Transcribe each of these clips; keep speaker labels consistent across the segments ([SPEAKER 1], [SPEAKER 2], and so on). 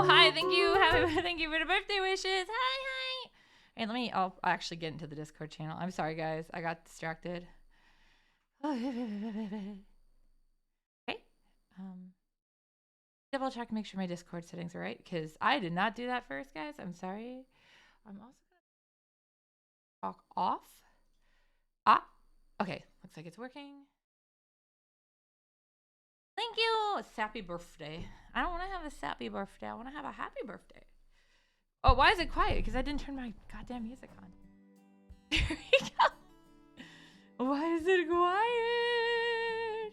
[SPEAKER 1] Oh, hi. Thank you. Thank you for the birthday wishes. Hi. And I'll actually get into the Discord channel. I'm sorry, guys. I got distracted. Okay. Double check, make sure my Discord settings are right, because I did not do that first, guys. I'm sorry. I'm also going to talk off. Okay. Looks like it's working. Thank you. Sappy birthday. I don't want to have a sappy birthday. I want to have a happy birthday. Oh, why is it quiet? Because I didn't turn my goddamn music on. There we go. Why is it quiet?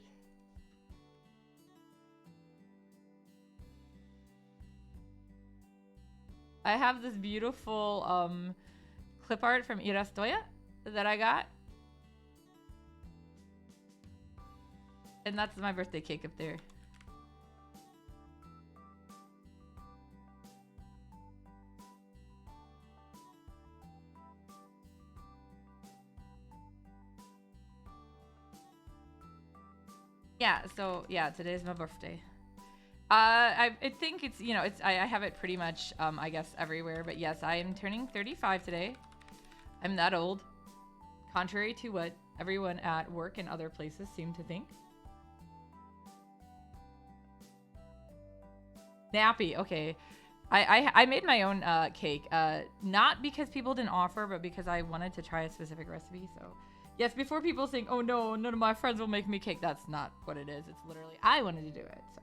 [SPEAKER 1] I have this beautiful clip art from Irastoya that I got. And that's my birthday cake up there. Yeah, so yeah, today's my birthday. I think it's, you know, I have it pretty much, I guess, everywhere. But yes, I am turning 35 today. I'm that old. Contrary to what everyone at work and other places seem to think. Nappy, okay. I made my own cake. Not because people didn't offer, but because I wanted to try a specific recipe, so... Yes, before people think, oh no, none of my friends will make me cake. That's not what it is. It's literally, I wanted to do it, so.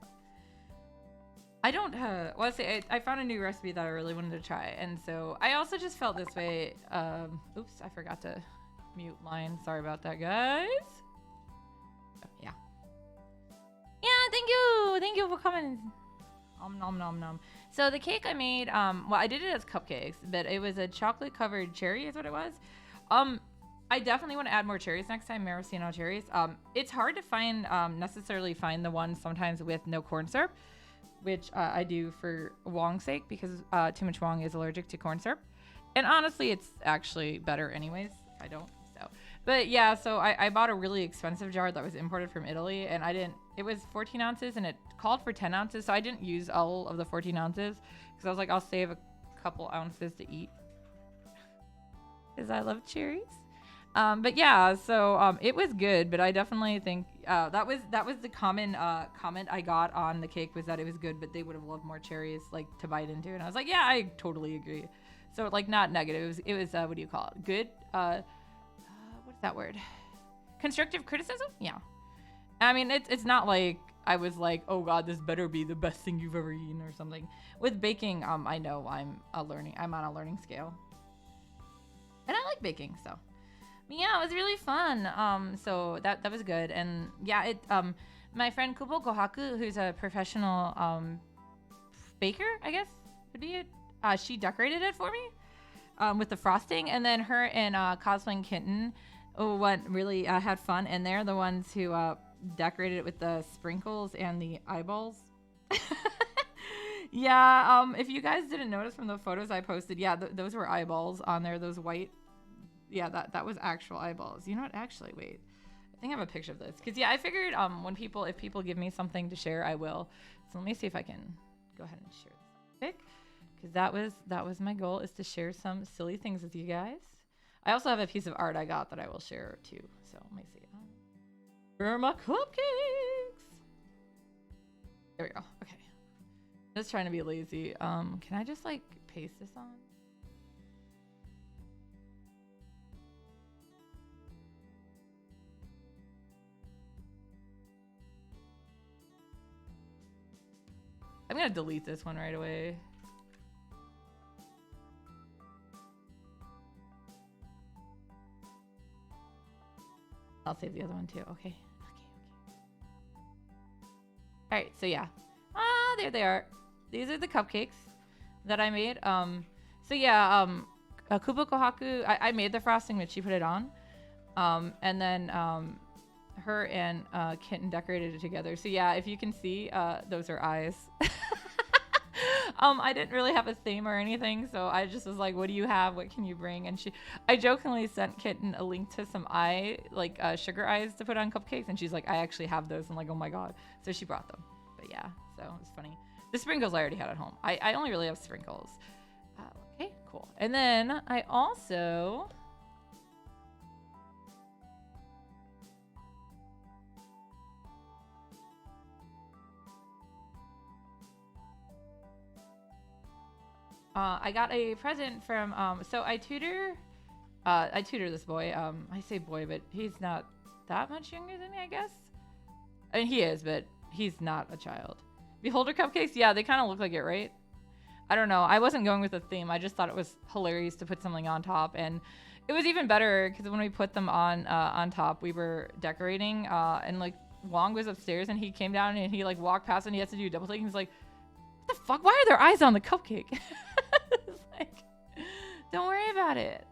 [SPEAKER 1] I don't, well, I found a new recipe that I really wanted to try. And so I also just felt this way. Oops, I forgot to mute line. Sorry about that, guys. Oh, yeah. Yeah, thank you. Thank you for coming. Nom nom nom. So the cake I made, well, I did it as cupcakes, but it was a chocolate covered cherry is what it was. I definitely want to add more cherries next time, maraschino cherries. It's hard to find, necessarily find the ones sometimes with no corn syrup, which I do for Wong's sake, because too much Wong is allergic to corn syrup. And honestly, it's actually better anyways if I don't. So, but yeah, so I bought a really expensive jar that was imported from Italy, and it was 14 ounces and it called for 10 ounces. So I didn't use all of the 14 ounces because I was like, I'll save a couple ounces to eat because I love cherries. But yeah, so it was good, but I definitely think that was the common comment I got on the cake was that it was good, but they would have loved more cherries like to bite into. And I was like, yeah, I totally agree. So like not negative. It was what do you call it? Good. What's that word? Constructive criticism? Yeah. I mean, it's not like I was like, oh god, this better be the best thing you've ever eaten or something. With baking, I know I'm on a learning scale, and I like baking, so. Yeah, it was really fun. So that was good. And yeah, my friend Kubo Kohaku, who's a professional baker, I guess would be it. She decorated it for me with the frosting, and then her and Cosplaying Kitten went really had fun, and they're the ones who decorated it with the sprinkles and the eyeballs. Yeah, if you guys didn't notice from the photos I posted, yeah, those were eyeballs on there, those white. Yeah, that was actual eyeballs. You know what? Actually, wait. I think I have a picture of this. Because, yeah, I figured if people give me something to share, I will. So let me see if I can go ahead and share this pic. Because that was my goal, is to share some silly things with you guys. I also have a piece of art I got that I will share, too. So let me see. Where are my cupcakes? There we go. Okay. Just trying to be lazy. Can I just, like, paste this on? I'm gonna delete this one right away. I'll save the other one too. Okay. All right. So yeah. There they are. These are the cupcakes that I made. So yeah. Kubo Kohaku. I made the frosting, but she put it on. And then her and Kitten decorated it together. So yeah, if you can see, those are eyes. I didn't really have a theme or anything, so I just was like, what do you have? What can you bring? And I jokingly sent Kitten a link to some sugar eyes to put on cupcakes, and she's like, I actually have those. I'm like, oh my god. So she brought them. But yeah, so it was funny. The sprinkles I already had at home. I only really have sprinkles. Okay, cool. And then I also... I got a present from, so I tutor this boy. I say boy, but he's not that much younger than me, I guess. I mean, he is, but he's not a child. Beholder cupcakes? Yeah, they kind of look like it, right? I don't know. I wasn't going with a theme. I just thought it was hilarious to put something on top. And it was even better because when we put them on top, we were decorating, and like Wong was upstairs and he came down and he like walked past and he has to do a double take. And he's like, what the fuck? Why are there eyes on the cupcake? It's like, don't worry about it.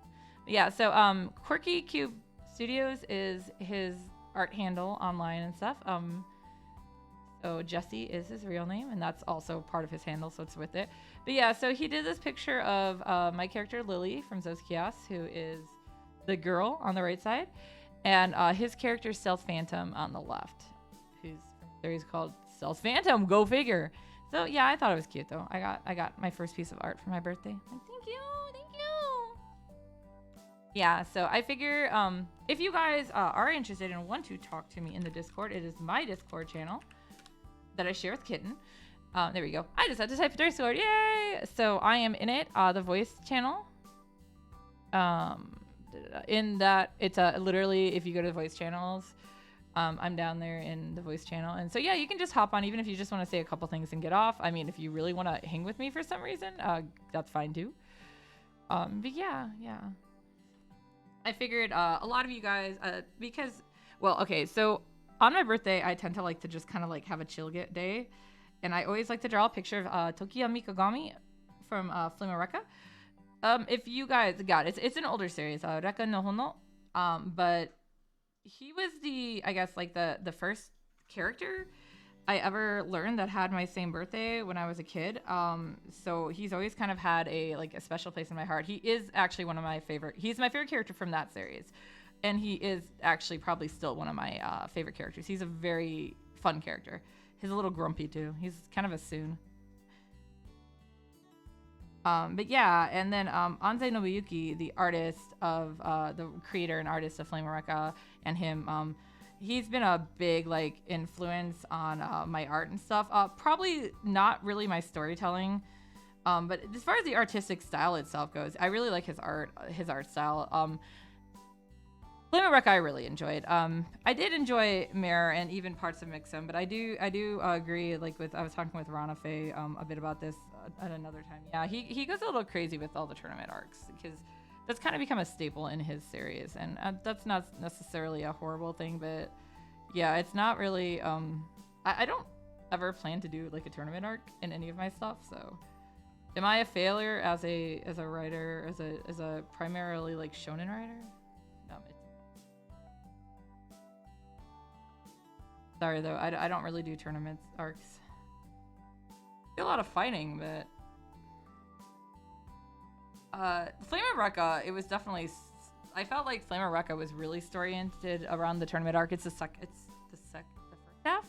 [SPEAKER 1] Yeah, so Quirky Cube Studios is his art handle online and stuff. So Jesse is his real name, and that's also part of his handle, so it's with it. But yeah, so he did this picture of my character Lily from Zoskias, who is the girl on the right side, and his character Stealth Phantom on the left, who's from a series called Stealth Phantom. Go figure. So yeah, I thought it was cute though. I got my first piece of art for my birthday. Like, thank you. Yeah, so I figure if you guys are interested and want to talk to me in the Discord, it is my Discord channel that I share with Kitten. There we go. I just had to type Discord. Yay! So I am in it, the voice channel. In that, it's literally, if you go to the voice channels, I'm down there in the voice channel. And so, yeah, you can just hop on, even if you just want to say a couple things and get off. I mean, if you really want to hang with me for some reason, that's fine too. But yeah. I figured a lot of you guys, because, well, okay, so on my birthday, I tend to like to just kind of like have a chill day. And I always like to draw a picture of Tokiya Mikagami from Flame of Rekka. If you guys got it, it's an older series, Rekka no Hono. But he was I guess, like the first character I ever learned that had my same birthday when I was a kid. So he's always kind of had a special place in my heart. He is actually one of my he's my favorite character from that series. And he is actually probably still one of my favorite characters. He's a very fun character. He's a little grumpy too. He's kind of a soon. But yeah, and then Anze Nobuyuki, the artist of the creator and artist of Flame of Rekka, and him, he's been a big like influence on my art and stuff. Probably not really my storytelling, but as far as the artistic style itself goes, I really like his art style. Flame of Rekka I really enjoyed. I did enjoy Mirror and even parts of Mixum, but I do agree, like I was talking with Rana Faye a bit about this at another time. Yeah, he goes a little crazy with all the tournament arcs because that's kind of become a staple in his series, and that's not necessarily a horrible thing, but yeah, it's not really. I don't ever plan to do like a tournament arc in any of my stuff, so am I a failure as a writer, as a primarily like shonen writer? No, sorry though, I don't really do tournament arcs. I do a lot of fighting, but Flame of Rekka, it was definitely. I felt like Flame of Rekka was really story-oriented around the tournament arc. It's the first half,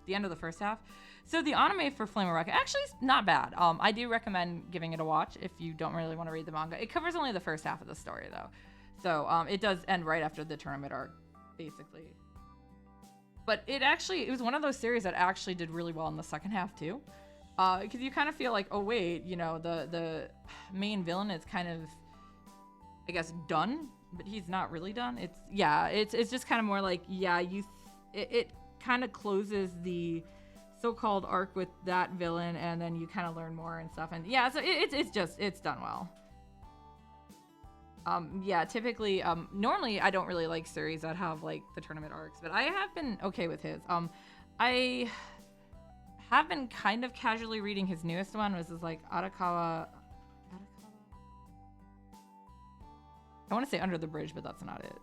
[SPEAKER 1] the end of the first half. So the anime for Flame of Rekka actually is not bad. I do recommend giving it a watch if you don't really want to read the manga. It covers only the first half of the story though, so it does end right after the tournament arc, basically. But it was one of those series that actually did really well in the second half too. Because you kind of feel like, oh wait, the main villain is kind of, I guess, done, but he's not really done. It's just kind of more like, it kind of closes the so-called arc with that villain, and then you kind of learn more and stuff. And yeah, so it's done well. Typically, normally I don't really like series that have like the tournament arcs, but I have been okay with his. I have been kind of casually reading his newest one, which is like Arakawa. I want to say Under the Bridge, but that's not it.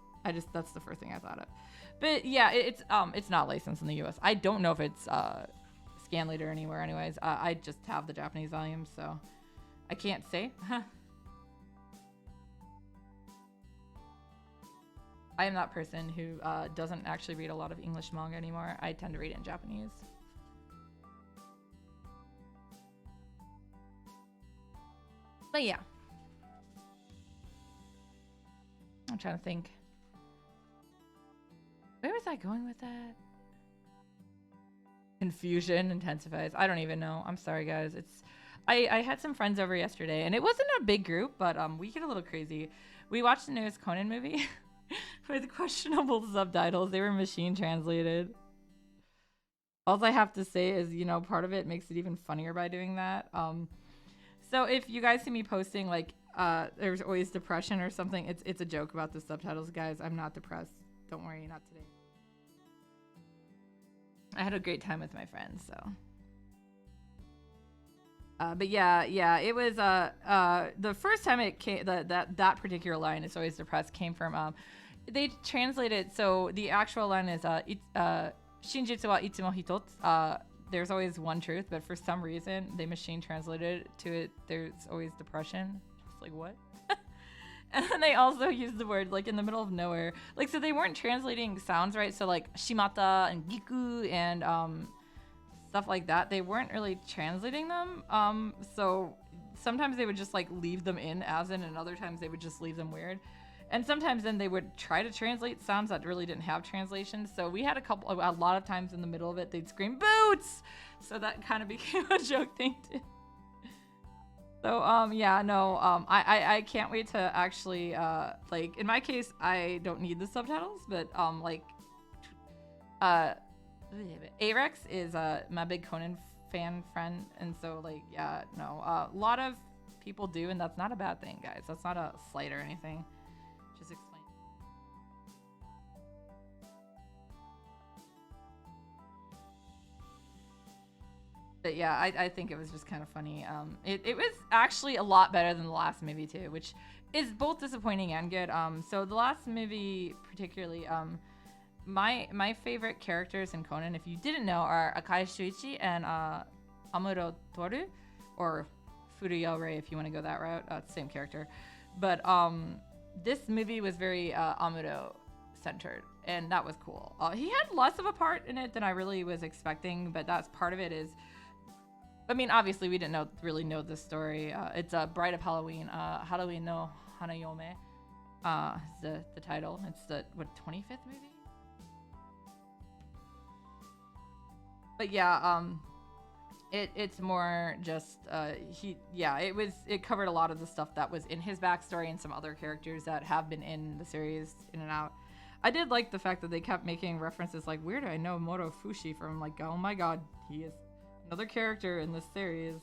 [SPEAKER 1] That's the first thing I thought of. But yeah, it's not licensed in the US. I don't know if it's Scanlated or anywhere anyways. I just have the Japanese volume, so I can't say. I am that person who doesn't actually read a lot of English manga anymore. I tend to read it in Japanese. But yeah, I'm trying to think. Where was I going with that? Confusion intensifies. I don't even know. I'm sorry, guys. I had some friends over yesterday, and it wasn't a big group, but we get a little crazy. We watched the newest Conan movie with questionable subtitles. They were machine translated. All I have to say is, part of it makes it even funnier by doing that. So if you guys see me posting like there's always depression or something, it's a joke about the subtitles, guys. I'm not depressed. Don't worry, not today. I had a great time with my friends, so. But yeah, it was the first time it came that particular line, "It's always depressed," came from they translated, so the actual line is "Shinjitsu wa itsumo hitotsu." There's always one truth, but for some reason they machine translated to it. There's always depression. Just like what? And then they also used the word like in the middle of nowhere. Like, so they weren't translating sounds right. So like shimata and giku and stuff like that, they weren't really translating them. So sometimes they would just like leave them in as in, and other times they would just leave them weird. And sometimes then they would try to translate sounds that really didn't have translations. So we had a lot of times in the middle of it, they'd scream "boots!" So that kind of became a joke thing too. So yeah, no, I can't wait to actually like in my case I don't need the subtitles, but like Arex is my big Conan friend, and so like yeah, no, a lot of people do, and that's not a bad thing, guys. That's not a slight or anything. Just explain. But yeah, I think it was just kind of funny. It was actually a lot better than the last movie too, which is both disappointing and good. So the last movie particularly, my favorite characters in Conan, if you didn't know, are Akai Shuichi and Amuro Toru, or Furuya Rei if you want to go that route. Same character, but this movie was very Amuro centered, and that was cool. He had less of a part in it than I really was expecting, but that's part of it is. I mean, obviously, we didn't really know this story. It's a Bride of Halloween, Halloween no Hanayome. Is the title. It's the 25th movie. But yeah, it's more just it covered a lot of the stuff that was in his backstory and some other characters that have been in the series in and out. I did like the fact that they kept making references like, where do I know Moro Fushi from? Like, oh my god, he is another character in this series.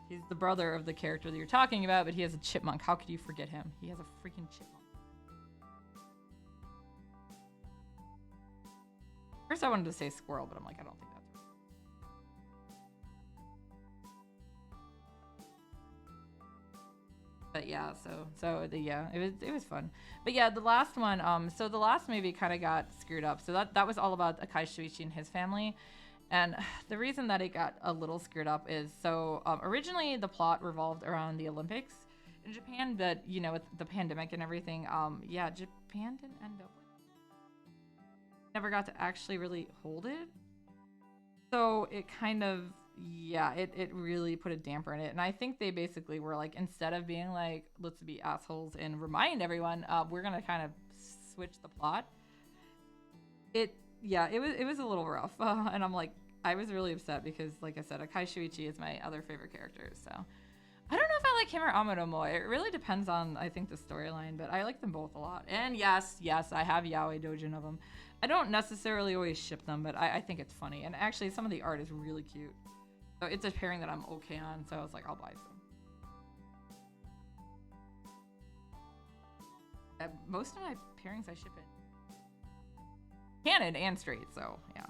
[SPEAKER 1] He's the brother of the character that you're talking about, but he has a chipmunk. How could you forget him? He has a freaking chipmunk. First I wanted to say squirrel, but I'm like, I don't think that's right. But yeah, it was fun. But yeah, the last one, so the last movie kind of got screwed up. So that was all about Akai Shuichi and his family. And the reason that it got a little screwed up is so originally the plot revolved around the Olympics in Japan, but with the pandemic and everything, Japan didn't end up with never got to actually really hold it. So it kind of it really put a damper in it. And I think they basically were like, instead of being like, let's be assholes and remind everyone, we're gonna kind of switch the plot. It was a little rough, and I'm like, I was really upset because, like I said, Akai Shuichi is my other favorite character. So I don't know if I like him or Amuro more. It really depends on, I think, the storyline, but I like them both a lot. And yes, I have Yaoi Dojin of them. I don't necessarily always ship them, but I think it's funny. And actually, some of the art is really cute. So it's a pairing that I'm okay on. So I was like, I'll buy some. Most of my pairings I ship in canon and straight, so yeah.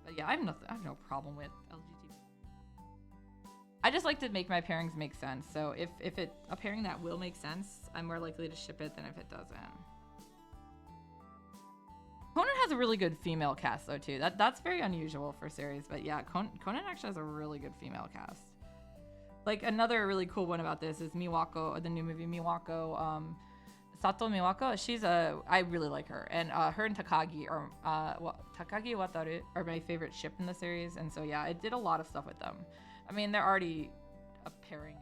[SPEAKER 1] But yeah, I have no problem with LGBT. I just like to make my pairings make sense. So if a pairing that will make sense, I'm more likely to ship it than if it doesn't. Conan has a really good female cast though too. That's very unusual for series, but yeah, Conan actually has a really good female cast. Like another really cool one about this is Miwako, the new movie Miwako. Sato Miwako, I really like her, and her and Takagi Takagi Wataru are my favorite ship in the series, and so yeah, it did a lot of stuff with them. I mean, they're already a pairing.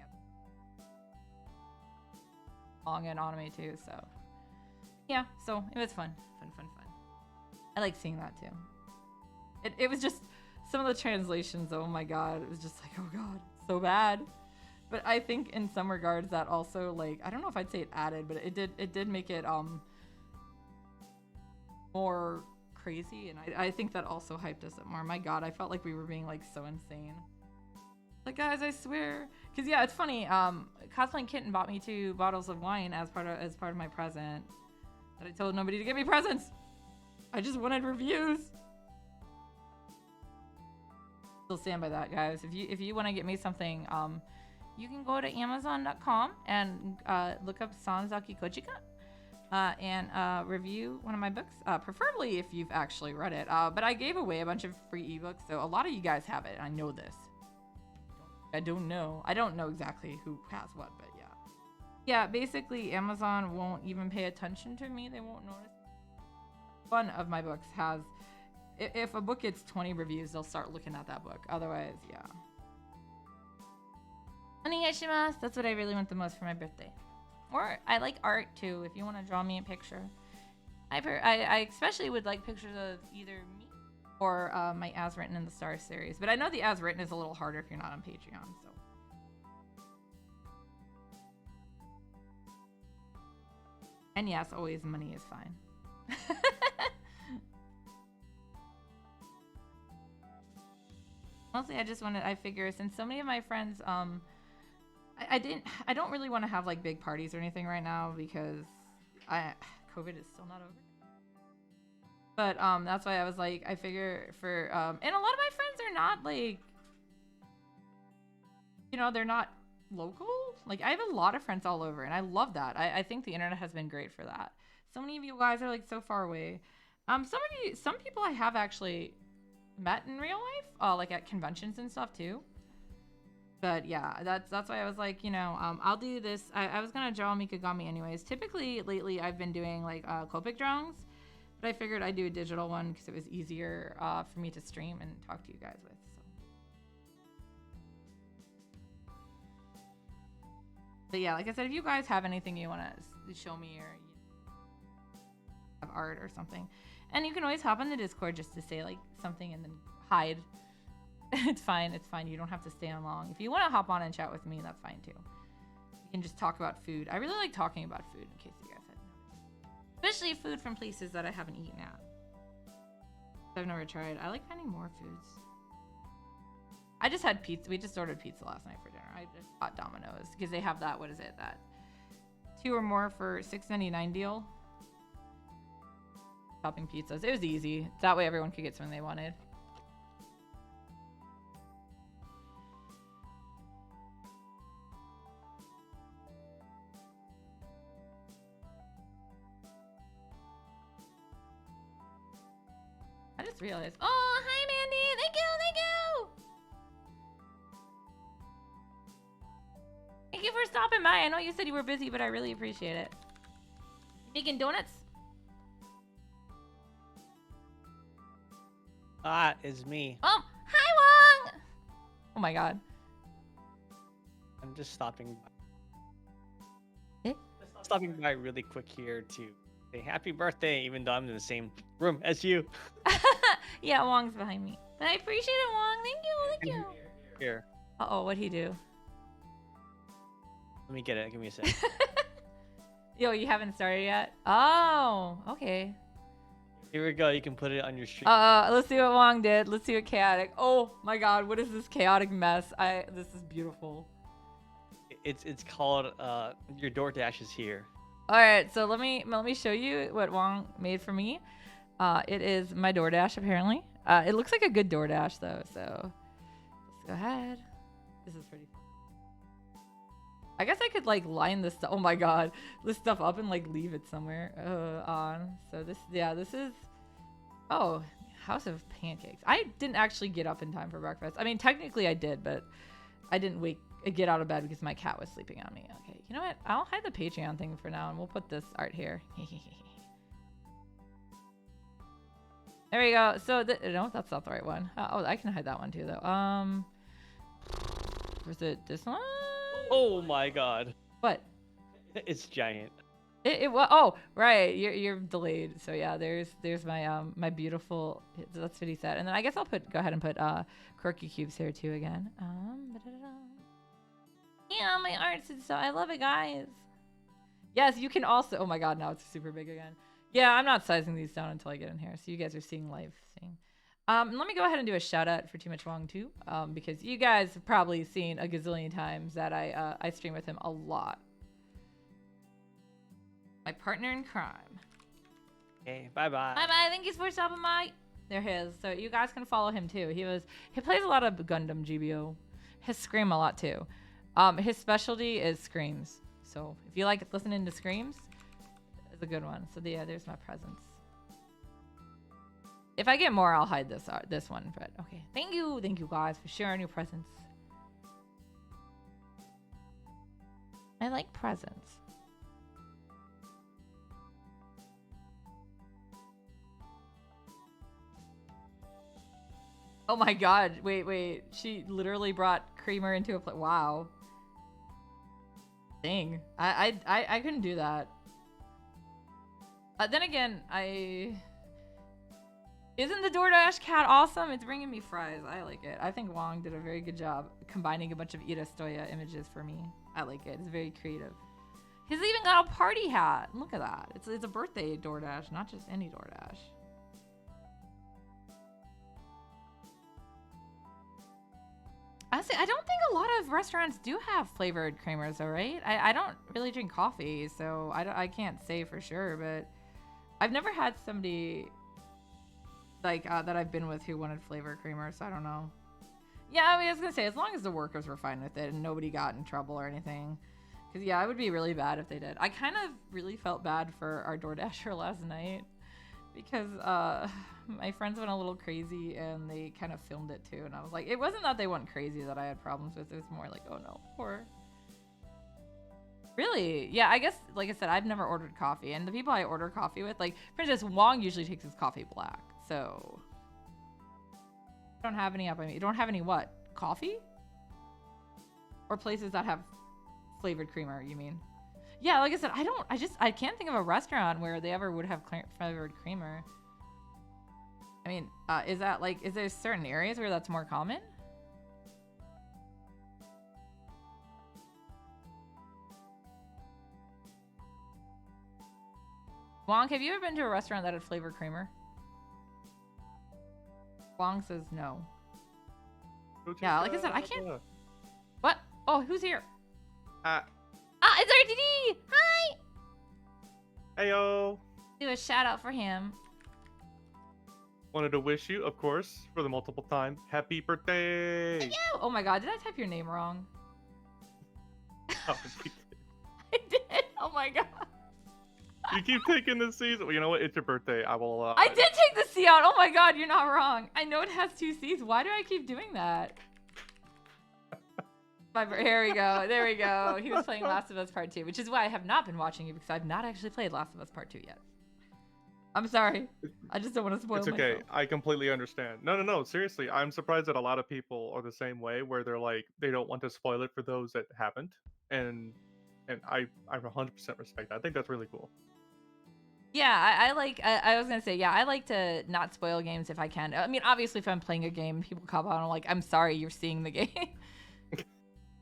[SPEAKER 1] manga and anime too. So yeah, so it was fun. I like seeing that too. It was just some of the translations. Oh my god, it was just like, oh god, so bad. But I think in some regards that also, like, I don't know if I'd say it added, but it did make it more crazy, and I think that also hyped us up more. My god, I felt like we were being like so insane. Like, guys, I swear, because yeah, it's funny. Cosplaying Kitten bought me 2 bottles of wine as part of my present. But I told nobody to get me presents. I just wanted reviews. Still stand by that, guys. If you want to get me something, you can go to Amazon.com and look up Sanzaki Kojika and review one of my books, preferably if you've actually read it. But I gave away a bunch of free ebooks, so a lot of you guys have it. I know this. I don't know exactly who has what, but yeah. Yeah, basically Amazon won't even pay attention to me. They won't notice. One of my books has, if a book gets 20 reviews, they'll start looking at that book. Otherwise, yeah. Onegaishimasu. That's what I really want the most for my birthday. Or I like art too, if you want to draw me a picture. I especially would like pictures of either me or my As Written in the Stars series. But I know the As Written is a little harder if you're not on Patreon, so. And yes, always money is fine. Mostly I figure since so many of my friends, I don't really want to have like big parties or anything right now because COVID is still not over. But that's why I was like, I figure for and a lot of my friends are not like, you know, they're not local. Like I have a lot of friends all over, and I love that. I think the internet has been great for that. So many of you guys are like so far away. Some people I have actually met in real life, like at conventions and stuff too. But yeah, that's why I was like, you know, I'll do this. I was gonna draw Mikagami anyways. Typically lately I've been doing like Copic drawings. But I figured I'd do a digital one because it was easier for me to stream and talk to you guys with. So. But yeah, like I said, if you guys have anything you want to show me or you have art or something, and you can always hop on the Discord just to say like something and then hide. It's fine. It's fine. You don't have to stay on long. If you want to hop on and chat with me, that's fine too. You can just talk about food. I really like talking about food in case you guys had noticed. Especially food from places that I haven't eaten at. I've never tried. I like finding more foods. I just had pizza. We just ordered pizza last night for dinner. I just got Domino's because they have that. What is it? That 2 or more for $6.99 deal. Shopping pizzas. It was easy. That way everyone could get something they wanted. I just realized. Oh, hi, Mandy. Thank you. Thank you for stopping by. I know you said you were busy, but I really appreciate it. Making donuts?
[SPEAKER 2] Ah, it's me.
[SPEAKER 1] Oh, hi, Wong. Oh my God.
[SPEAKER 2] I'm just stopping by.
[SPEAKER 1] Eh?
[SPEAKER 2] Stopping by really quick here to say happy birthday, even though I'm in the same room as you.
[SPEAKER 1] Yeah, Wong's behind me. But I appreciate it, Wong. Thank you.
[SPEAKER 2] Here.
[SPEAKER 1] Uh-oh, what'd he do?
[SPEAKER 2] Let me get it. Give me a sec.
[SPEAKER 1] Yo, you haven't started yet? Oh, okay.
[SPEAKER 2] Here we go. You can put it on your stream.
[SPEAKER 1] Let's see what Wong did. Let's see what chaotic. Oh my God, what is this chaotic mess? This is beautiful.
[SPEAKER 2] It's called your DoorDash is here.
[SPEAKER 1] All right, so let me show you what Wong made for me. It is my DoorDash apparently. It looks like a good DoorDash though, so let's go ahead. This is pretty fun. I guess I could like line this oh my God, this stuff up and like leave it somewhere on. So this is House of Pancakes. I didn't actually get up in time for breakfast. I mean, technically I did, but I didn't get out of bed because my cat was sleeping on me. Okay, you know what? I'll hide the Patreon thing for now and we'll put this art here. There we go. So no, that's not the right one. Oh, I can hide that one too though. Was it this one?
[SPEAKER 2] Oh my God.
[SPEAKER 1] What?
[SPEAKER 2] It's giant.
[SPEAKER 1] Oh, right. You're delayed. So yeah, there's my my beautiful. That's what he said. And then I guess I'll go ahead and put quirky cubes here too again. Yeah, my art's so I love it, guys. Yes, you can also. Oh my god, now it's super big again. Yeah, I'm not sizing these down until I get in here, so you guys are seeing live thing. Let me go ahead and do a shout out for Too Much Wong too, because you guys have probably seen a gazillion times that I stream with him a lot. My partner in crime.
[SPEAKER 2] Okay, bye bye.
[SPEAKER 1] Bye bye. Thank you for stopping by. They're his, so you guys can follow him too. He plays a lot of Gundam GBO. His scream a lot too. His specialty is screams. So if you like listening to screams, it's a good one. So yeah, there's my presents. If I get more, I'll hide this one. But okay, thank you guys for sharing your presents. I like presents. Oh my god, wait. She literally brought creamer into a plate. Wow. Dang. I couldn't do that. Then again, Isn't the DoorDash cat awesome? It's bringing me fries. I like it. I think Wong did a very good job combining a bunch of Ira Stoya images for me. I like it. It's very creative. He's even got a party hat. Look at that. It's a birthday DoorDash, not just any DoorDash. Honestly, I don't think a lot of restaurants do have flavored creamers, though, right? I don't really drink coffee, so I can't say for sure, but I've never had somebody like that I've been with who wanted flavored creamer, so I don't know. Yeah, I was gonna say, as long as the workers were fine with it and nobody got in trouble or anything. Because, yeah, it would be really bad if they did. I kind of really felt bad for our DoorDasher last night because my friends went a little crazy and they kind of filmed it too. And I was like, it wasn't that they went crazy that I had problems with. It was more like, oh no, poor. Really? Yeah, I guess, like I said, I've never ordered coffee. And the people I order coffee with, like, for instance, Wong usually takes his coffee black. So, I don't have any up. I mean, you don't have any what? Coffee? Or places that have flavored creamer, you mean? Yeah, like I said, I can't think of a restaurant where they ever would have flavored creamer. I mean, is there certain areas where that's more common? Wong, have you ever been to a restaurant that had flavored creamer? Wong says no. Yeah, like I said, I can't. What? Oh, who's here? It's RTD! Hi!
[SPEAKER 3] Heyo!
[SPEAKER 1] Do a shout out for him.
[SPEAKER 3] Wanted to wish you, of course, for the multiple time, happy birthday!
[SPEAKER 1] Thank you! Oh my god, did I type your name wrong?
[SPEAKER 3] Oh, you
[SPEAKER 1] I did! Oh my god.
[SPEAKER 3] You keep taking the C's. Well, you know what? It's your birthday. I will.
[SPEAKER 1] I did take the C out! Oh my god, you're not wrong. I know it has 2 C's. Why do I keep doing that? Here we go. There we go. He was playing Last of Us Part 2, which is why I have not been watching you because I've not actually played Last of Us Part 2 yet. I'm sorry. I just don't want to spoil
[SPEAKER 3] It's okay.
[SPEAKER 1] myself.
[SPEAKER 3] I completely understand. No. Seriously, I'm surprised that a lot of people are the same way, where they're like, they don't want to spoil it for those that haven't, and I 100% respect that. I think that's really cool.
[SPEAKER 1] Yeah, I was gonna say, yeah, I like to not spoil games if I can. I mean, obviously, if I'm playing a game, people cop out, I'm like, I'm sorry, you're seeing the game.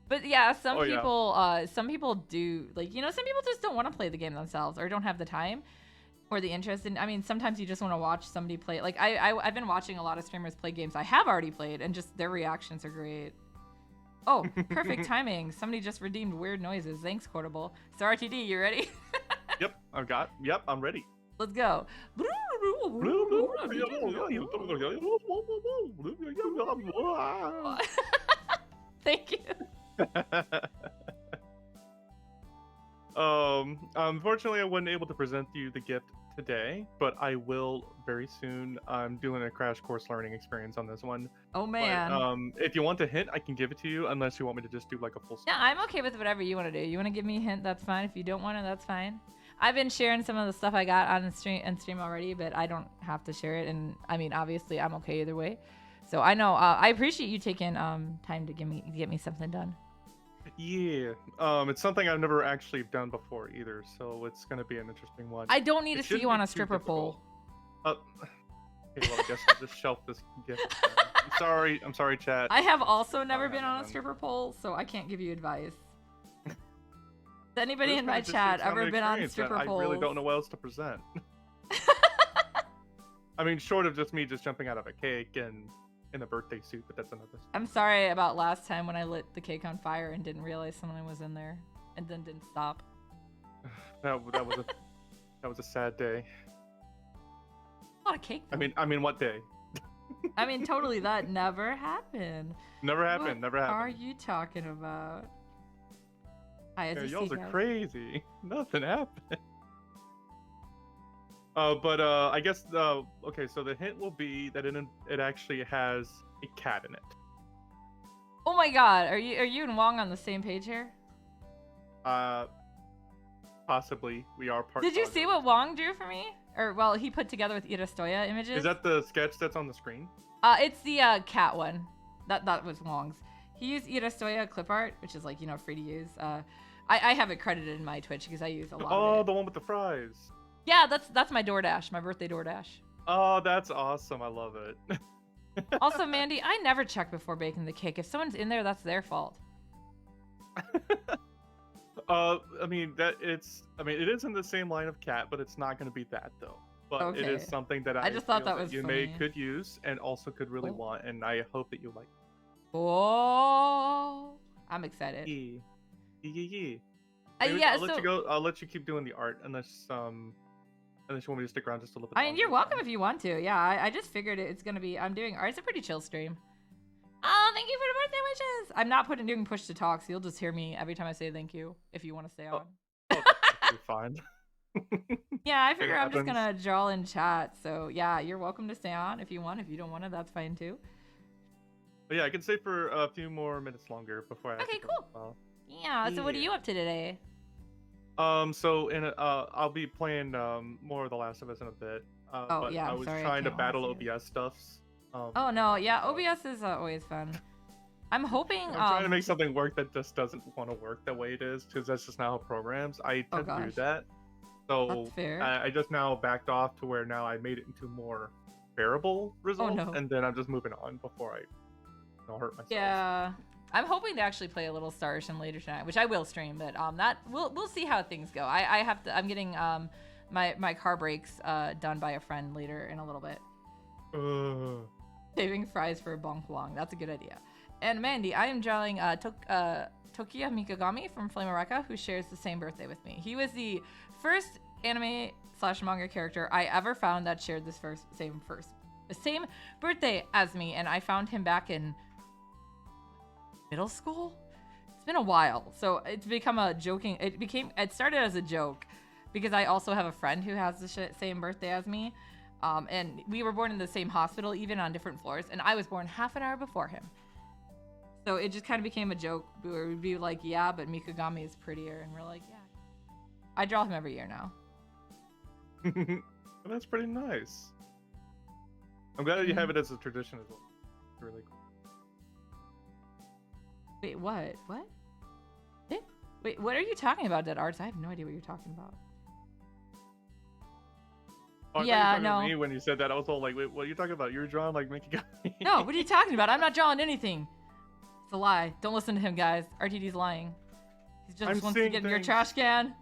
[SPEAKER 1] But yeah, some people do, like, some people just don't want to play the game themselves or don't have the time or the interest. And I mean, sometimes you just want to watch somebody play. Like, I've been watching a lot of streamers play games I have already played, and just their reactions are great. Oh, perfect timing. Somebody just redeemed weird noises. Thanks, Quotable. So RTD, you ready?
[SPEAKER 3] Yep, I'm ready.
[SPEAKER 1] Let's go. Thank you.
[SPEAKER 3] Unfortunately, I wasn't able to present you the gift today, but I will very soon. I'm doing a crash course learning experience on this one.
[SPEAKER 1] Oh man.
[SPEAKER 3] But, if you want a hint, I can give it to you, unless you want me to just do like a full.
[SPEAKER 1] Yeah, I'm okay with whatever you want to do. You want to give me a hint? That's fine. If you don't want it, that's fine. I've been sharing some of the stuff I got on stream already, but I don't have to share it. And I mean, obviously, I'm okay either way. So I know I appreciate you taking time to get me something done.
[SPEAKER 3] Yeah. It's something I've never actually done before either, so it's gonna be an interesting one.
[SPEAKER 1] I don't need
[SPEAKER 3] It
[SPEAKER 1] to see
[SPEAKER 3] shouldn't
[SPEAKER 1] you
[SPEAKER 3] be
[SPEAKER 1] on a
[SPEAKER 3] too
[SPEAKER 1] stripper
[SPEAKER 3] difficult.
[SPEAKER 1] pole.
[SPEAKER 3] Okay, well, I guess I'll just shelf this gift. Then. I'm sorry. I'm sorry, chat.
[SPEAKER 1] I have also never
[SPEAKER 3] Sorry,
[SPEAKER 1] been on a
[SPEAKER 3] Hannah.
[SPEAKER 1] stripper pole, so I can't give you advice. Has anybody
[SPEAKER 3] This
[SPEAKER 1] in
[SPEAKER 3] might
[SPEAKER 1] my
[SPEAKER 3] just
[SPEAKER 1] chat
[SPEAKER 3] expand
[SPEAKER 1] ever
[SPEAKER 3] the
[SPEAKER 1] been on
[SPEAKER 3] experience,
[SPEAKER 1] stripper
[SPEAKER 3] I really don't
[SPEAKER 1] poles?
[SPEAKER 3] know what else to present. I mean, short of just me just jumping out of a cake and in a birthday suit, but that's another story.
[SPEAKER 1] I'm sorry about last time when I lit the cake on fire and didn't realize someone was in there, and then didn't stop.
[SPEAKER 3] That was a sad day.
[SPEAKER 1] A lot of cake. Though.
[SPEAKER 3] I mean, what day?
[SPEAKER 1] I mean, totally. That never happened.
[SPEAKER 3] Never happened.
[SPEAKER 1] What
[SPEAKER 3] Never happened.
[SPEAKER 1] are you talking about? Hi, as
[SPEAKER 3] Yeah,
[SPEAKER 1] you
[SPEAKER 3] y'all
[SPEAKER 1] see,
[SPEAKER 3] are
[SPEAKER 1] guys.
[SPEAKER 3] crazy. Nothing happened. I guess okay. So the hint will be that it actually has a cat in it.
[SPEAKER 1] Oh my God, are you and Wong on the same page here?
[SPEAKER 3] Possibly we are part.
[SPEAKER 1] Did you see what Wong drew for me? Or well, he put together with Irastoya images.
[SPEAKER 3] Is that the sketch that's on the screen?
[SPEAKER 1] It's the cat one. That was Wong's. He used Irastoya clip art, which is like free to use. I have it credited in my Twitch because I use a lot.
[SPEAKER 3] Oh,
[SPEAKER 1] of it.
[SPEAKER 3] the one with the fries.
[SPEAKER 1] Yeah, that's my DoorDash, my birthday DoorDash.
[SPEAKER 3] Oh, that's awesome. I love it.
[SPEAKER 1] Also, Mandy, I never check before baking the cake. If someone's in there, that's their fault.
[SPEAKER 3] I mean it is in the same line of cat, but it's not going to be that though. But it is
[SPEAKER 1] Okay.
[SPEAKER 3] something that
[SPEAKER 1] I just thought
[SPEAKER 3] feel
[SPEAKER 1] that was
[SPEAKER 3] you
[SPEAKER 1] funny.
[SPEAKER 3] could use and also could really
[SPEAKER 1] Oh.
[SPEAKER 3] want, and I hope that you like.
[SPEAKER 1] Oh, I'm excited.
[SPEAKER 3] Yeah.
[SPEAKER 1] Yeah,
[SPEAKER 3] I'll let
[SPEAKER 1] so
[SPEAKER 3] you go. I'll let you keep doing the art unless you want me to stick around just a little bit.
[SPEAKER 1] I mean, you're
[SPEAKER 3] longer.
[SPEAKER 1] welcome if you want to. Yeah, I just figured it's gonna be. I'm doing art. It's a pretty chill stream. Oh, thank you for the birthday wishes. I'm not doing push to talk, so you'll just hear me every time I say thank you if you want to stay on.
[SPEAKER 3] Oh, that's fine.
[SPEAKER 1] Yeah, I figure I'm just
[SPEAKER 3] happens.
[SPEAKER 1] gonna draw in chat. So yeah, you're welcome to stay on if you want. If you don't want to, that's fine too.
[SPEAKER 3] But yeah, I can stay for a few more minutes longer before I have
[SPEAKER 1] Okay,
[SPEAKER 3] to
[SPEAKER 1] cool.
[SPEAKER 3] go.
[SPEAKER 1] Yeah. So what are you up to today?
[SPEAKER 3] So I'll be playing more of The Last of Us in a bit. But
[SPEAKER 1] yeah,
[SPEAKER 3] I
[SPEAKER 1] I'm
[SPEAKER 3] was
[SPEAKER 1] sorry, I
[SPEAKER 3] trying to
[SPEAKER 1] can't watch
[SPEAKER 3] battle
[SPEAKER 1] you.
[SPEAKER 3] OBS stuffs.
[SPEAKER 1] Oh no, yeah, OBS is always fun. I'm hoping.
[SPEAKER 3] I'm trying to make something work that just doesn't want to work the way it is, because that's just not how programs. I tend to do
[SPEAKER 1] gosh.
[SPEAKER 3] that. So
[SPEAKER 1] That's fair.
[SPEAKER 3] I just now backed off to where now I made it into more bearable results,
[SPEAKER 1] no.
[SPEAKER 3] and then I'm just moving on before I hurt myself.
[SPEAKER 1] Yeah. I'm hoping to actually play a little Star Ocean later tonight, which I will stream, but that we'll see how things go. I'm getting my car brakes done by a friend later in a little bit. Saving fries for a bonk long. That's a good idea. And Mandy, I am drawing Tokiya Mikagami from Flame Areka, who shares the same birthday with me. He was the first anime/manga character I ever found that shared this the same birthday as me, and I found him back in middle school. It's been a while, so it's become a joking. It started as a joke because I also have a friend who has the same birthday as me, and we were born in the same hospital, even on different floors, and I was born half an hour before him. So it just kind of became a joke where we'd be like, yeah, but Mikagami is prettier, and we're like, yeah. I draw him every year now.
[SPEAKER 3] That's pretty nice. I'm glad that you have it as a tradition as well. It's really cool.
[SPEAKER 1] Wait, what? What? Wait, what are you talking about, Dead Arts? I have no idea what you're talking about.
[SPEAKER 3] Oh, I
[SPEAKER 1] yeah,
[SPEAKER 3] thought you were talking
[SPEAKER 1] no.
[SPEAKER 3] to me when you said that, I was all like, wait, what are you talking about? You're drawing like Mikagami.
[SPEAKER 1] No, what are you talking about? I'm not drawing anything. It's a lie. Don't listen to him, guys. RTD's lying. He just wants to get in your trash can.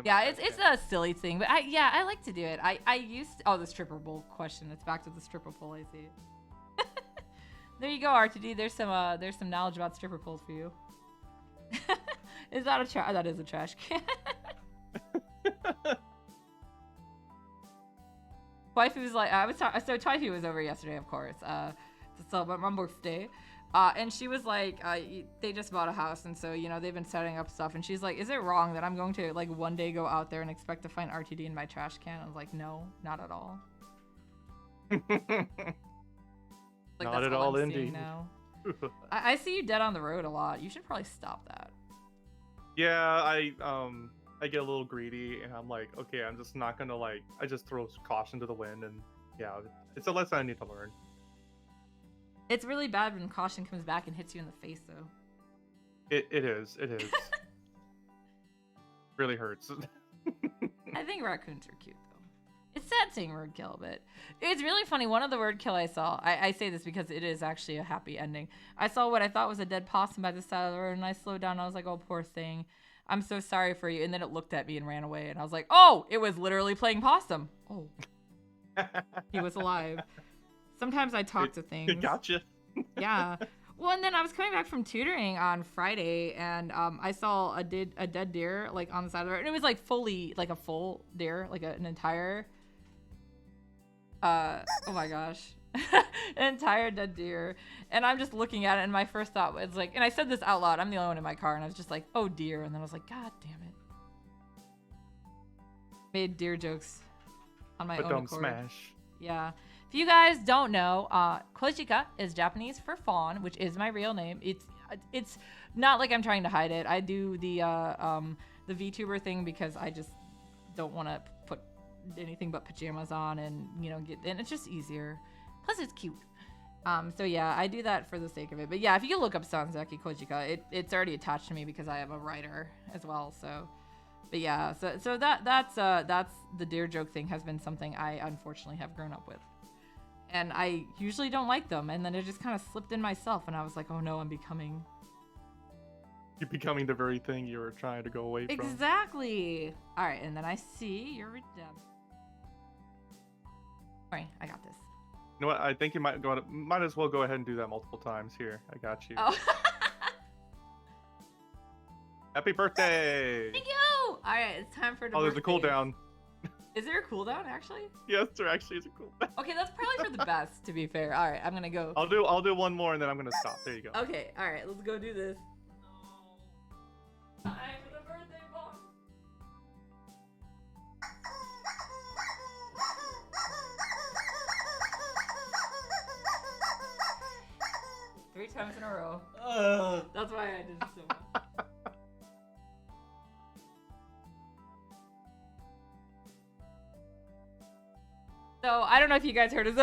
[SPEAKER 1] Yeah, it's a silly thing, but I like to do it. I used to, oh, the stripper bowl question. It's back to the stripper pole. I see. There you go, RTD. There's some knowledge about stripper poles for you. Is that a trash? That is a trash can. Wifey was like, so Wifey was over yesterday, of course, to celebrate my birthday. And she was like, they just bought a house, and so, they've been setting up stuff. And she's like, is it wrong that I'm going to, like, one day go out there and expect to find RTD in my trash can? I was like, no, not at all. Like,
[SPEAKER 3] not at all,
[SPEAKER 1] I'm
[SPEAKER 3] indeed.
[SPEAKER 1] Now. I see you dead on the road a lot. You should probably stop that.
[SPEAKER 3] Yeah, I get a little greedy, and I'm like, okay, I'm just not gonna, like, I just throw caution to the wind, and yeah, it's a lesson I need to learn.
[SPEAKER 1] It's really bad when caution comes back and hits you in the face, though.
[SPEAKER 3] It is. It is. Really hurts.
[SPEAKER 1] I think raccoons are cute, though. It's sad saying word kill, but it's really funny. One of the word kill I saw, I say this because it is actually a happy ending. I saw what I thought was a dead possum by the side of the road, and I slowed down. And I was like, oh, poor thing. I'm so sorry for you. And then it looked at me and ran away. And I was like, oh, it was literally playing possum. Oh, he was alive. Sometimes I talk to things.
[SPEAKER 3] Gotcha.
[SPEAKER 1] Yeah. Well, and then I was coming back from tutoring on Friday, and I saw a dead deer like on the side of the road, and it was like fully like a full deer, like an entire. Oh my gosh, an entire dead deer, and I'm just looking at it, and my first thought was like, and I said this out loud. I'm the only one in my car, and I was just like, oh dear, and then I was like, God damn it. Made deer jokes on my own accord.
[SPEAKER 3] But don't smash.
[SPEAKER 1] Yeah. If you guys don't know, Kojika is Japanese for fawn, which is my real name. It's not like I'm trying to hide it. I do the VTuber thing because I just don't want to put anything but pajamas on and and it's just easier. Plus it's cute. So yeah, I do that for the sake of it. But yeah, if you look up Sanzaki Kojika, it's already attached to me because I have a writer as well. So, but yeah, so that's the deer joke thing has been something I unfortunately have grown up with. And I usually don't like them, and then it just kind of slipped in myself, and I was like, oh no,
[SPEAKER 3] You're becoming the very thing you were trying to go away from.
[SPEAKER 1] Exactly. All right, and then I see you're redemption. All right, I got this.
[SPEAKER 3] You know what? I think you might as well go ahead and do that multiple times. Here, I got you.
[SPEAKER 1] Oh.
[SPEAKER 3] Happy birthday!
[SPEAKER 1] Thank you! All right, it's time for the
[SPEAKER 3] there's a cooldown.
[SPEAKER 1] Is there a cooldown, actually?
[SPEAKER 3] Yes, there actually is a cooldown.
[SPEAKER 1] Okay, that's probably for the best, to be fair. All right, I'm going to go.
[SPEAKER 3] I'll do one more, and then I'm going to stop. There you go.
[SPEAKER 1] Okay, all right, let's go do this. No. Time for the birthday box. Three times in a row. That's why I did so much. So I don't know if you guys heard his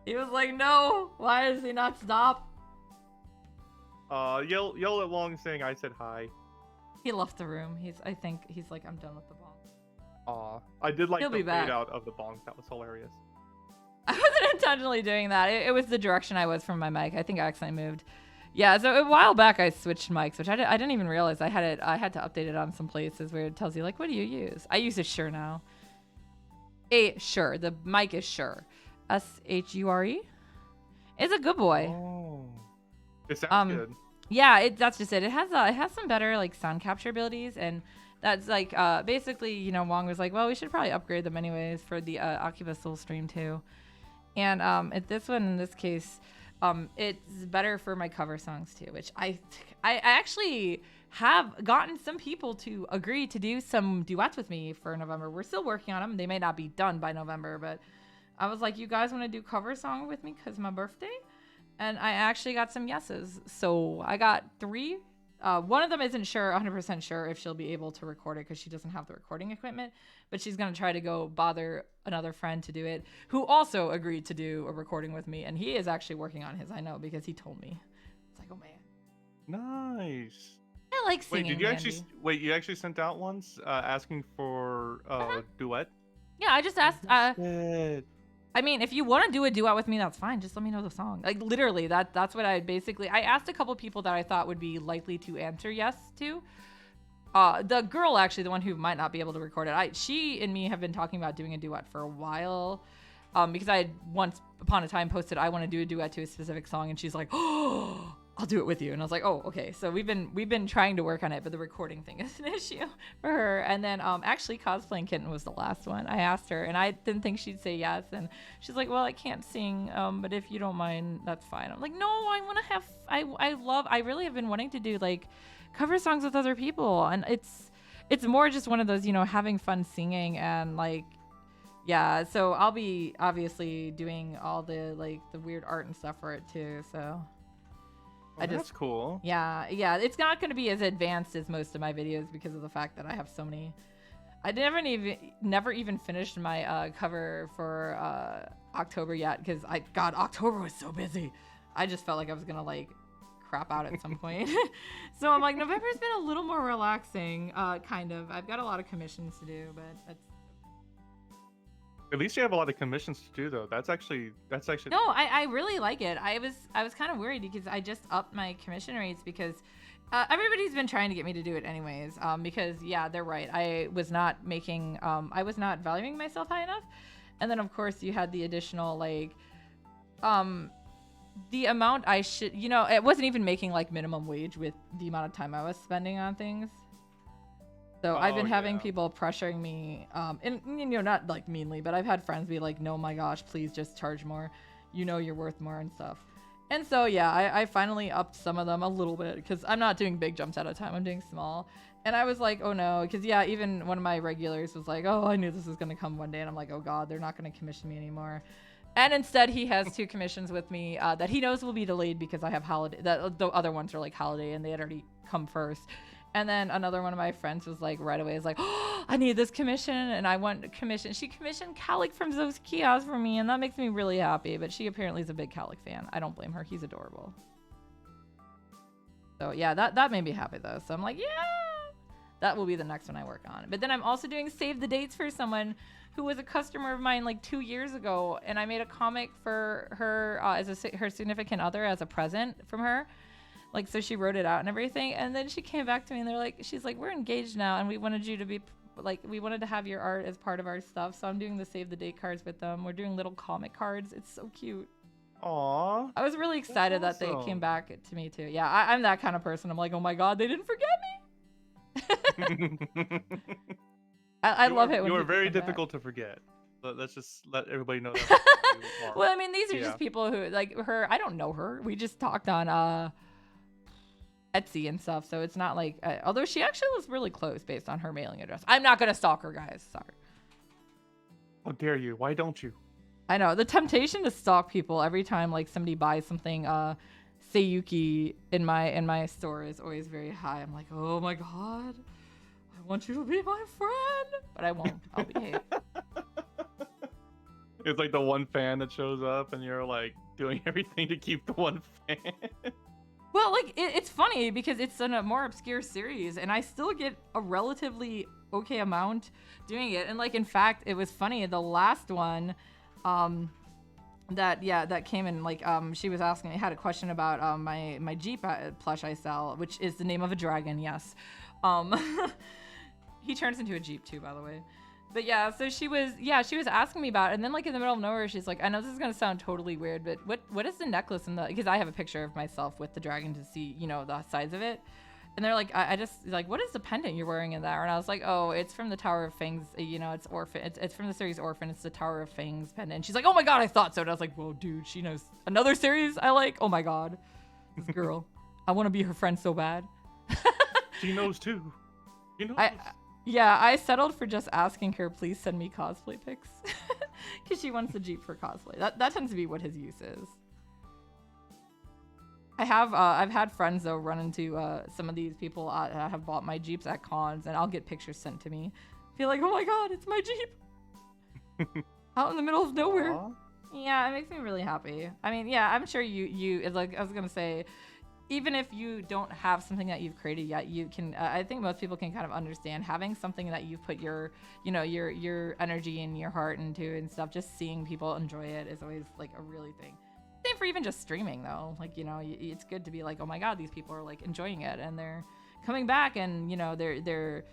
[SPEAKER 1] He was like, no, why does he not stop?
[SPEAKER 3] Yell at Long saying I said hi.
[SPEAKER 1] He left the room. I think he's like, I'm done with the bong.
[SPEAKER 3] Aw, I did like
[SPEAKER 1] He'll
[SPEAKER 3] the
[SPEAKER 1] be back.
[SPEAKER 3] fade out of the bong. That was hilarious.
[SPEAKER 1] I wasn't intentionally doing that. It was the direction I was from my mic. I think I accidentally moved. Yeah, so a while back I switched mics, which I didn't even realize I had to update it on some places where it tells you like, what do you use? I use a Shure now. Shure. The mic is Shure. Shure. It's a good boy.
[SPEAKER 3] Oh, it sounds good.
[SPEAKER 1] Yeah, that's just it. It has some better like sound capture abilities, and that's like basically Wong was like, well, we should probably upgrade them anyways for the Oculus Soul Stream 2. And this one in this case, it's better for my cover songs too, which I actually have gotten some people to agree to do some duets with me for November. We're still working on them. They may not be done by November, but I was like, you guys want to do cover song with me because my birthday? And I actually got some yeses. So I got 3. One of them isn't 100% sure if she'll be able to record it because she doesn't have the recording equipment, but she's going to try to go bother another friend to do it, who also agreed to do a recording with me. And he is actually working on his, I know, because he told me. It's like, oh man.
[SPEAKER 3] Nice.
[SPEAKER 1] I like singing.
[SPEAKER 3] You actually sent out ones asking for duet?
[SPEAKER 1] Yeah, I just asked. I mean, if you want to do a duet with me, that's fine. Just let me know the song. Like literally, that's what I asked a couple people that I thought would be likely to answer yes to. The girl, actually, the one who might not be able to record it, she and me have been talking about doing a duet for a while. Because I had once upon a time posted I want to do a duet to a specific song, and she's like, oh, I'll do it with you. And I was like, oh, okay. So we've been trying to work on it, but the recording thing is an issue for her. And then actually Cosplaying Kitten was the last one. I asked her, and I didn't think she'd say yes. And she's like, well, I can't sing, but if you don't mind, that's fine. I'm like, no, I want to have, I really have been wanting to do like cover songs with other people. And it's more just one of those, having fun singing and like, yeah. So I'll be obviously doing all the like the weird art and stuff for it too. So.
[SPEAKER 3] That's cool.
[SPEAKER 1] Yeah. It's not going to be as advanced as most of my videos because of the fact that I have so many. I never even finished my cover for October yet because God, October was so busy. I just felt like I was gonna like crap out at some point. So I'm like, November's been a little more relaxing, kind of. I've got a lot of commissions to do, but that's.
[SPEAKER 3] At least you have a lot of commissions to do, though. That's actually.
[SPEAKER 1] No, I really like it. I was kind of worried because I just upped my commission rates because everybody's been trying to get me to do it anyways. Because yeah, they're right. I was not valuing myself high enough, and then of course you had the additional like, the amount I should, it wasn't even making like minimum wage with the amount of time I was spending on things. So I've been having people pressuring me, and not like meanly, but I've had friends be like, no, my gosh, please just charge more. You're worth more and stuff. And so, yeah, I finally upped some of them a little bit because I'm not doing big jumps at a time. I'm doing small. And I was like, oh no, because yeah, even one of my regulars was like, oh, I knew this was going to come one day. And I'm like, oh God, they're not going to commission me anymore. And instead he has 2 commissions with me that he knows will be delayed because I have holiday. The other ones are like holiday and they had already come first. And then another one of my friends was like right away is like, oh, I need this commission and I want a commission. She commissioned Calic from those kiosks for me and that makes me really happy. But she apparently is a big Calic fan. I don't blame her. He's adorable. So yeah, that made me happy though. So I'm like, yeah, that will be the next one I work on. But then I'm also doing save the dates for someone who was a customer of mine like 2 years ago. And I made a comic for her as her significant other as a present from her. Like, so she wrote it out and everything. And then she came back to me and she's like, we're engaged now. And we wanted you to be like, we wanted to have your art as part of our stuff. So I'm doing the save the date cards with them. We're doing little comic cards. It's so cute.
[SPEAKER 3] Aww.
[SPEAKER 1] I was really excited that they came back to me too. Yeah, I'm that kind of person. I'm like, oh my God, they didn't forget me. I love it when
[SPEAKER 3] you are
[SPEAKER 1] people
[SPEAKER 3] very
[SPEAKER 1] come back.
[SPEAKER 3] difficult to forget. Let's just let everybody know that.
[SPEAKER 1] Well, I mean, these are just people who like her. I don't know her. We just talked on Etsy and stuff, so it's not like although she actually was really close based on her mailing address. I'm not gonna stalk her, guys. Sorry.
[SPEAKER 3] How dare you? Why don't you?
[SPEAKER 1] I know the temptation to stalk people every time like somebody buys something Seiyuki in my store is always very high. I'm like, oh my God, I want you to be my friend, but I won't. I'll behave.
[SPEAKER 3] It's like the one fan that shows up and you're like doing everything to keep the one fan.
[SPEAKER 1] Well, like, it's funny because it's in a more obscure series, and I still get a relatively okay amount doing it. And, like, in fact, it was funny. The last one that came in, like, she was asking, I had a question about my Jeep plush I sell, which is the name of a dragon, yes. He turns into a Jeep, too, by the way. But yeah, so she was asking me about it, and then like in the middle of nowhere, she's like, I know this is gonna sound totally weird, but what is the necklace in the, because I have a picture of myself with the dragon to see, the size of it. And they're like, I just like, what is the pendant you're wearing in there? And I was like, oh, it's from the Tower of Fangs, it's Orphan, it's from the series Orphan, it's the Tower of Fangs pendant. And she's like, oh my God, I thought so. And I was like, whoa, dude, she knows another series I like. Oh my God, this girl, I want to be her friend so bad.
[SPEAKER 3] She knows too. You know.
[SPEAKER 1] Yeah, I settled for just asking her, please send me cosplay pics. Because she wants the Jeep for cosplay. That tends to be what his use is. I've had friends, though, run into some of these people have bought my Jeeps at cons, and I'll get pictures sent to me. Feel like, oh my God, it's my Jeep. Out in the middle of nowhere. Aww. Yeah, it makes me really happy. I mean, yeah, I'm sure you like, I was going to say, even if you don't have something that you've created yet, you can, I think most people can kind of understand having something that you've put your energy and your heart into and stuff. Just seeing people enjoy it is always like a really thing. Same for even just streaming though. Like, it's good to be like, oh my God, these people are like enjoying it and they're coming back and, they're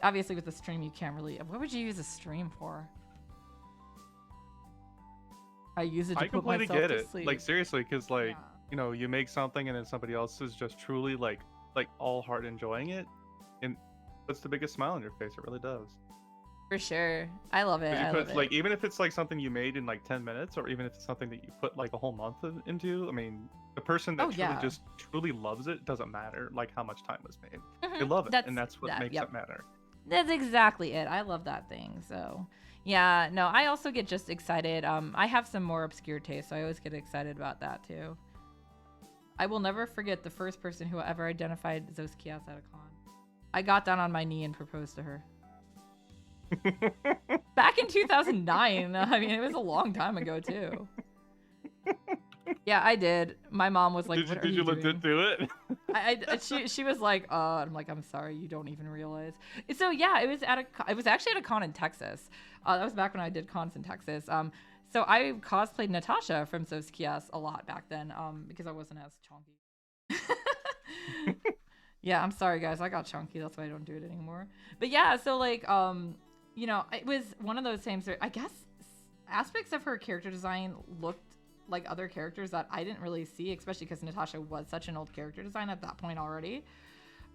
[SPEAKER 1] obviously with the stream, you can't really, what would you use a stream for? I use it to put myself to sleep.
[SPEAKER 3] I completely get it. Like seriously, because like, you make something and then somebody else is just truly like all heart enjoying it, and puts the biggest smile on your face. It really does.
[SPEAKER 1] For sure, I love it.
[SPEAKER 3] Like even if it's like something you made in like 10 minutes, or even if it's something that you put like a whole month into. I mean, the person that truly loves it, doesn't matter like how much time was made. They love it, and that's what makes it matter.
[SPEAKER 1] That's exactly it. I love that thing. So yeah, no, I also get just excited. I have some more obscure tastes, so I always get excited about that too. I will never forget the first person who ever identified Zoskias at a con. I got down on my knee and proposed to her. Back in 2009. I mean, it was a long time ago too. Yeah, I did. My mom was like, "What are you doing?"
[SPEAKER 3] Did you legit do
[SPEAKER 1] it? She was like, I'm like, "I'm sorry, you don't even realize." So yeah, it was actually at a con in Texas. That was back when I did cons in Texas. So I cosplayed Natasha from Sanzaki a lot back then. Because I wasn't as chunky. Yeah, I'm sorry guys, I got chunky. That's why I don't do it anymore. But yeah, so like, you know, it was one of those times where I guess aspects of her character design looked like other characters that I didn't really see, especially because Natasha was such an old character design at that point already.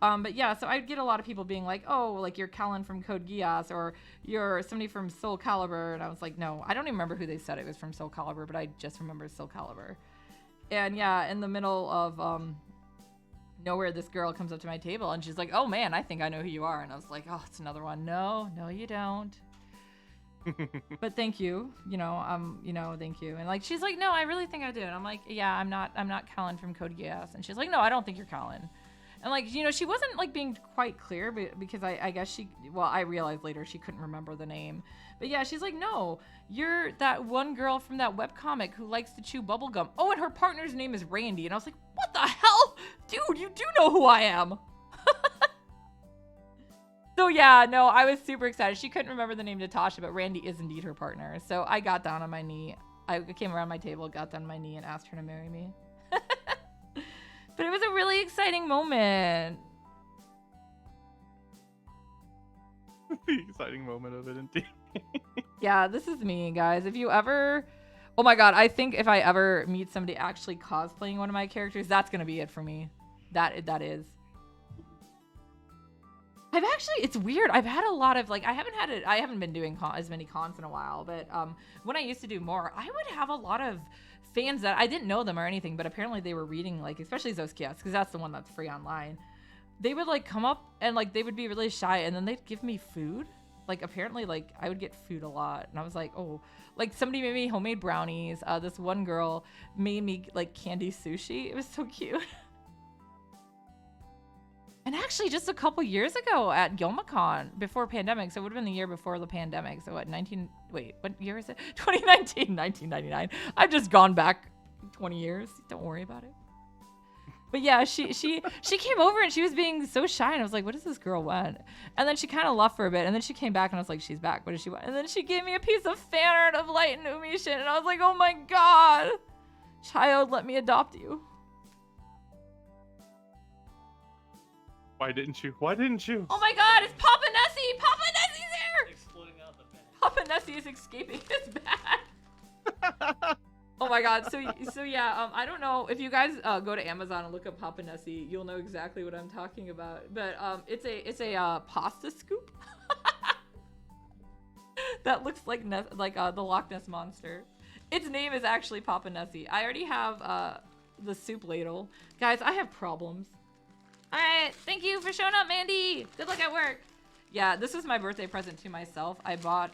[SPEAKER 1] But yeah, so I'd get a lot of people being like, oh, like you're Kellen from Code Geass, or you're somebody from Soul Calibur. And I was like, no, I don't even remember who they said it was from Soul Calibur, but I just remember Soul Calibur. And yeah, in the middle of nowhere, this girl comes up to my table and she's like, oh man, I think I know who you are. And I was like, oh, it's another one. No, you don't. But thank you, thank you. And like, she's like, no, I really think I do. And I'm like, yeah, I'm not Kellen from Code Geass. And she's like, no, I don't think you're Kellen. And like, she wasn't like being quite clear, because I guess I realized later she couldn't remember the name. But yeah, she's like, no, you're that one girl from that webcomic who likes to chew bubblegum. Oh, and her partner's name is Randy. And I was like, what the hell? Dude, you do know who I am. So yeah, no, I was super excited. She couldn't remember the name Natasha, but Randy is indeed her partner. So I got down on my knee. I came around my table, got down on my knee, and asked her to marry me. But it was a really exciting moment.
[SPEAKER 3] The exciting moment of it, indeed.
[SPEAKER 1] Yeah, this is me, guys. If you ever... Oh my god, I think if I ever meet somebody actually cosplaying one of my characters, that's going to be it for me. That is. It's weird. I've had a lot of, like, I haven't been doing as many cons in a while, but when I used to do more, I would have a lot of fans that I didn't know them or anything, but apparently they were reading, like, especially Sanzaki, because that's the one that's free online. They would like come up and like they would be really shy, and then they'd give me food. Like apparently, like I would get food a lot, and I was like, oh, like somebody made me homemade brownies. This one girl made me like candy sushi. It was so cute. And actually, just a couple years ago at Yomacon, before pandemic, so it would have been the year before the pandemic. So what year is it? 2019, 1999. I've just gone back 20 years. Don't worry about it. But yeah, she came over and she was being so shy, and I was like, what does this girl want? And then she kind of left for a bit, and then she came back and I was like, she's back. What does she want? And then she gave me a piece of fan art of Light and Umishin, and I was like, oh my god, child, let me adopt you.
[SPEAKER 3] Why didn't you? Oh
[SPEAKER 1] my god, it's Papa Nessie! Papa Nessie's here! Exploding out the bed. Papa Nessie is escaping his bag. Oh my god, so yeah, I don't know if you guys go to Amazon and look up Papa Nessie, you'll know exactly what I'm talking about. But it's a pasta scoop that looks like the Loch Ness monster. Its name is actually Papa Nessie. I already have the soup ladle. Guys, I have problems. All right, thank you for showing up, Mandy. Good luck at work. Yeah, this was my birthday present to myself. I bought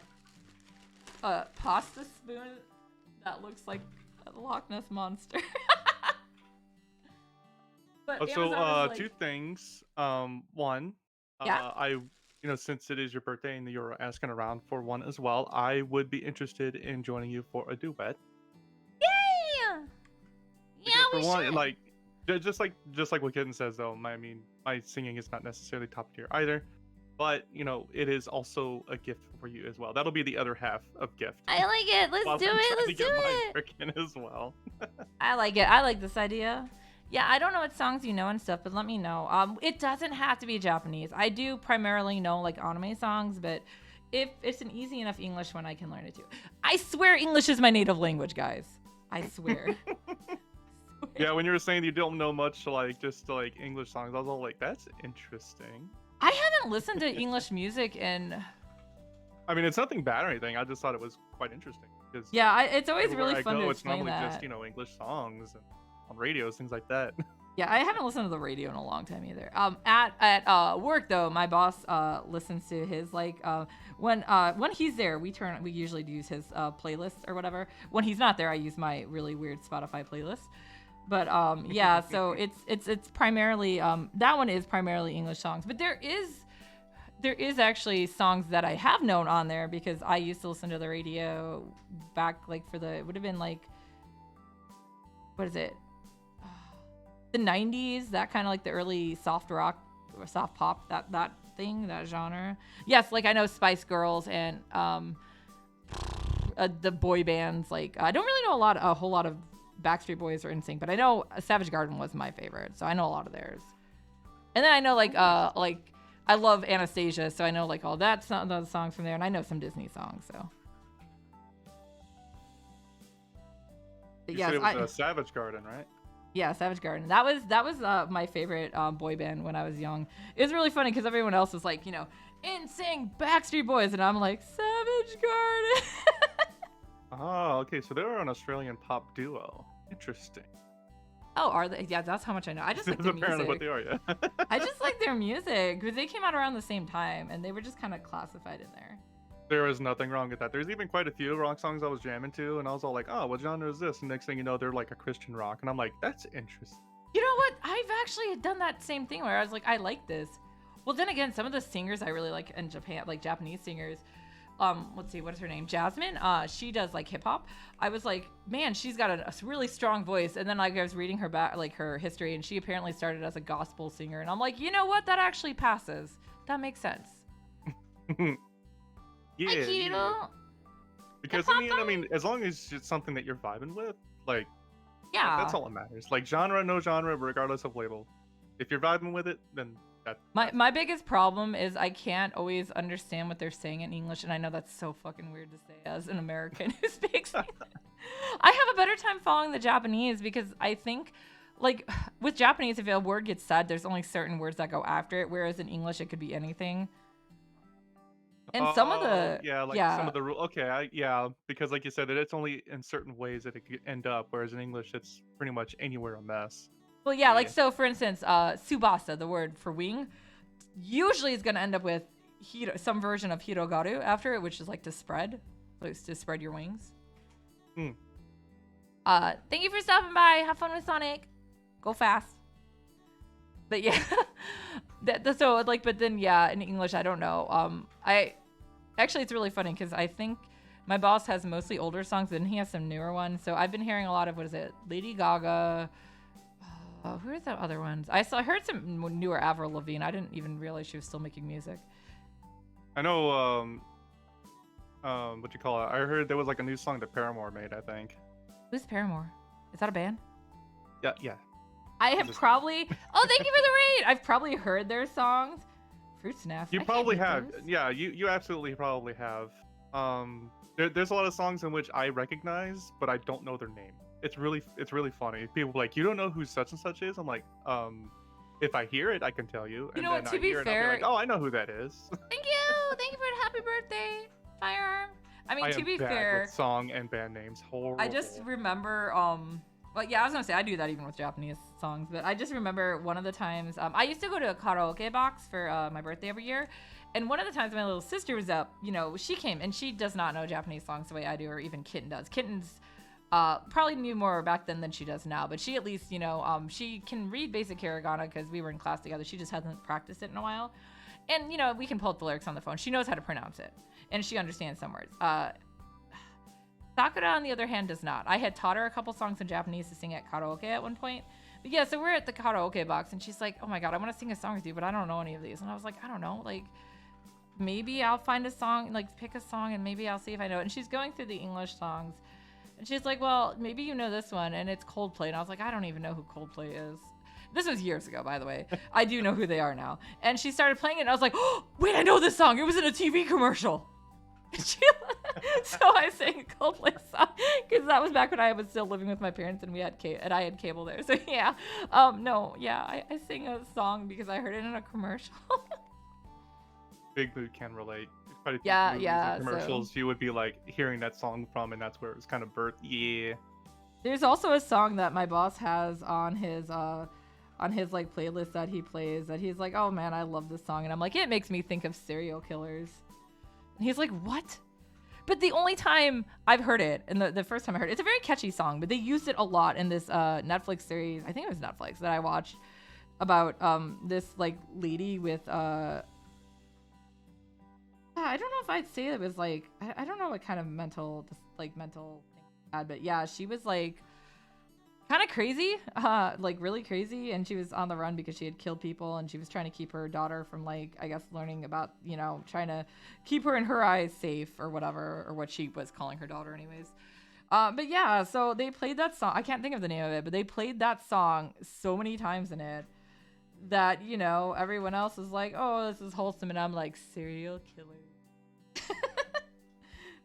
[SPEAKER 1] a pasta spoon that looks like a Loch Ness monster. But
[SPEAKER 3] so two things. One, yeah. Since it is your birthday and you're asking around for one as well, I would be interested in joining you for a duet.
[SPEAKER 1] Yeah. Yeah, we should.
[SPEAKER 3] Like, just like what Kitten says though, my singing is not necessarily top tier either, but it is also a gift for you as well. That'll be the other half of gift.
[SPEAKER 1] I like it. Let's do it.
[SPEAKER 3] As well.
[SPEAKER 1] I like it. I like this idea. Yeah, I don't know what songs you know and stuff, but let me know. It doesn't have to be Japanese. I do primarily know like anime songs, but if it's an easy enough English one, I can learn it too. I swear English is my native language, guys. I swear.
[SPEAKER 3] Yeah, when you were saying you don't know much just English songs, I was all like, that's interesting.
[SPEAKER 1] I haven't listened to English music in...
[SPEAKER 3] it's nothing bad or anything. I just thought it was quite interesting.
[SPEAKER 1] Yeah, it's always really fun to explain that.
[SPEAKER 3] It's normally just, English songs and on radios, things like that.
[SPEAKER 1] Yeah, I haven't listened to the radio in a long time either. At work though, my boss listens to his when he's there, we usually use his playlist or whatever. When he's not there, I use my really weird Spotify playlist. But yeah, so it's primarily that one is primarily English songs, but there is there is actually songs that I have known on there because I used to listen to the radio back like it would have been like, what is it? The 90s, that kind of like the early soft rock or soft pop, that thing, that genre. Yes, like I know Spice Girls and the boy bands. Like I don't really know a whole lot of Backstreet Boys or NSYNC, but I know Savage Garden was my favorite, so I know a lot of theirs. And then I know like I love Anastasia, so I know like all those songs from there, and I know some Disney songs. So
[SPEAKER 3] Said it was Savage Garden, right?
[SPEAKER 1] Yeah, Savage Garden. That was my favorite boy band when I was young. It was really funny because everyone else was like, NSYNC, Backstreet Boys, and I'm like, Savage Garden.
[SPEAKER 3] Oh, okay. So they were an Australian pop duo. Interesting.
[SPEAKER 1] Oh, are they? Yeah, that's how much I know. I just like their music. Apparently what they are, yeah. I just like their music because they came out around the same time, and they were just kind of classified in there.
[SPEAKER 3] There was nothing wrong with that. There's even quite a few rock songs I was jamming to, and I was all like, oh, what genre is this? And next thing you know, they're like a Christian rock. And I'm like, that's interesting.
[SPEAKER 1] You know what? I've actually done that same thing where I was like, I like this. Well, then again, some of the singers I really like in Japan, like Japanese singers, let's see, what is her name? Jasmine. She does like hip hop. I was like, man, she's got a really strong voice. And then like I was reading her her history, and she apparently started as a gospel singer. And I'm like, you know what? That actually passes. That makes sense.
[SPEAKER 3] Yeah. Because I mean, as long as it's something that you're vibing with, like,
[SPEAKER 1] yeah,
[SPEAKER 3] that's all that matters. Like genre, no genre, regardless of label. If you're vibing with it, then that's
[SPEAKER 1] my biggest problem is I can't always understand what they're saying in English, and I know that's so fucking weird to say as an American who speaks. I have a better time following the Japanese because I think, like, with Japanese, if a word gets said, there's only certain words that go after it, whereas in English, it could be anything. And some of the
[SPEAKER 3] some of the rules. Okay, because like you said, it's only in certain ways that it could end up, whereas in English, it's pretty much anywhere a mess.
[SPEAKER 1] Well, yeah, like so. For instance, tsubasa, the word for wing, usually is gonna end up with some version of hirogaru after it, which is like to spread, like to spread your wings. Thank you for stopping by. Have fun with Sonic. Go fast. But yeah, so like, but then yeah, in English, I don't know. Actually, it's really funny because I think my boss has mostly older songs and he has some newer ones. So I've been hearing a lot of, Lady Gaga. Who are the other ones? I heard some newer Avril Lavigne. I didn't even realize she was still making music.
[SPEAKER 3] I know, what you call it? I heard there was like a new song that Paramore made, I think.
[SPEAKER 1] Who's Paramore? Is that a band?
[SPEAKER 3] Yeah.
[SPEAKER 1] I have probably... Oh, thank you for the raid! I've probably heard their songs. Fruit Snaps.
[SPEAKER 3] You probably have. Yeah, you absolutely probably have. There's a lot of songs in which I recognize, but I don't know their name. It's really funny. People are like, you don't know who such and such is? I'm like, if I hear it, I can tell you.
[SPEAKER 1] You know what, to be fair...
[SPEAKER 3] Like, oh, I know who that is.
[SPEAKER 1] Thank you! Thank you for the happy birthday, Firearm. I mean, to be fair...
[SPEAKER 3] with song and band names. Horrible.
[SPEAKER 1] I just remember, well, yeah, I was gonna say I do that even with Japanese songs, but I just remember one of the times I used to go to a karaoke box for my birthday every year, and one of the times my little sister was up, she came and she does not know Japanese songs the way I do, or even Kitten does. Kitten's probably knew more back then than she does now, but she at least she can read basic hiragana because we were in class together. She just hasn't practiced it in a while, and we can pull up the lyrics on the phone. She knows how to pronounce it, and she understands some words. Sakura, on the other hand, does not. I had taught her a couple songs in Japanese to sing at karaoke at one point. But yeah, so we're at the karaoke box, and she's like, oh my god, I want to sing a song with you, but I don't know any of these. And I was like, I don't know. Like, maybe I'll find a song, like, pick a song, and maybe I'll see if I know it. And she's going through the English songs. And she's like, well, maybe you know this one, and it's Coldplay. And I was like, I don't even know who Coldplay is. This was years ago, by the way. I do know who they are now. And she started playing it, and I was like, oh, wait, I know this song. It was in a TV commercial. So I sang a Coldplay song because that was back when I was still living with my parents and I had cable there. So yeah, I sang a song because I heard it in a commercial.
[SPEAKER 3] Big Boot can relate. Commercials, you would be like hearing that song from, and that's where it was kind of birthed. Yeah. There's
[SPEAKER 1] also a song that my boss has on his like playlist that he plays that he's like, oh man, I love this song, and I'm like, it makes me think of serial killers. And he's like, what? But the only time I've heard it, and the first time I heard it, it's a very catchy song, but they used it a lot in this Netflix series, I think it was Netflix, that I watched about this like lady with I don't know if I'd say it was like I don't know what kind of mental thing she had, but yeah, she was like kind of crazy, like really crazy, and she was on the run because she had killed people, and she was trying to keep her daughter from like I guess learning about trying to keep her in her eyes safe or whatever, or what she was calling her daughter anyways. But yeah, so they played that song. I can't think of the name of it, but they played that song so many times in it that everyone else is like, oh, this is wholesome, and I'm like, serial killer.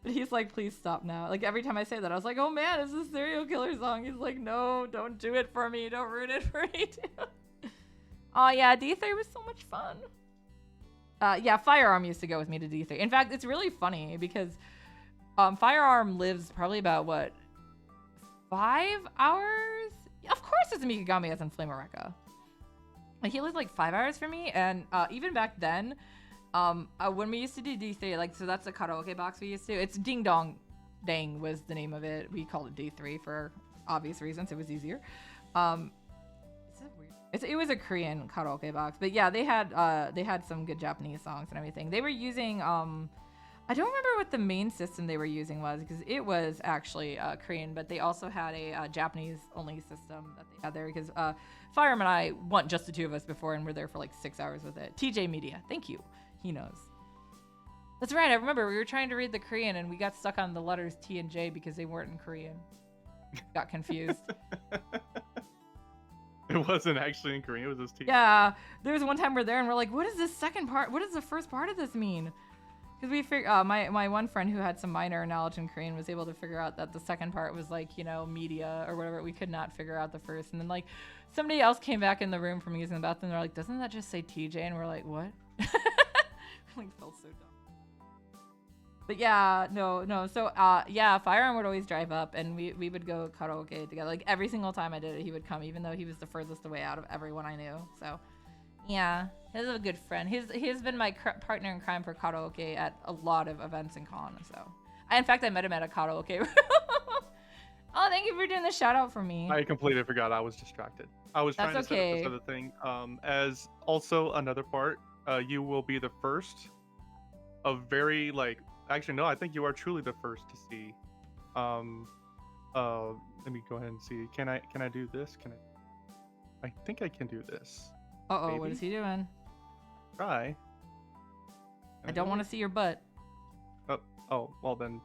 [SPEAKER 1] But he's like, please stop now. Like every time I say that, I was like, oh man, it's a serial killer song. He's like, no, don't do it for me. Don't ruin it for me too. Oh yeah, D3 was so much fun. Yeah, Firearm used to go with me to D3. In fact, it's really funny because Firearm lives probably about what, 5 hours? Of course it's Mikagami as in Flame Eureka. Like he lived like 5 hours from me, and even back then, when we used to do D3, like, so that's the karaoke box we used to. It's Ding Dong Dang was the name of it. We called it D3 for obvious reasons. It was easier. It was a Korean karaoke box, but yeah, they had some good Japanese songs and everything. They were using I don't remember what the main system they were using was because it was actually Korean, but they also had a Japanese only system that they had there because Fireman and I went just the two of us before and we're there for like 6 hours with it. TJ Media, thank you. He knows. That's right. I remember we were trying to read the Korean and we got stuck on the letters T and J because they weren't in Korean. Got confused.
[SPEAKER 3] It wasn't actually in Korean. It was just T.
[SPEAKER 1] Yeah. There was one time we're there and we're like, what is this second part? What does the first part of this mean? Because we figured, my one friend who had some minor knowledge in Korean was able to figure out that the second part was like, media or whatever. We could not figure out the first. And then like somebody else came back in the room from using the bathroom. They're like, doesn't that just say TJ? And we're like, what? Like felt so dumb. But yeah, no. So yeah, Firearm would always drive up and we would go karaoke together. Like every single time I did it, he would come, even though he was the furthest away out of everyone I knew. So yeah, he's a good friend. He's been my partner in crime for karaoke at a lot of events and cons. So in fact, I met him at a karaoke room. Oh, thank you for doing the shout out for me.
[SPEAKER 3] I completely forgot. I was distracted. I was trying to set up this other thing. As also another part, you will be the first of very actually no, I think you are truly the first to see. Let me go ahead and see. Can I do this? I think I can do this.
[SPEAKER 1] Uh-oh, maybe? What is he doing?
[SPEAKER 3] Try.
[SPEAKER 1] I don't want to see your butt.
[SPEAKER 3] Oh, well then.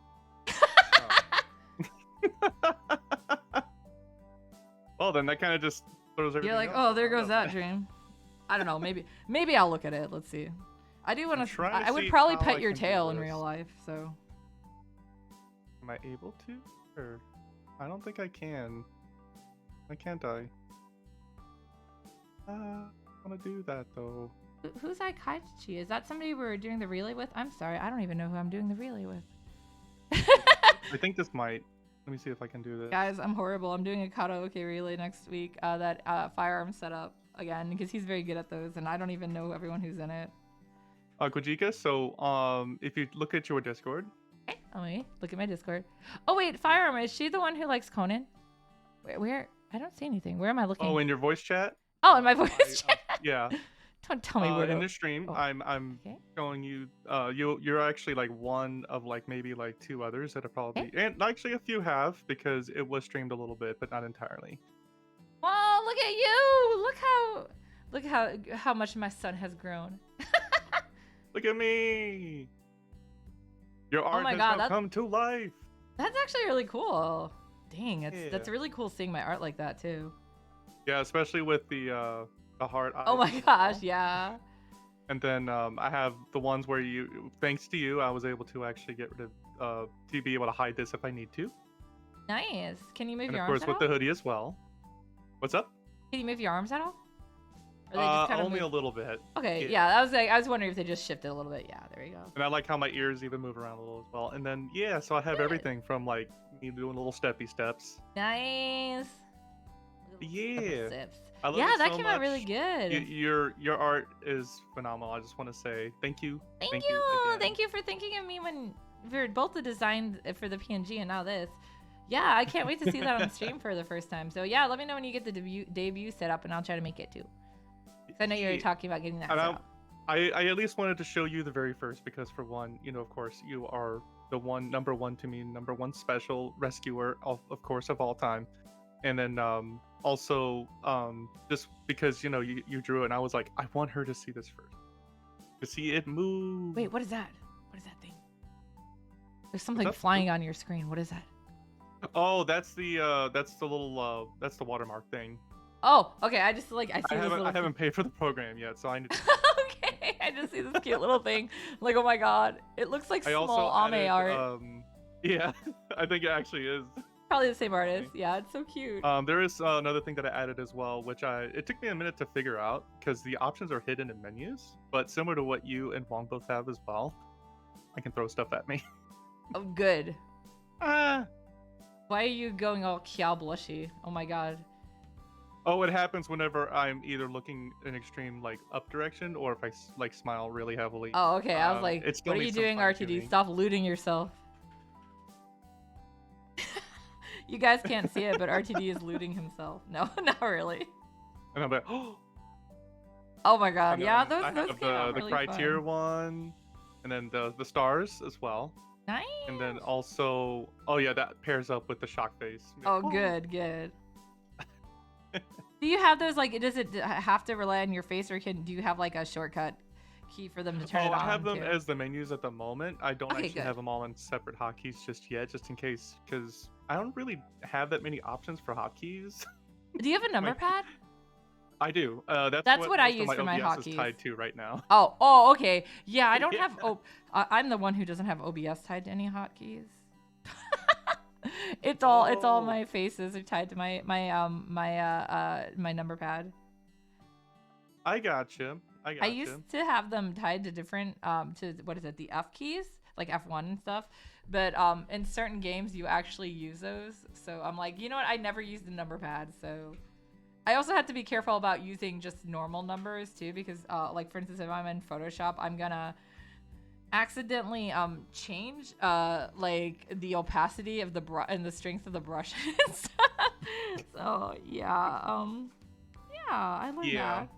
[SPEAKER 3] Well then, that kind of just throws everything.
[SPEAKER 1] You're like, oh, there goes that dream. I don't know. Maybe I'll look at it. Let's see. I do want to. I would probably pet your tail in real life. So.
[SPEAKER 3] Am I able to? Or I don't think I can. Why can't I? I want to do that though.
[SPEAKER 1] Who's Aikaichi? Is that somebody we're doing the relay with? I'm sorry, I don't even know who I'm doing the relay with.
[SPEAKER 3] I think this might. Let me see if I can do this.
[SPEAKER 1] Guys, I'm horrible. I'm doing a karaoke relay next week that Firearm set up again because he's very good at those, and I don't even know everyone who's in it.
[SPEAKER 3] Kojika, so if you look at your Discord.
[SPEAKER 1] Okay, let me look at my Discord. Oh wait, Firearm, is she the one who likes Conan? Where? I don't see anything. Where am I looking?
[SPEAKER 3] Oh, in your voice chat?
[SPEAKER 1] Oh, in my voice chat?
[SPEAKER 3] Yeah.
[SPEAKER 1] Don't tell me where to...
[SPEAKER 3] in the stream, oh. I'm showing you. You're actually like one of maybe 2 others that are probably, and actually a few have because it was streamed a little bit, but not entirely.
[SPEAKER 1] Well, look at you! Look how much my son has grown.
[SPEAKER 3] Look at me! Your art has come to life.
[SPEAKER 1] That's actually really cool. Dang, that's really cool seeing my art like that too.
[SPEAKER 3] Yeah, especially with the heart eyes.
[SPEAKER 1] Oh my gosh, yeah.
[SPEAKER 3] And then I have the ones where thanks to you, I was able to actually get rid of to be able to hide this if I need to.
[SPEAKER 1] Nice. Can you move your arms at all?
[SPEAKER 3] And of course with the hoodie as well. What's up?
[SPEAKER 1] Can you move your arms at all?
[SPEAKER 3] Or they just only a little bit.
[SPEAKER 1] Okay, yeah. I was wondering if they just shifted a little bit. Yeah, there you go.
[SPEAKER 3] And I like how my ears even move around a little as well. And then so I have everything from me doing little steppy steps.
[SPEAKER 1] Nice.
[SPEAKER 3] Yeah.
[SPEAKER 1] I love that so came out really good.
[SPEAKER 3] Your art is phenomenal. I just want to say thank you.
[SPEAKER 1] Thank you. Thank you for thinking of me when we were both the design for the PNG and now this. Yeah, I can't wait to see that on stream for the first time. So yeah, let me know when you get the debut set up and I'll try to make it too. I know you're talking about getting that set up.
[SPEAKER 3] I at least wanted to show you the very first because for one, of course, you are the number one to me, number one special rescuer of course of all time. And then also just because you drew it and I was like, I want her to see this first. To see it move.
[SPEAKER 1] Wait, what is that? What is that thing? There's something flying on your screen. What is that?
[SPEAKER 3] Oh, that's the little that's the watermark thing.
[SPEAKER 1] Oh, okay. I just I see this little
[SPEAKER 3] I haven't paid for the program yet, so I need to...
[SPEAKER 1] Okay, I just see this cute little thing. Like, oh my god. It looks like small Ame art.
[SPEAKER 3] Yeah, I think it actually is.
[SPEAKER 1] Probably the same artist. Yeah, it's so cute.
[SPEAKER 3] There is another thing that I added as well, which it took me a minute to figure out because the options are hidden in menus, but similar to what you and Wong both have as well, I can throw stuff at me.
[SPEAKER 1] Oh, good. Why are you going all Kiao blushy? Oh my god.
[SPEAKER 3] Oh, it happens whenever I'm either looking in extreme up direction or if I smile really heavily.
[SPEAKER 1] Oh, okay. I was like, what are you doing, RTD? Stop looting yourself. You guys can't see it, but RTD is looting himself. No, not really.
[SPEAKER 3] And I'm like,
[SPEAKER 1] oh my god, yeah, those came out
[SPEAKER 3] the
[SPEAKER 1] really
[SPEAKER 3] criteria
[SPEAKER 1] fun.
[SPEAKER 3] one, and then the stars as well.
[SPEAKER 1] Nice.
[SPEAKER 3] And then also, oh yeah, that pairs up with the shock face.
[SPEAKER 1] Oh, good. Do you have those does it have to rely on your face, or do you have a shortcut key for them to turn it on?
[SPEAKER 3] I have them as the menus at the moment. I don't actually have them all in separate hotkeys just yet, just in case, because I don't really have that many options for hotkeys.
[SPEAKER 1] Do you have a number pad?
[SPEAKER 3] I do.
[SPEAKER 1] That's what I use for my hotkeys.
[SPEAKER 3] Is tied to right now.
[SPEAKER 1] Oh, okay. Yeah, I don't have. I'm the one who doesn't have OBS tied to any hotkeys. It's all my faces are tied to my number pad.
[SPEAKER 3] I gotcha.
[SPEAKER 1] I used to have them tied to different to what is it, the F keys, like F1 and stuff. But in certain games you actually use those. So I'm like, you know what? I never used the number pad. So I also have to be careful about using just normal numbers too, because for instance, if I'm in Photoshop, I'm gonna accidentally change the opacity of the brush and the strength of the brush and stuff. So yeah, I learned that.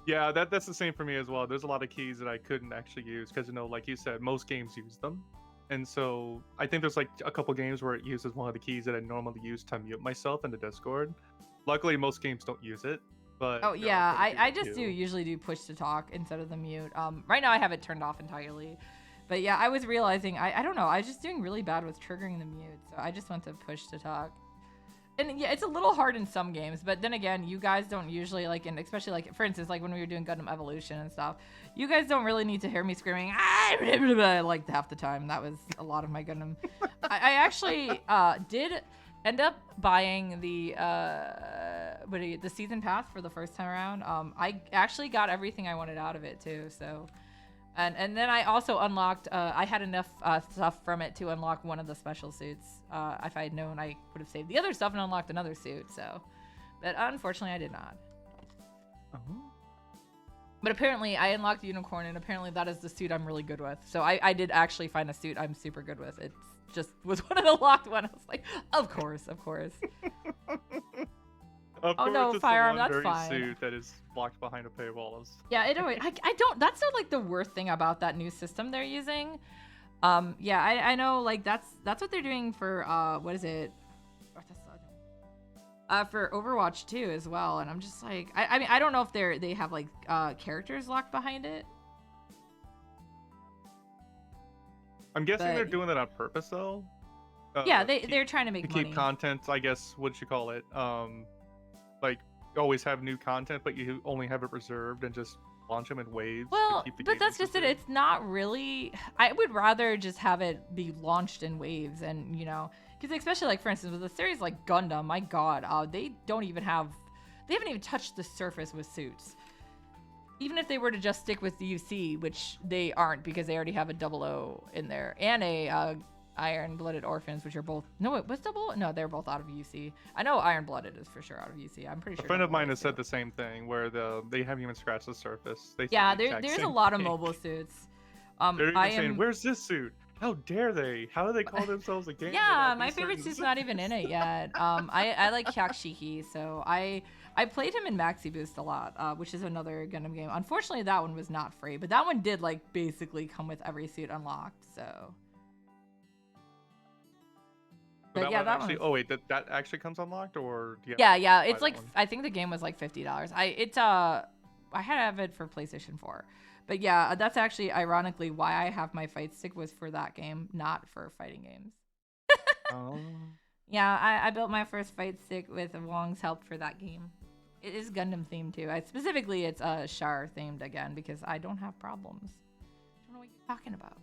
[SPEAKER 3] Yeah, that's the same for me as well. There's a lot of keys that I couldn't actually use because like you said, most games use them. And so I think there's a couple games where it uses one of the keys that I normally use to mute myself in the Discord. Luckily, most games don't use it. But
[SPEAKER 1] oh yeah, I just usually do push to talk instead of the mute. Right now I have it turned off entirely. But yeah, I was realizing I don't know, I was just doing really bad with triggering the mute, so I just went to push to talk. And yeah, it's a little hard in some games, but then again, you guys don't usually especially for instance, when we were doing Gundam Evolution and stuff, you guys don't really need to hear me screaming half the time. That was a lot of my Gundam. I actually did end up buying the season pass for the first time around. I actually got everything I wanted out of it too, so. And then I also unlocked, I had enough stuff from it to unlock one of the special suits. If I had known, I would have saved the other stuff and unlocked another suit, so. But unfortunately, I did not. But apparently, I unlocked the Unicorn, and apparently that is the suit I'm really good with. So I did actually find a suit I'm super good with. It just was one of the locked one. I was like, of course.
[SPEAKER 3] Oh
[SPEAKER 1] no, Firearm, that's fine.
[SPEAKER 3] Suit that is locked behind a paywall.
[SPEAKER 1] Yeah, I don't. That's not the worst thing about that new system they're using. Yeah, I know. That's what they're doing for what is it? For Overwatch 2 as well. And I'm just like, I mean, I don't know if they have characters locked behind it.
[SPEAKER 3] I'm guessing they're doing that on purpose though.
[SPEAKER 1] Yeah, they're trying to make money.
[SPEAKER 3] Keep content, I guess. What you call it? Always have new content, but you only have it reserved and just launch them in waves.
[SPEAKER 1] Well, but that's just it. It's not really. I would rather just have it be launched in waves, and because especially for instance with a series like Gundam, my God, they haven't even touched the surface with suits. Even if they were to just stick with the UC, which they aren't because they already have a 00 in there and a Iron-Blooded Orphans, which are both... No, wait, what's double? No, they're both out of UC. I know Iron-Blooded is for sure out of UC. I'm pretty sure.
[SPEAKER 3] A friend of mine has said the same thing, where they haven't even scratched the surface.
[SPEAKER 1] Yeah, there's a lot of mobile suits.
[SPEAKER 3] They're even saying, where's this suit? How dare they? How do they call themselves a game?
[SPEAKER 1] Yeah, my favorite suit's not even in it yet. I like Hyakshiki, so I played him in Maxi Boost a lot, which is another Gundam game. Unfortunately, that one was not free, but that one did like basically come with every suit unlocked. So.
[SPEAKER 3] But yeah, that actually. Oh wait, that actually comes unlocked, or do you
[SPEAKER 1] yeah. It's like I think the game was like $50. I have it for PlayStation 4, but yeah, that's actually ironically why I have my fight stick was for that game, not for fighting games.
[SPEAKER 3] Oh.
[SPEAKER 1] Yeah, I built my first fight stick with Wong's help for that game. It is Gundam themed too. Specifically, it's Char themed again because I don't have problems. I don't know what you're talking about.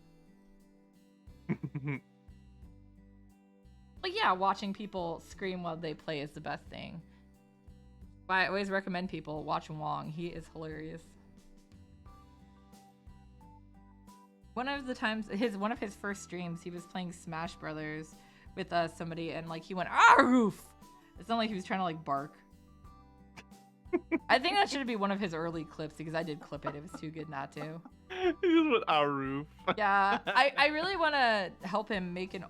[SPEAKER 1] But yeah, watching people scream while they play is the best thing. I always recommend people watch Wong. He is hilarious. One of his first streams, he was playing Smash Brothers with somebody, and like he went "Aroof." It's not like he was trying to like bark. I think that should be one of his early clips because I did clip it. It was too good not to.
[SPEAKER 3] He just went "Aroof."
[SPEAKER 1] Yeah, I really want to help him make an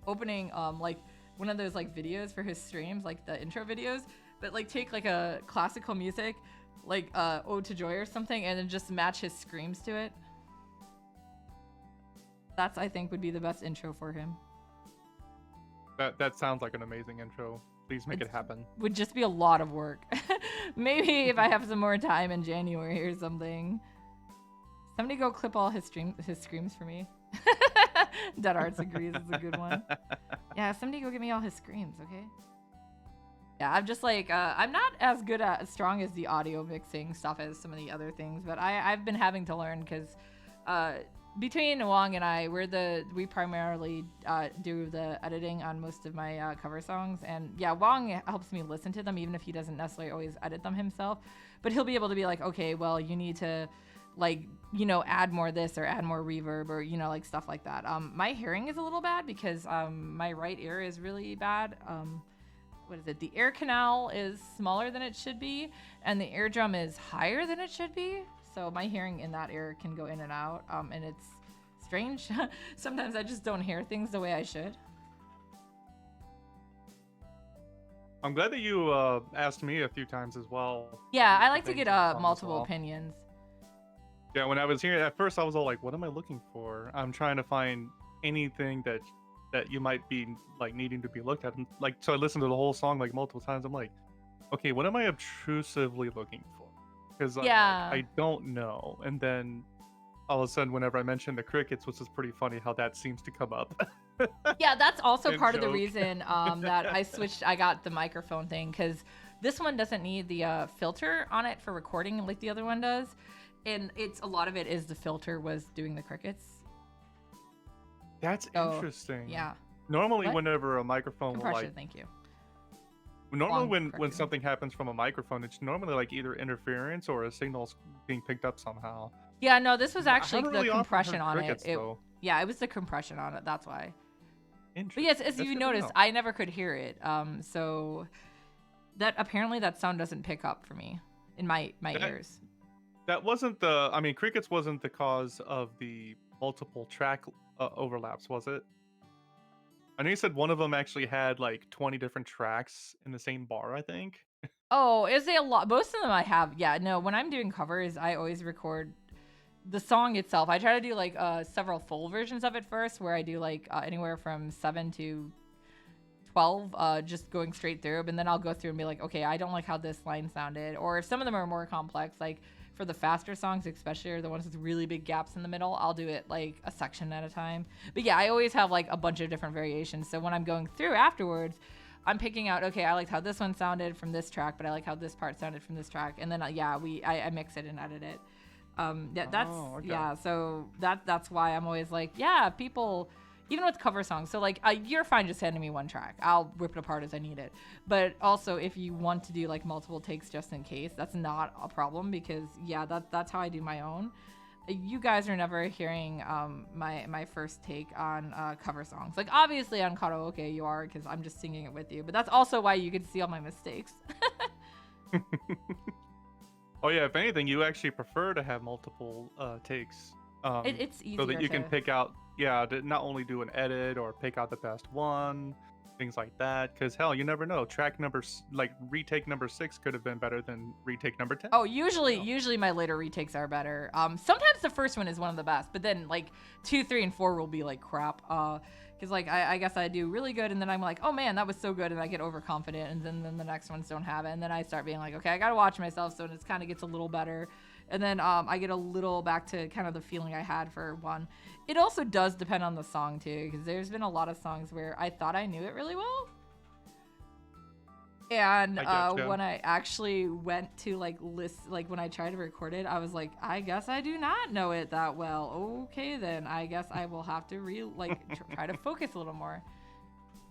[SPEAKER 1] opening like one of those like videos for his streams, like the intro videos, but like take like a classical music like Ode to Joy or something and then just match his screams to it. That's I think would be the best intro for him.
[SPEAKER 3] That sounds like an amazing intro. Please make it happen.
[SPEAKER 1] Would just be a lot of work. Maybe if I have some more time in January or something. Somebody go clip all his screams for me. Dead Arts agrees is a good one. Yeah, somebody go get me all his screams, okay? Yeah, I'm just like, I'm not as strong as the audio mixing stuff as some of the other things, but I've been having to learn because between Wong and I, we primarily do the editing on most of my cover songs. And yeah, Wong helps me listen to them, even if he doesn't necessarily always edit them himself. But he'll be able to be like, okay, well, you need to like, you know, add more this or add more reverb or, you know, like stuff like that. My hearing is a little bad because my right ear is really bad. What is it? The ear canal is smaller than it should be, and the eardrum is higher than it should be. So my hearing in that ear can go in and out, and it's strange. Sometimes I just don't hear things the way I should.
[SPEAKER 3] I'm glad that you asked me a few times as well.
[SPEAKER 1] Yeah, I like to get multiple opinions.
[SPEAKER 3] Yeah, when I was here at first, I was all like, "What am I looking for?" I'm trying to find anything that you might be like needing to be looked at. And, like, so I listened to the whole song like multiple times. I'm like, okay, what am I obtrusively looking for? Because I don't know. And then all of a sudden, whenever I mention the crickets, which is pretty funny how that seems to come up.
[SPEAKER 1] Yeah, that's also part of the reason that I got the microphone thing, because this one doesn't need the filter on it for recording like the other one does. And a lot of it is the filter was doing the crickets.
[SPEAKER 3] That's interesting.
[SPEAKER 1] Yeah.
[SPEAKER 3] Normally, whenever a microphone
[SPEAKER 1] compression,
[SPEAKER 3] will like,
[SPEAKER 1] thank you.
[SPEAKER 3] Normally, when something happens from a microphone, it's normally like either interference or a signal being picked up somehow.
[SPEAKER 1] Yeah, no, this was actually the
[SPEAKER 3] really
[SPEAKER 1] compression on
[SPEAKER 3] crickets,
[SPEAKER 1] it. Yeah, it was the compression on it. That's why.
[SPEAKER 3] Interesting.
[SPEAKER 1] But yes, as you noticed, I never could hear it. So that apparently that sound doesn't pick up for me in my ears.
[SPEAKER 3] That wasn't crickets wasn't the cause of the multiple track overlaps, was it? I know you said one of them actually had like 20 different tracks in the same bar, I think.
[SPEAKER 1] Oh, is it a lot? Most of them I have. Yeah, no, when I'm doing covers, I always record the song itself. I try to do like several full versions of it first, where I do like anywhere from 7 to 12, just going straight through. And then I'll go through and be like, okay, I don't like how this line sounded. Or if some of them are more complex, like for the faster songs, especially, or the ones with really big gaps in the middle, I'll do it like a section at a time. But yeah, I always have like a bunch of different variations. So when I'm going through afterwards, I'm picking out, okay, I liked how this one sounded from this track, but I like how this part sounded from this track. And then I mix it and edit it. So that's why I'm always like, yeah, people, even with cover songs, so like you're fine just sending me one track, I'll rip it apart as I need it. But also if you want to do like multiple takes just in case, that's not a problem, because yeah, that's how I do my own. You guys are never hearing my first take on cover songs. Like obviously on karaoke you are, because I'm just singing it with you, but that's also why you can see all my mistakes.
[SPEAKER 3] Oh yeah, if anything, you actually prefer to have multiple takes.
[SPEAKER 1] It's easier
[SPEAKER 3] so that you can pick out yeah, to not only do an edit or pick out the best one, things like that. Because hell, you never know. Like retake number 6 could have been better than retake number 10.
[SPEAKER 1] Oh, usually my later retakes are better. Sometimes the first one is one of the best, but then like 2, 3, and 4 will be like crap. Because like I guess I do really good, and then I'm like, oh man, that was so good, and I get overconfident, and then the next ones don't have it, and then I start being like, okay, I gotta watch myself, so it kind of gets a little better, and then I get a little back to kind of the feeling I had for one. It also does depend on the song too, because there's been a lot of songs where I thought I knew it really well. And when I actually went to like when I tried to record it, I was like, I guess I do not know it that well. Okay, then I guess I will have to try to focus a little more.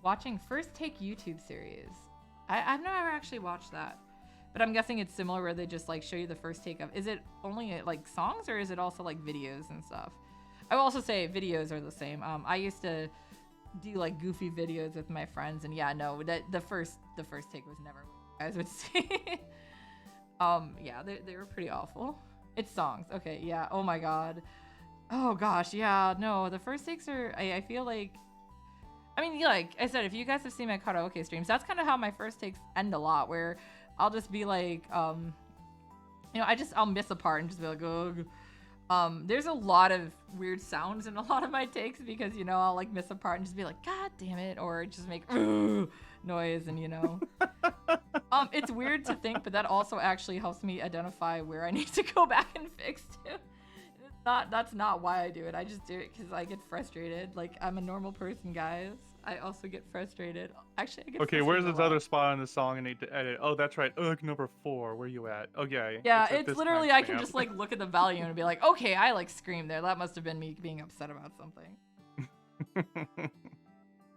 [SPEAKER 1] Watching First Take YouTube series. I've never actually watched that, but I'm guessing it's similar where they just like show you the first take of. Is it only like songs or is it also like videos and stuff? I will also say videos are the same. I used to do like goofy videos with my friends, and yeah, no, that the first take was never what you guys would see. Yeah, they were pretty awful. It's songs. Okay, yeah. Oh my god. Oh gosh, yeah. No, the first takes are. I feel like. I mean, like I said, if you guys have seen my karaoke streams, that's kind of how my first takes end a lot, where I'll just be like, I'll miss a part and just be like, oh. There's a lot of weird sounds in a lot of my takes because, I'll like miss a part and just be like, God damn it, or just make noise and, it's weird to think, but that also actually helps me identify where I need to go back and fix too. That's not why I do it. I just do it because I get frustrated. Like, I'm a normal person, guys. I also get frustrated. Actually, I get
[SPEAKER 3] okay, where's this other spot on the song I need to edit? Oh, that's right. Number 4. Where you at? Oh, yeah.
[SPEAKER 1] Yeah, it's literally, I can just, like, look at the volume and be like, okay, I, like, screamed there. That must have been me being upset about something.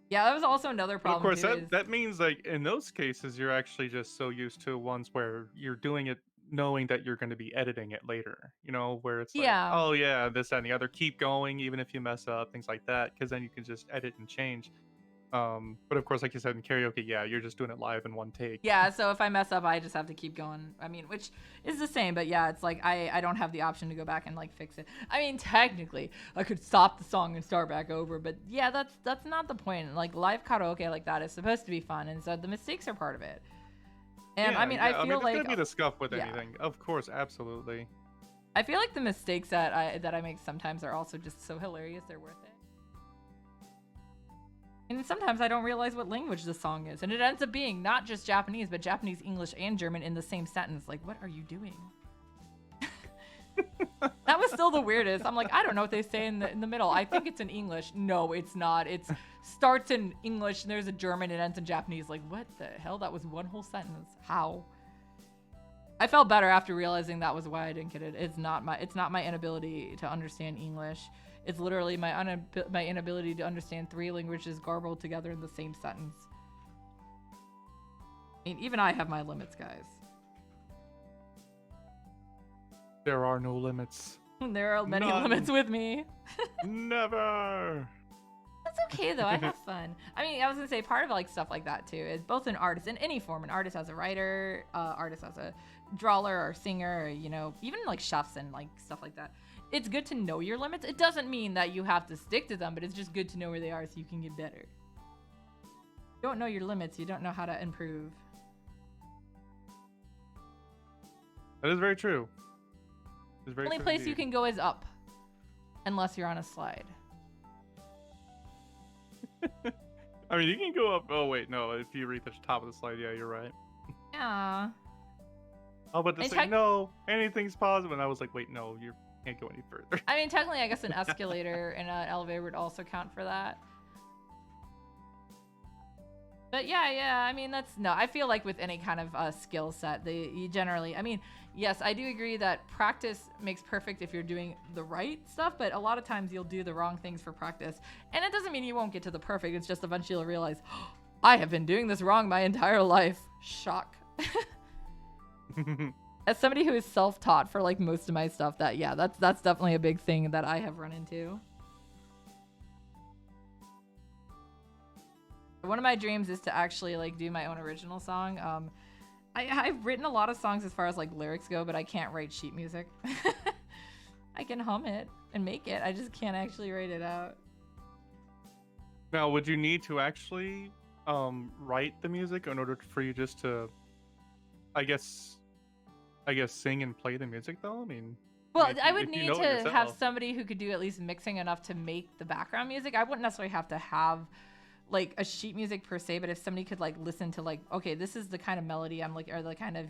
[SPEAKER 1] Yeah, that was also another problem,
[SPEAKER 3] but of course, that means, like, in those cases, you're actually just so used to ones where you're doing it knowing that you're going to be editing it later, where it's like, oh, yeah, this, that, and the other. Keep going, even if you mess up, things like that, because then you can just edit and change. But of course, like you said in karaoke, yeah, you're just doing it live in one take.
[SPEAKER 1] Yeah, so if I mess up, I just have to keep going. I mean, which is the same, but yeah, it's like I don't have the option to go back and like fix it. I mean, technically, I could stop the song and start back over, but yeah, that's not the point. Like live karaoke like that is supposed to be fun, and so the mistakes are part of it. And yeah, I feel like
[SPEAKER 3] there's gonna be the scuff with anything, of course, absolutely.
[SPEAKER 1] I feel like the mistakes that I make sometimes are also just so hilarious, they're worth it. And sometimes I don't realize what language the song is. And it ends up being not just Japanese, but Japanese, English, and German in the same sentence. Like, what are you doing? That was still the weirdest. I'm like, I don't know what they say in the middle. I think it's in English. No, it's not. It starts in English, and there's a German, and ends in Japanese. Like, what the hell? That was one whole sentence. How? I felt better after realizing that was why I didn't get it. It's not my inability to understand English. It's literally my inability to understand 3 languages garbled together in the same sentence. I mean, even I have my limits, guys.
[SPEAKER 3] There are no limits.
[SPEAKER 1] There are many limits with me.
[SPEAKER 3] Never.
[SPEAKER 1] That's okay, though. I have fun. I mean, I was going to say, part of like stuff like that, too, is both an artist in any form. An artist as a writer, artist as a drawer or singer, or, even like chefs and like stuff like that. It's good to know your limits. It doesn't mean that you have to stick to them, but it's just good to know where they are so you can get better. You don't know your limits, you don't know how to improve.
[SPEAKER 3] That is very true.
[SPEAKER 1] The only place you can go is up, unless you're on a slide.
[SPEAKER 3] I mean, you can go up. Oh wait, no. If you reach the top of the slide, yeah, you're right.
[SPEAKER 1] Yeah.
[SPEAKER 3] Oh, but to say no, anything's positive, and I was like, wait, no, you can't go any further.
[SPEAKER 1] I mean, technically, I guess an escalator and an elevator would also count for that. But yeah, I mean, I feel like with any kind of skill set, you generally, I mean, yes, I do agree that practice makes perfect if you're doing the right stuff, but a lot of times you'll do the wrong things for practice. And it doesn't mean you won't get to the perfect, it's just eventually you'll realize, oh, I have been doing this wrong my entire life. Shock. As somebody who is self-taught for like most of my stuff, that's definitely a big thing that I have run into. One of my dreams is to actually like do my own original song. I've written a lot of songs as far as like lyrics go, but I can't write sheet music. I can hum it and make it. I just can't actually write it out.
[SPEAKER 3] Now, would you need to actually write the music in order for you just to, I guess, sing and play the music though? I mean,
[SPEAKER 1] well, I would need to have somebody who could do at least mixing enough to make the background music. I wouldn't necessarily have to have like a sheet music per se, but if somebody could like listen to like, okay, this is the kind of melody I'm like, or the kind of,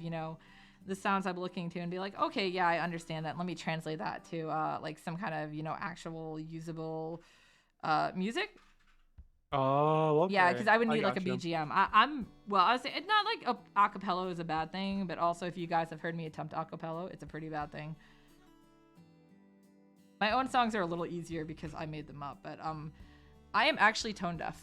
[SPEAKER 1] the sounds I'm looking to, and be like, okay, yeah, I understand that. Let me translate that to like some kind of, actual usable music.
[SPEAKER 3] Oh, okay.
[SPEAKER 1] Yeah, because I would need like a BGM. I would say it's not like acapella is a bad thing, but also if you guys have heard me attempt acapella, it's a pretty bad thing. My own songs are a little easier because I made them up, but I am actually tone deaf.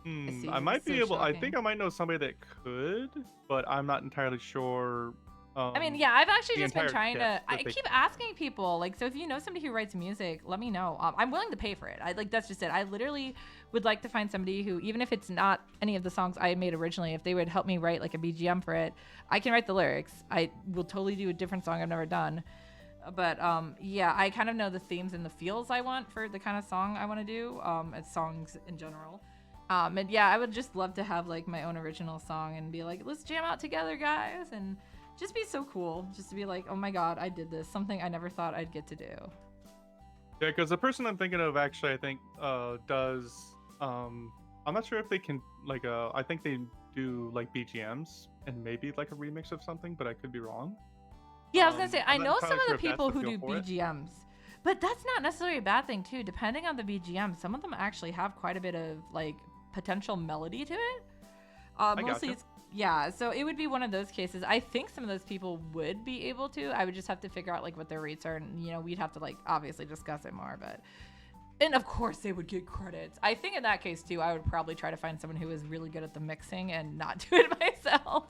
[SPEAKER 3] I might be able. Shocking. I think I might know somebody that could, but I'm not entirely sure.
[SPEAKER 1] I mean, yeah, I've actually just been trying to. I keep asking people, like, so if you know somebody who writes music, let me know. I'm willing to pay for it. That's just it. I literally would like to find somebody who, even if it's not any of the songs I made originally, if they would help me write like a BGM for it, I can write the lyrics. I will totally do a different song I've never done. But yeah, I kind of know the themes and the feels I want for the kind of song I want to do. As songs in general. And yeah, I would just love to have like my own original song and be like, let's jam out together, guys, and just be so cool. Just to be like, oh my god, I did this. Something I never thought I'd get to do.
[SPEAKER 3] Yeah, because the person I'm thinking of actually, I think, does. I'm not sure if they can like. I think they do like BGMs and maybe like a remix of something, but I could be wrong.
[SPEAKER 1] Yeah, I was gonna say I know some of the people who do BGMs, but that's not necessarily a bad thing too. Depending on the BGM, some of them actually have quite a bit of like potential melody to it. Mostly it's, yeah, so it would be one of those cases. I think some of those people would be able to. I would just have to figure out like what their rates are, and we'd have to like obviously discuss it more, but and of course they would get credits. I think in that case too, I would probably try to find someone who is really good at the mixing and not do it myself.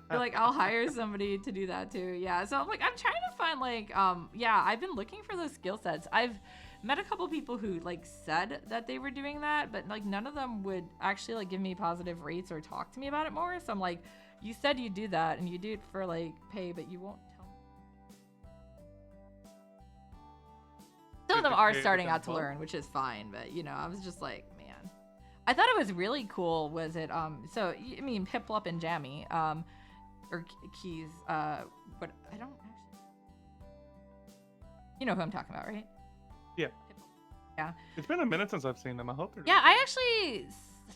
[SPEAKER 1] Like I'll hire somebody to do that too. Yeah, so I'm trying to find like yeah, I've been looking for those skill sets. I've met a couple people who like said that they were doing that, but like none of them would actually like give me positive rates or talk to me about it more. So I'm like, you said you do that and you do it for like pay, but you won't tell me. Some of them are starting out to learn, which is fine, but I was just like, man, I thought it was really cool. Was it so I mean Piplup and Jammy or Keys but I don't actually, you know who I'm talking about, right?
[SPEAKER 3] Yeah.
[SPEAKER 1] Yeah.
[SPEAKER 3] It's been a minute since I've seen them. I hope they're.
[SPEAKER 1] Yeah, I actually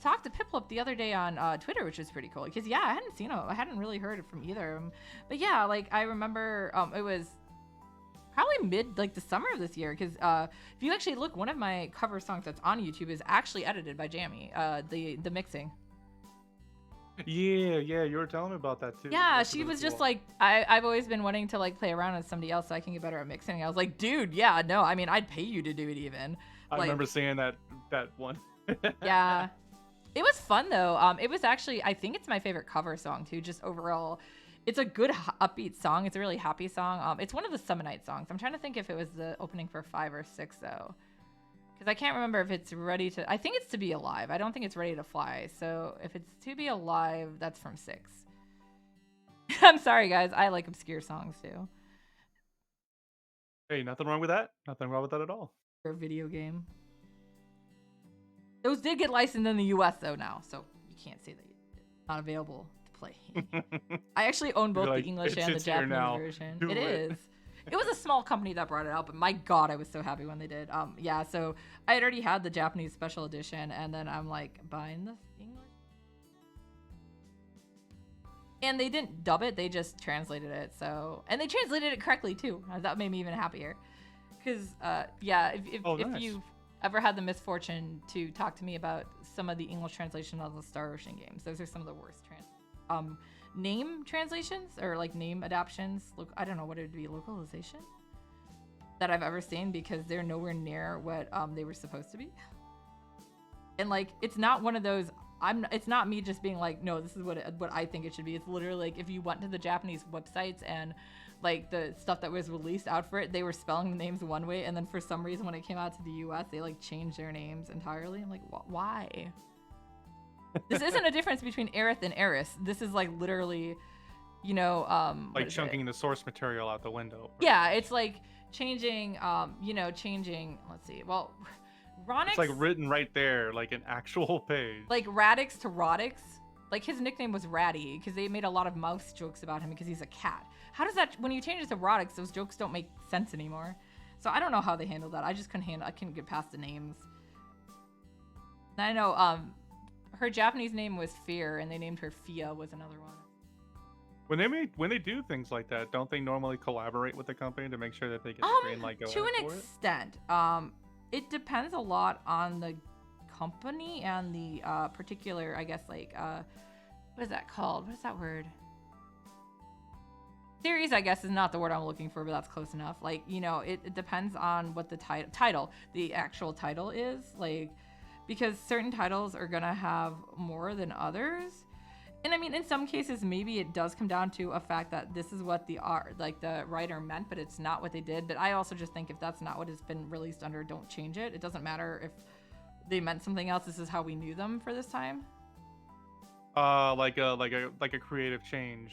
[SPEAKER 1] talked to Piplup the other day on Twitter, which was pretty cool. Because yeah, I hadn't seen him. I hadn't really heard it from either of them. But yeah, like I remember it was probably mid like the summer of this year. Because if you actually look, one of my cover songs that's on YouTube is actually edited by Jammy. The mixing.
[SPEAKER 3] Yeah, you were telling me about that too.
[SPEAKER 1] Yeah, she was just like, I've always been wanting to like play around with somebody else so I can get better at mixing. I was like, dude, yeah, no, I mean, I'd pay you to do it even.
[SPEAKER 3] I remember seeing that one.
[SPEAKER 1] Yeah, it was fun though. It was actually, I think it's my favorite cover song too. Just overall, it's a good upbeat song. It's a really happy song. It's one of the Summonite songs. I'm trying to think if it was the opening for 5 or 6 though. Because I can't remember if it's ready to... I think it's To Be Alive. I don't think it's Ready to Fly. So if it's To Be Alive, that's from 6. I'm sorry, guys. I like obscure songs, too.
[SPEAKER 3] Hey, nothing wrong with that. Nothing wrong with that at all.
[SPEAKER 1] For a video game. Those did get licensed in the US, though, now. So you can't say that it's not available to play. I actually own both the English and the Japanese version. It is. It was a small company that brought it out, but my god, I was so happy when they did. Yeah, so I had already had the Japanese special edition, and then I'm like, buying the English? And they didn't dub it, they just translated it, so... And they translated it correctly, too. That made me even happier. Because, yeah, if you've ever had the misfortune to talk to me about some of the English translation of the Star Ocean games, those are some of the worst name translations or like name adaptions. Look, I don't know what it would be, localization that I've ever seen, because they're nowhere near what they were supposed to be. And like, it's not one of those. It's not me just being like, no, this is what I think it should be. It's literally like if you went to the Japanese websites and like the stuff that was released out for it, they were spelling the names one way, and then for some reason when it came out to the US, they like changed their names entirely. I'm like, why? This isn't a difference between Aerith and Eris. This is like literally,
[SPEAKER 3] like chunking the source material out the window.
[SPEAKER 1] Yeah, it's like changing, let's see. Well, Ronix.
[SPEAKER 3] It's like written right there, like an actual page.
[SPEAKER 1] Like Radix to Rodix. Like his nickname was Ratty because they made a lot of mouse jokes about him because he's a cat. How does that, when you change it to Rodix, those jokes don't make sense anymore. So I don't know how they handled that. I couldn't get past the names. And I know her Japanese name was Fear and they named her Fia was another one.
[SPEAKER 3] When they do things like that, don't they normally collaborate with the company to make sure that they get the green light going?
[SPEAKER 1] To an extent. It depends a lot on the company and the particular, I guess, like what is that called? What is that word? Series, I guess, is not the word I'm looking for, but that's close enough. Like, it depends on what the the actual title is, like, because certain titles are gonna have more than others. And I mean, in some cases, maybe it does come down to a fact that this is what the writer meant, but it's not what they did. But I also just think if that's not what it's been released under, don't change it. It doesn't matter if they meant something else. This is how we knew them for this time.
[SPEAKER 3] Like a creative change.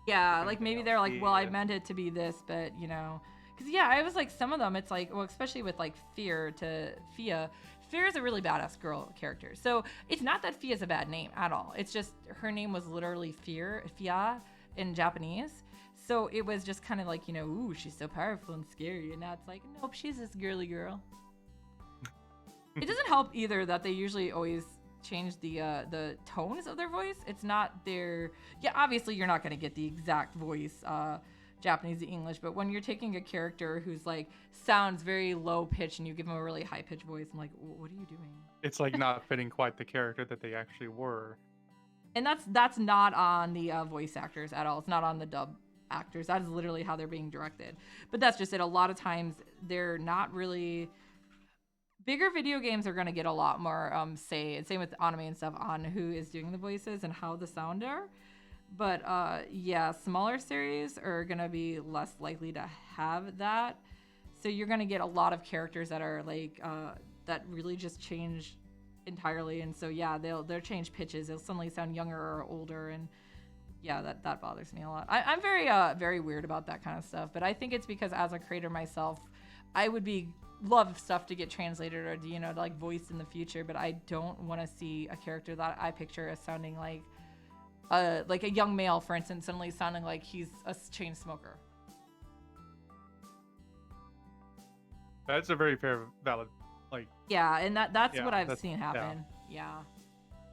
[SPEAKER 1] Yeah, like maybe they're like, well, I meant it to be this, but because I was like, some of them, it's like, well, especially with like Fear to Fia. Fear is a really badass girl character. So it's not that Fia is a bad name at all. It's just her name was literally Fia in Japanese. So it was just kind of like, ooh, she's so powerful and scary. And now it's like, nope, she's this girly girl. It doesn't help either that they usually always change the tones of their voice. It's not their, obviously you're not going to get the exact voice Japanese to English, but when you're taking a character who's like sounds very low pitch and you give them a really high pitched voice, I'm like, what are you doing?
[SPEAKER 3] It's like not fitting quite the character that they actually were.
[SPEAKER 1] And that's not on the voice actors at all. It's not on the dub actors. That is literally how they're being directed. But that's just it. A lot of times they're not really. Bigger video games are going to get a lot more say, and same with anime and stuff, on who is doing the voices and how the sound are. But smaller series are going to be less likely to have that. So you're going to get a lot of characters that are like that really just change entirely. And so they'll change pitches. They'll suddenly sound younger or older, and that bothers me a lot. I'm very weird about that kind of stuff. But I think it's because as a creator myself, I would love stuff to get translated or like voiced in the future, but I don't want to see a character that I picture as sounding like a young male, for instance, suddenly sounding like he's a chain smoker.
[SPEAKER 3] That's a very valid, like.
[SPEAKER 1] Yeah, and that's what I've seen happen. Yeah.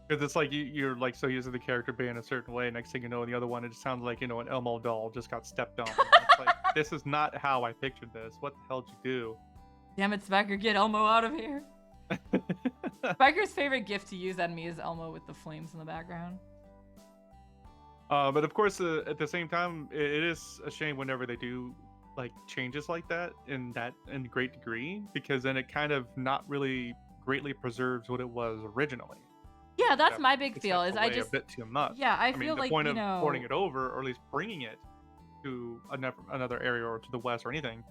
[SPEAKER 3] Because it's like you're like so used to the character being a certain way, next thing you know, the other one, it sounds like an Elmo doll just got stepped on. It's like, this is not how I pictured this. What the hell did you do?
[SPEAKER 1] Damn it, Spiker, get Elmo out of here. Spiker's favorite gift to use on me is Elmo with the flames in the background.
[SPEAKER 3] But of course, at the same time, it is a shame whenever they do like changes like that in great degree, because then it kind of not really greatly preserves what it was originally.
[SPEAKER 1] Yeah, that's my big feel. Is I just
[SPEAKER 3] a bit too much.
[SPEAKER 1] Yeah, I feel
[SPEAKER 3] the
[SPEAKER 1] like
[SPEAKER 3] point of porting it over, or at least bringing it to another area or to the west or anything,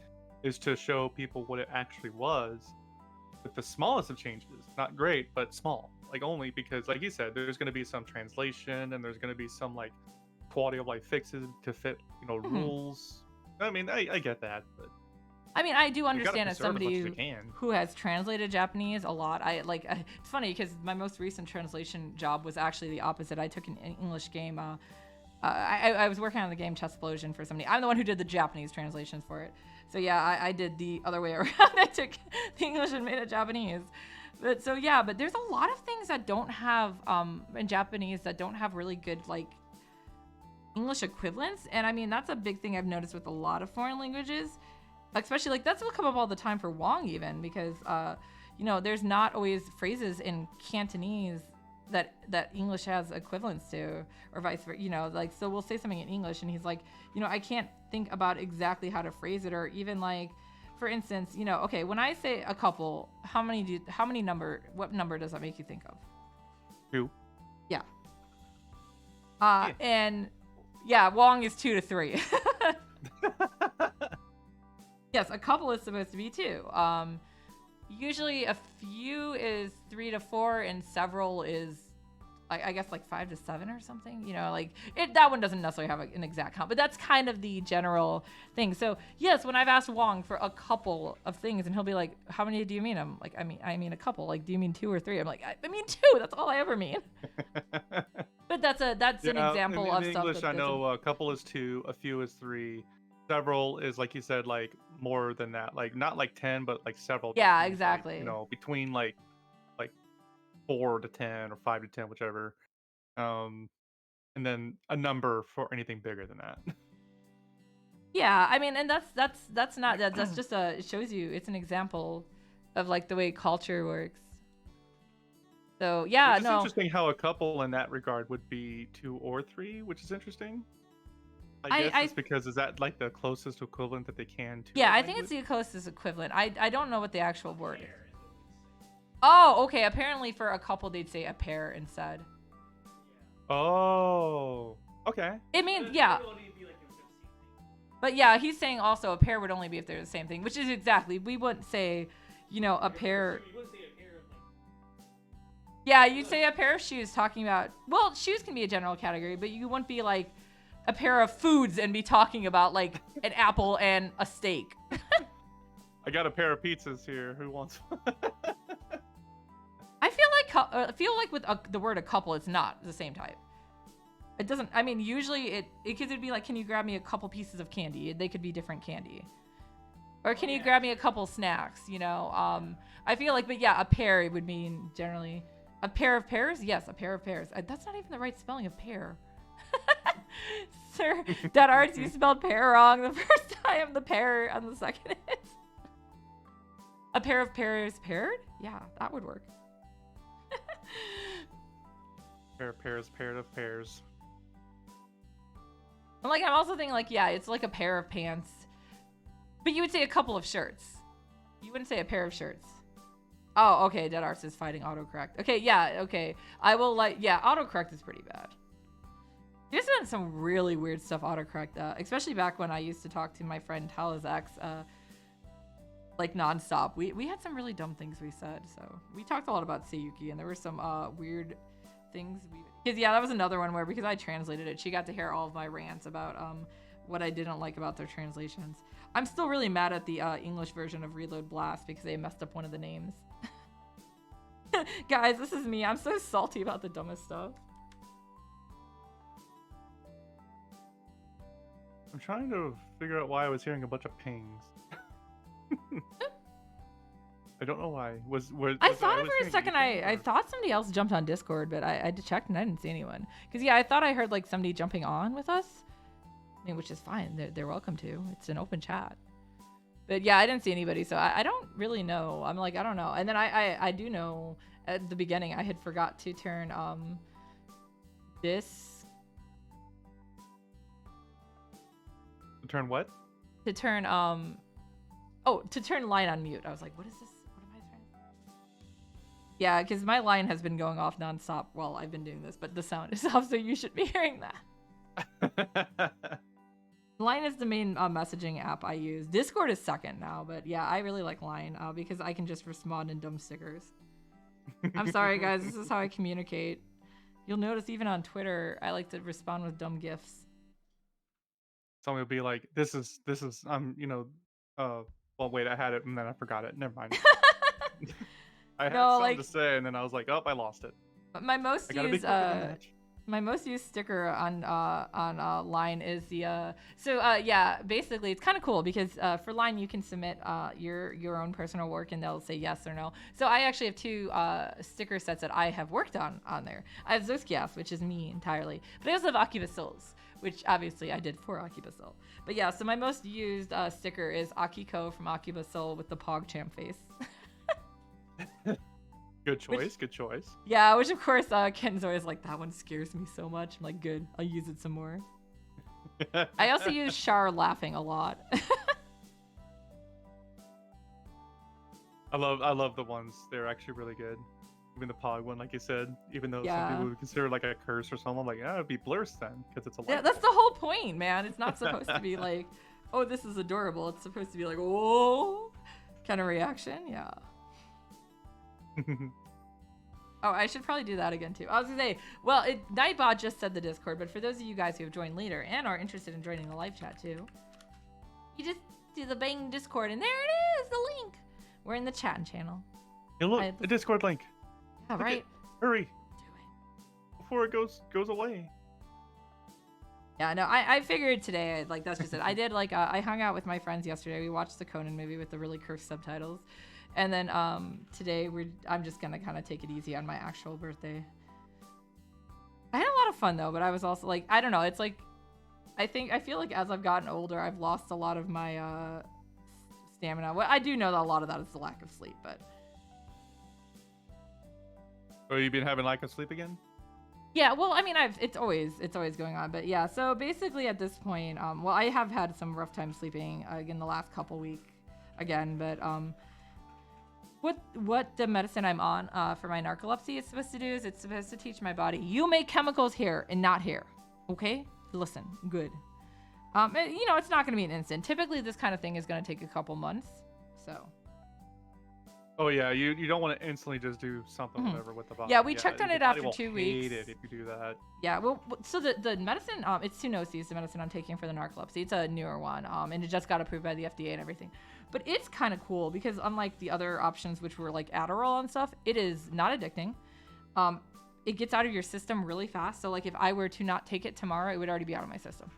[SPEAKER 3] is to show people what it actually was. With the smallest of changes, not great, but small. Like only because, like you said, there's going to be some translation and there's going to be some like quality of life fixes to fit, rules. I mean, I get that, but
[SPEAKER 1] I mean, I do understand as somebody who has translated Japanese a lot. It's funny because my most recent translation job was actually the opposite. I took an English game. I was working on the game Chessplosion for somebody. I'm the one who did the Japanese translations for it. So I did the other way around. I took the English and made it Japanese. But there's a lot of things that don't have in Japanese that don't have really good like English equivalents. And I mean, that's a big thing I've noticed with a lot of foreign languages. Especially like that's what come up all the time for Wong even, because there's not always phrases in Cantonese that English has equivalents to, or vice versa. Like, so we'll say something in English and he's like, I can't think about exactly how to phrase it, or even like, for instance, okay, when I say a couple, what number does that make you think of?
[SPEAKER 3] 2.
[SPEAKER 1] Yeah. And Wong is 2 to 3. Yes, a couple is supposed to be 2. Usually a few is 3 to 4 and several is I guess like 5 to 7 or something, you know, like that one doesn't necessarily have an exact count, but that's kind of the general thing. So yes, when I've asked Wong for a couple of things and he'll be like, how many do you mean? I'm like, I mean a couple. Like, do you mean 2 or 3? I'm like, I mean 2. That's all I ever mean. But that's an example of
[SPEAKER 3] in
[SPEAKER 1] stuff.
[SPEAKER 3] English, I know a couple is 2, a few is 3, several is, like you said, like more than that. Like not like 10, but like several.
[SPEAKER 1] Yeah,
[SPEAKER 3] times,
[SPEAKER 1] exactly.
[SPEAKER 3] Like, you know, between like 4 to 10 or 5 to 10, whichever. And then a number for anything bigger than that.
[SPEAKER 1] Yeah, I mean, and that's not that's just it shows you, it's an example of like the way culture works. So yeah,
[SPEAKER 3] It's interesting how a couple in that regard would be 2 or 3, which is interesting. I guess it's because is that like the closest equivalent that they can to?
[SPEAKER 1] Yeah, I think it's the closest equivalent. I don't know what the actual word is. Oh, okay. Apparently, for a couple, they'd say a pair instead.
[SPEAKER 3] Oh, okay.
[SPEAKER 1] I mean, yeah. But yeah, he's saying also a pair would only be if they're the same thing, which is exactly. We wouldn't say, you know, a pair. Yeah, you'd say a pair of shoes. Talking about, well, shoes can be a general category, but you wouldn't be like a pair of foods and be talking about like an apple and a steak.
[SPEAKER 3] I got a pair of pizzas here. Who wants one?
[SPEAKER 1] I feel like with the word a couple, it's not the same type. It doesn't. I mean, usually it'd be like, can you grab me a couple pieces of candy? They could be different candy. Or can you grab me a couple snacks? You know. I feel like, but yeah, a pair would mean generally a pair of pears. Yes, a pair of pears. That's not even the right spelling of pear. Sir, Dead Arts, you spelled pear wrong the first time. The pear on the second is. A pair of pears paired? Yeah, that would work.
[SPEAKER 3] Pair of pears, pair of pears.
[SPEAKER 1] Like, I'm also thinking, like, yeah, it's like a pair of pants. But you would say a couple of shirts. You wouldn't say a pair of shirts. Oh, okay, Dead Arts is fighting autocorrect. Okay, yeah, okay. I will, like, yeah, autocorrect is pretty bad. There's been some really weird stuff autocorrect, especially back when I used to talk to my friend Talazax, like, nonstop. We had some really dumb things we said, so. We talked a lot about Seiyuki, and there were some, weird things because yeah, that was another one where, because I translated it, she got to hear all of my rants about what I didn't like about their translations. I'm still really mad at the English version of Reload Blast because they messed up one of the names. Guys, this is me. I'm so salty about the dumbest stuff.
[SPEAKER 3] I'm trying to figure out why I was hearing a bunch of pings. I don't know why.
[SPEAKER 1] I thought for a second I thought somebody else jumped on Discord, but I checked and I didn't see anyone. Because yeah, I thought I heard like somebody jumping on with us. I mean, which is fine. They're welcome to. It's an open chat. But yeah, I didn't see anybody, so I don't really know. I'm like, I don't know. And then I do know at the beginning I had forgot to turn this.
[SPEAKER 3] To turn what?
[SPEAKER 1] To turn to turn line on mute. I was like, what is this? Yeah, because my line has been going off nonstop while I've been doing this, but the sound is off, so you should be hearing that. Line is the main messaging app I use. Discord is second now, but yeah, I really like Line because I can just respond in dumb stickers. I'm sorry, guys. This is how I communicate. You'll notice even on Twitter, I like to respond with dumb gifs.
[SPEAKER 3] Someone will be like, "This is you know, well, wait, I had it and then I forgot it. Never mind." I had something to say, and then I was like, "Oh, I lost it."
[SPEAKER 1] My most used sticker on Line is the yeah, basically it's kind of cool because for Line you can submit your own personal work and they'll say yes or no. So I actually have 2 sticker sets that I have worked on there. I have Zoskias, which is me entirely, but I also have Akiba Souls, which obviously I did for Akiba Soul. But yeah, so my most used sticker is Akiko from Akiba Soul with the PogChamp face.
[SPEAKER 3] Good choice, good choice.
[SPEAKER 1] Yeah, which of course Ken's always like, that one scares me so much. I'm like, good, I'll use it some more. I also use Char laughing a lot.
[SPEAKER 3] I love the ones. They're actually really good. Even the Pog one, like you said, even though some people would consider like a curse or something, I'm like, it'd be blurse then, because it's a
[SPEAKER 1] yeah, that's the whole point, man. It's not supposed to be like, oh, this is adorable. It's supposed to be like, oh, kind of reaction, yeah. Oh, I should probably do that again too. I was gonna say, well, Nightbot just said the Discord, but for those of you guys who have joined later and are interested in joining the live chat too, you just do the bang Discord, and there it is, the link. We're in the chatting channel.
[SPEAKER 3] Hey, look, the Discord link.
[SPEAKER 1] Yeah, right.
[SPEAKER 3] Hurry.
[SPEAKER 1] Do it
[SPEAKER 3] before it goes away.
[SPEAKER 1] Yeah, no, I figured today, like, that's just it. I did, like, I hung out with my friends yesterday. We watched the Conan movie with the really cursed subtitles. And then today, I'm just going to kind of take it easy on my actual birthday. I had a lot of fun, though, but I was also, like, I don't know. It's, like, I feel like as I've gotten older, I've lost a lot of my stamina. Well, I do know that a lot of that is the lack of sleep, but...
[SPEAKER 3] Oh, you've been having lack of sleep again?
[SPEAKER 1] Yeah, well, I mean, it's always going on, but yeah. So basically, at this point, well, I have had some rough time sleeping in the last couple weeks again, but what the medicine I'm on for my narcolepsy is supposed to do is it's supposed to teach my body, you make chemicals here and not here, okay? Listen, good. You know, it's not going to be an instant. Typically, this kind of thing is going to take a couple months, so.
[SPEAKER 3] Oh yeah, you don't want to instantly just do something whatever with the body.
[SPEAKER 1] Yeah, we checked on it after 2 weeks.
[SPEAKER 3] Hate it if you do that.
[SPEAKER 1] Yeah, well, so the medicine, it's Sunosi, the medicine I'm taking for the narcolepsy. It's a newer one, and it just got approved by the FDA and everything. But it's kind of cool because unlike the other options, which were like Adderall and stuff, it is not addicting. It gets out of your system really fast. So like if I were to not take it tomorrow, it would already be out of my system.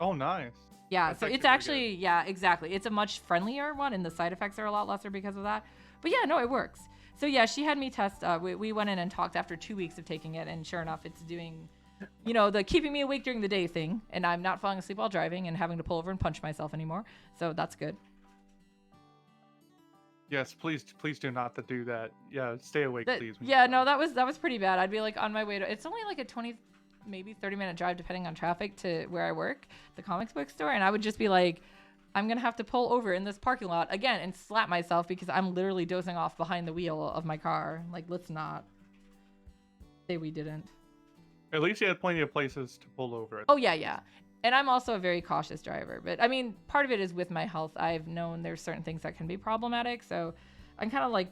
[SPEAKER 3] Oh, nice.
[SPEAKER 1] Yeah, so it's actually, yeah, exactly. It's a much friendlier one, and the side effects are a lot lesser because of that. But yeah, no, it works. So yeah, she had me test. We went in and talked after 2 weeks of taking it, and sure enough, it's doing, you know, the keeping me awake during the day thing, and I'm not falling asleep while driving and having to pull over and punch myself anymore. So that's good.
[SPEAKER 3] Yes, please do not to do that. Yeah, stay awake, please.
[SPEAKER 1] Yeah, no, that was pretty bad. I'd be like on my way to. It's only like a 20. Maybe 30-minute drive depending on traffic to where I work, the comics book store, and I would just be like, I'm gonna have to pull over in this parking lot again and slap myself because I'm literally dozing off behind the wheel of my car. Like, let's not say we didn't.
[SPEAKER 3] At least you had plenty of places to pull over.
[SPEAKER 1] Oh yeah, and I'm also a very cautious driver, but I mean, part of it is with my health. I've known there's certain things that can be problematic, so I'm kind of like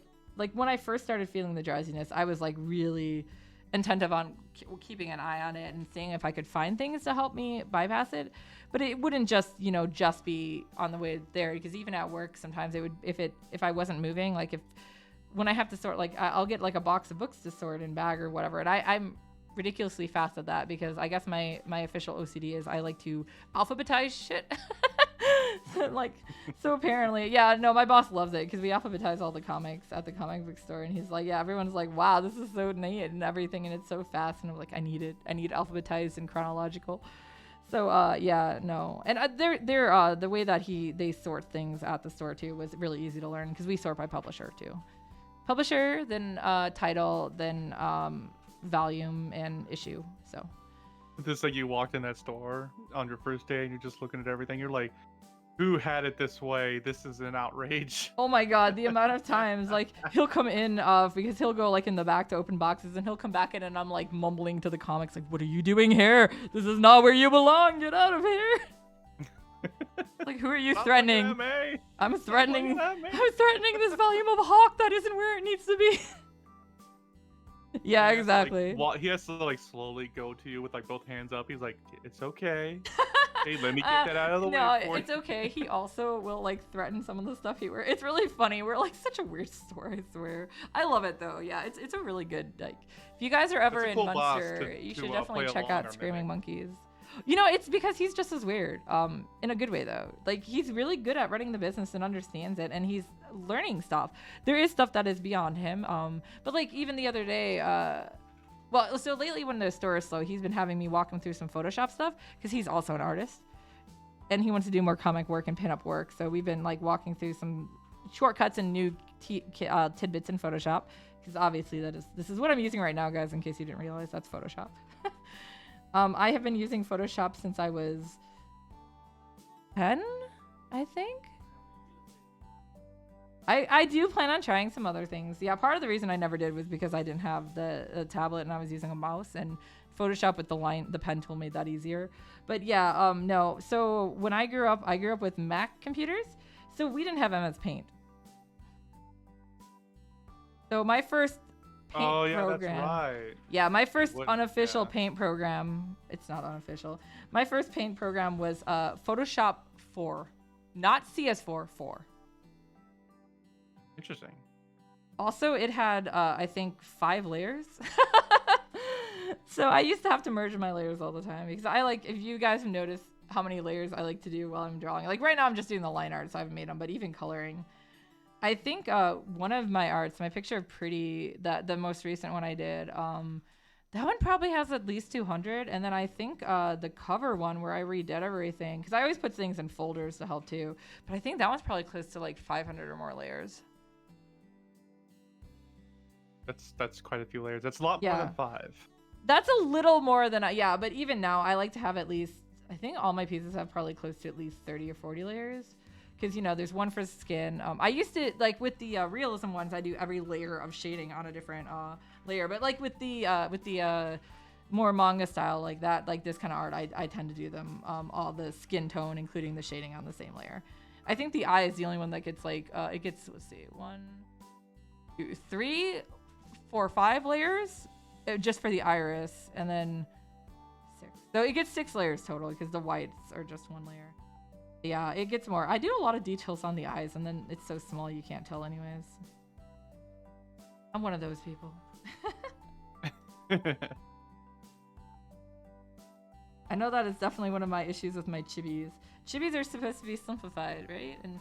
[SPEAKER 1] when I first started feeling the drowsiness, I was like really attentive on keeping an eye on it and seeing if I could find things to help me bypass it. But it wouldn't just be on the way there, because even at work sometimes it would, if I wasn't moving, like when I have to sort, like I'll get like a box of books to sort in bag or whatever, and I'm ridiculously fast at that because I guess my official OCD is I like to alphabetize shit. So apparently, yeah, no, my boss loves it because we alphabetize all the comics at the comic book store, and he's like, yeah, everyone's like, wow, this is so neat and everything, and it's so fast, and I'm like, I need it alphabetized and chronological. So yeah, no, and they're the way that they sort things at the store too was really easy to learn because we sort by publisher too, then title, then volume and issue. So
[SPEAKER 3] this, like, you walked in that store on your first day and you're just looking at everything, you're like, who had it this way? This is an outrage.
[SPEAKER 1] Oh my god, the amount of times, like, he'll come in because he'll go like in the back to open boxes, and he'll come back in and I'm like mumbling to the comics like, what are you doing here? This is not where you belong. Get out of here. Like, who are you threatening? I'm threatening this volume of Hawk that isn't where it needs to be. Yeah, exactly.
[SPEAKER 3] He has to like slowly go to you with like both hands up. He's like, it's okay. Hey, let me get that out of the way.
[SPEAKER 1] No, it's okay. He also will like threaten some of the stuff he wears. It's really funny. We're like such a weird store, I swear. I love it though. Yeah, it's a really good, like, if you guys are ever in Munster, you should definitely check out Screaming Monkeys. You know, it's because he's just as weird, in a good way though. Like, he's really good at running the business and understands it, and he's learning stuff. There is stuff that is beyond him, but like even the other day, well, so lately when the store is slow, he's been having me walk him through some Photoshop stuff because he's also an artist and he wants to do more comic work and pinup work. So we've been like walking through some shortcuts and new tidbits in Photoshop because obviously this is what I'm using right now, guys, in case you didn't realize. That's Photoshop. I have been using Photoshop since I was 10, I think. I do plan on trying some other things. Yeah, part of the reason I never did was because I didn't have the tablet and I was using a mouse, and Photoshop with the pen tool made that easier. But yeah, no. So when I grew up with Mac computers, so we didn't have MS Paint. So my first paint program.
[SPEAKER 3] That's right.
[SPEAKER 1] Yeah, my first unofficial paint program. It's not unofficial. My first paint program was Photoshop 4, not CS4. 4.
[SPEAKER 3] Interesting.
[SPEAKER 1] Also, it had I think 5 layers. So I used to have to merge my layers all the time because I like. If you guys have noticed how many layers I like to do while I'm drawing, like right now I'm just doing the line art, so I haven't made them. But even coloring. I think one of my arts, my picture of Pretty, the most recent one I did, that one probably has at least 200. And then I think the cover one where I redid everything, because I always put things in folders to help too. But I think that one's probably close to like 500 or more layers.
[SPEAKER 3] That's quite a few layers. That's a lot more than 5.
[SPEAKER 1] That's a little more than but even now I like to have at least, I think all my pieces have probably close to at least 30 or 40 layers. Because, there's one for skin. I used to, like, with the realism ones, I do every layer of shading on a different layer. But, like, with the more manga style, like that, like this kind of art, I tend to do them all the skin tone, including the shading on the same layer. I think the eye is the only one that gets, like, it gets, let's see, 1, 2, 3, 4, 5 layers just for the iris. And then 6. So it gets 6 layers total because the whites are just 1 layer. Yeah, it gets more. I do a lot of details on the eyes, and then it's so small you can't tell anyways. I'm one of those people. I know that is definitely one of my issues with my chibis. Chibis are supposed to be simplified, right? And,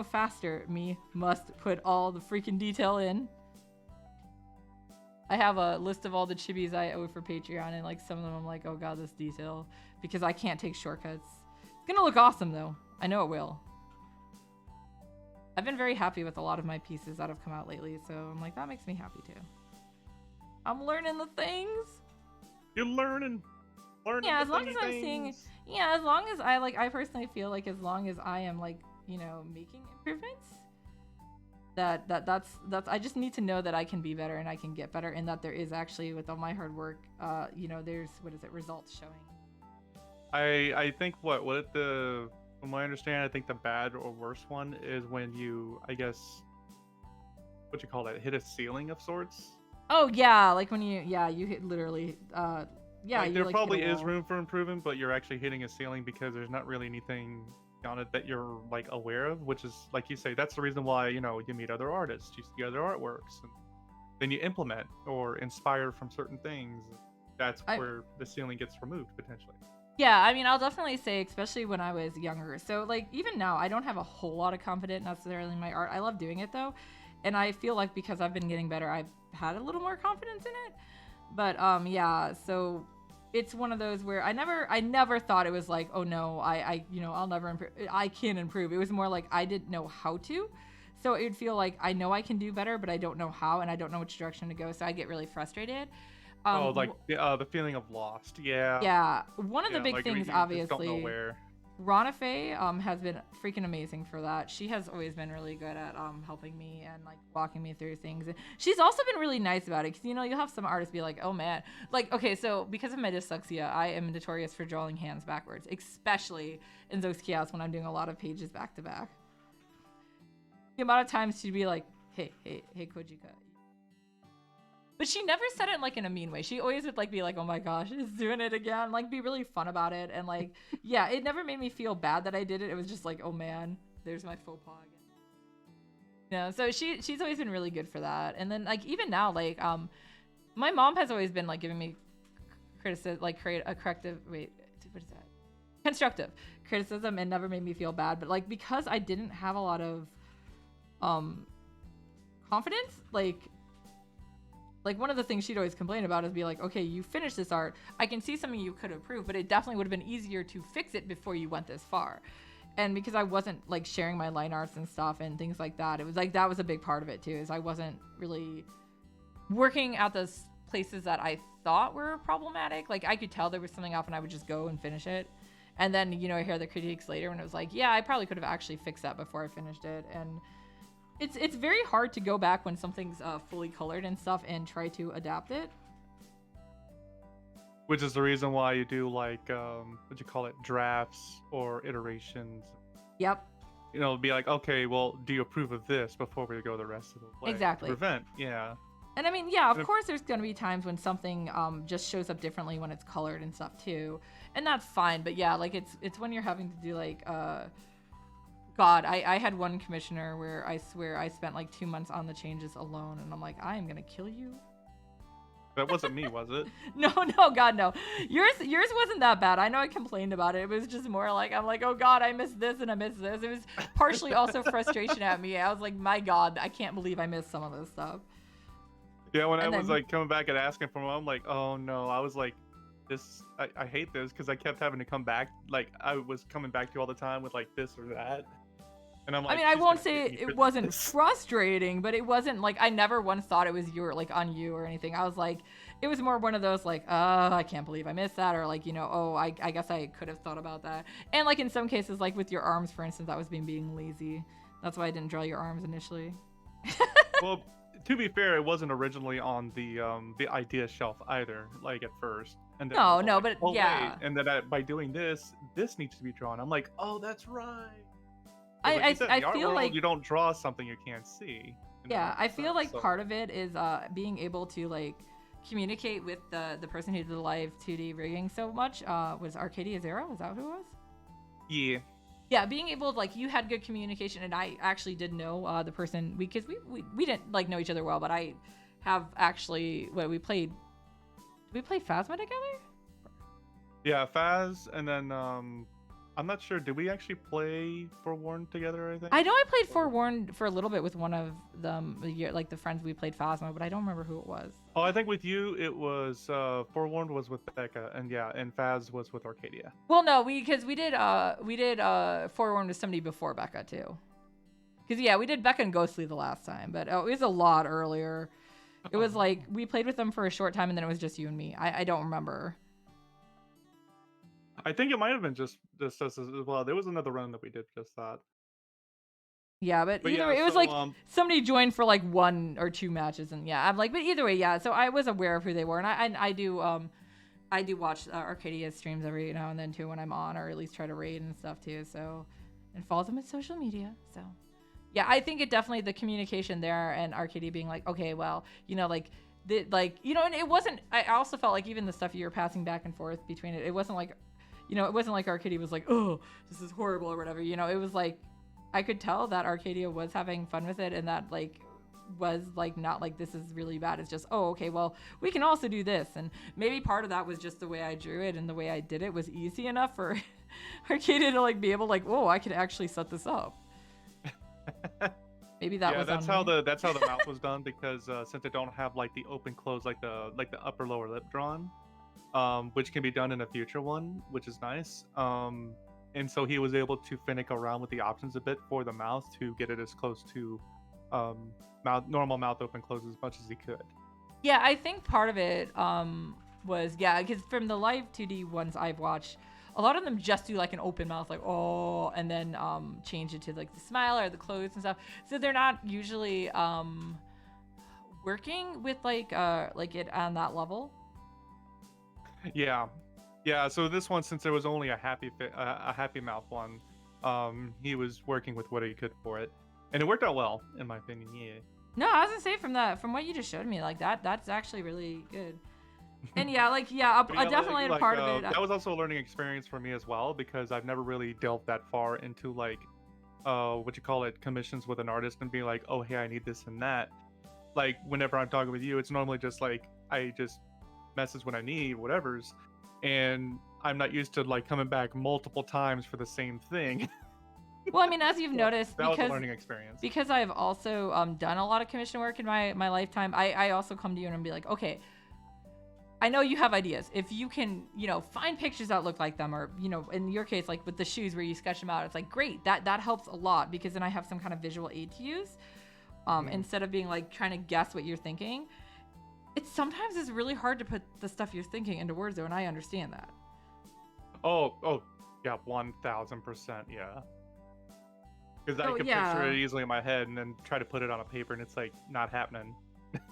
[SPEAKER 1] faster. Me must put all the freaking detail in. I have a list of all the chibis I owe for Patreon, and, like, some of them I'm like, oh god, this detail. Because I can't take shortcuts. It's gonna look awesome though. I know it will. I've been very happy with a lot of my pieces that have come out lately, so I'm like, that makes me happy too. I'm learning the things.
[SPEAKER 3] You're learning.
[SPEAKER 1] Yeah, as long as I'm seeing. Yeah, as long as I personally feel like as long as I am like, making improvements. That's I just need to know that I can be better and I can get better, and that there is actually, with all my hard work, there's results showing.
[SPEAKER 3] I think from what I understand, I think the bad or worse one is when you, I guess, what you call that, hit a ceiling of sorts.
[SPEAKER 1] Oh yeah, like when you hit literally,
[SPEAKER 3] there probably is room for improvement, but you're actually hitting a ceiling because there's not really anything on it that you're like aware of, which is, like you say, that's the reason why you meet other artists, you see other artworks, and then you implement or inspire from certain things. That's where the ceiling gets removed potentially.
[SPEAKER 1] Yeah, I mean, I'll definitely say, especially when I was younger. So, like, even now, I don't have a whole lot of confidence necessarily in my art. I love doing it, though. And I feel like because I've been getting better, I've had a little more confidence in it. But, yeah, so it's one of those where I never thought it was like, oh, no, I'll never improve. I can improve. It was more like I didn't know how to. So it would feel like I know I can do better, but I don't know how, and I don't know which direction to go. So I get really frustrated.
[SPEAKER 3] The feeling of lost.
[SPEAKER 1] Yeah. One of the big things, obviously,
[SPEAKER 3] just don't know where.
[SPEAKER 1] Ranafe has been freaking amazing for that. She has always been really good at helping me and like walking me through things. And she's also been really nice about it because you'll have some artists be like, oh man, like, okay, so because of my dyslexia, I am notorious for drawing hands backwards, especially in those kiosks when I'm doing a lot of pages back to back. The amount of times she'd be like, hey Kojika. But she never said it like in a mean way. She always would like be like, oh my gosh, it's doing it again. Like be really fun about it. And like, yeah, it never made me feel bad that I did it. It was just like, oh man, there's my faux pas again. So she's always been really good for that. And then like even now, like my mom has always been like giving me constructive criticism, and never made me feel bad. But like because I didn't have a lot of confidence, like one of the things she'd always complain about is be like, okay, you finished this art. I can see something you could improve, but it definitely would have been easier to fix it before you went this far. And because I wasn't like sharing my line arts and stuff and things like that, it was like that was a big part of it too, is I wasn't really working at those places that I thought were problematic. Like I could tell there was something off and I would just go and finish it. And then, I hear the critiques later when it was like, yeah, I probably could have actually fixed that before I finished it. And it's very hard to go back when something's fully colored and stuff and try to adapt it.
[SPEAKER 3] Which is the reason why you do like drafts or iterations.
[SPEAKER 1] Yep.
[SPEAKER 3] Be like, okay, well, do you approve of this before we go the rest of the way?
[SPEAKER 1] Exactly.
[SPEAKER 3] To prevent, yeah.
[SPEAKER 1] And I mean, yeah, of course there's going to be times when something just shows up differently when it's colored and stuff too. And that's fine. But yeah, like it's when you're having to do like, God, I had one commissioner where I swear I spent like 2 months on the changes alone. And I'm like, I am going to kill you.
[SPEAKER 3] That wasn't me, was it?
[SPEAKER 1] No, God, no. Yours wasn't that bad. I know I complained about it. It was just more like, I'm like, oh God, I missed this and I missed this. It was partially also frustration at me. I was like, my God, I can't believe I missed some of this stuff.
[SPEAKER 3] Yeah, when I was like coming back and asking for more, I'm like, oh no. I was like, I hate this because I kept having to come back. Like I was coming back to you all the time with like this or that. And I'm like,
[SPEAKER 1] I mean, I won't say it wasn't frustrating, but it wasn't like, I never once thought it was on you or anything. I was like, it was more one of those like, I can't believe I missed that. Or like, I guess I could have thought about that. And like in some cases, like with your arms, for instance, that was being lazy. That's why I didn't draw your arms initially.
[SPEAKER 3] Well, to be fair, it wasn't originally on the idea shelf either, like at first. And then
[SPEAKER 1] but yeah.
[SPEAKER 3] Wait. And then by doing this needs to be drawn. I'm like, oh, that's right.
[SPEAKER 1] I feel like
[SPEAKER 3] you don't draw something you can't see.
[SPEAKER 1] Yeah, I feel like part of it is being able to like communicate with the person who did the live 2D rigging so much. Was Arcadia Zero? Was that who it was?
[SPEAKER 3] Yeah.
[SPEAKER 1] Yeah, being able to, like, you had good communication, and I actually did know the person because we didn't like know each other well, but I have actually we played. Did we play Phasma together?
[SPEAKER 3] Yeah, Phas, and then I'm not sure. Did we actually play Forewarned together? I think.
[SPEAKER 1] I know I played Forewarned for a little bit with one of them, like the friends we played Phasma, but I don't remember who it was.
[SPEAKER 3] Oh, I think with you it was Forewarned was with Becca, and Phas was with Arcadia.
[SPEAKER 1] Well, no, we did Forewarned with somebody before Becca too. Because we did Becca and Ghostly the last time, but it was a lot earlier. It was like we played with them for a short time, and then it was just you and me. I don't remember.
[SPEAKER 3] I think it might have been just us as well. There was another run that we did just that.
[SPEAKER 1] Yeah, but either way, it was like somebody joined for like 1 or 2 matches, and I'm like, but either way, yeah. So I was aware of who they were, and I do watch Arcadia streams every now and then too when I'm on, or at least try to raid and stuff too. So, and follow them on social media. So, yeah, I think it definitely the communication there and Arcadia being like, okay, well, and it wasn't. I also felt like even the stuff you were passing back and forth between it wasn't like. It wasn't like Arcadia was like, oh, this is horrible or whatever. It was like, I could tell that Arcadia was having fun with it and that like was like not like this is really bad. It's just, oh, okay, well, we can also do this. And maybe part of that was just the way I drew it and the way I did it was easy enough for Arcadia to like be able like, whoa, I could actually set this up. Maybe that was
[SPEAKER 3] that's how the mouth was done because since I don't have like the open close like the upper lower lip drawn. Which can be done in a future one, which is nice. And so he was able to finick around with the options a bit for the mouth to get it as close to normal mouth open close as much as he could.
[SPEAKER 1] Yeah, I think part of it was because from the live 2D ones I've watched, a lot of them just do like an open mouth, like oh, and then change it to like the smile or the close and stuff. So they're not usually working with like it on that level.
[SPEAKER 3] Yeah. So this one, since there was only a happy mouth one, he was working with what he could for it, and it worked out well, in my opinion. Yeah.
[SPEAKER 1] No, I was gonna say from what you just showed me, like that's actually really good. And definitely a part of it.
[SPEAKER 3] That was also a learning experience for me as well because I've never really delved that far into like, commissions with an artist and be like, oh hey, I need this and that. Like whenever I'm talking with you, it's normally just like I just message when I need whatever's, and I'm not used to like coming back multiple times for the same thing.
[SPEAKER 1] Well, I mean, as you've noticed,
[SPEAKER 3] that was a learning experience.
[SPEAKER 1] Because I've also done a lot of commission work in my lifetime, I also come to you and be like, okay, I know you have ideas. If you can, find pictures that look like them, or in your case, like with the shoes where you sketch them out, it's like great. That helps a lot because then I have some kind of visual aid to use instead of being like trying to guess what you're thinking. Sometimes it's really hard to put the stuff you're thinking into words, though, and I understand that.
[SPEAKER 3] Oh, yeah, 1000%, yeah. Because I can picture it easily in my head and then try to put it on a paper, and it's like not happening.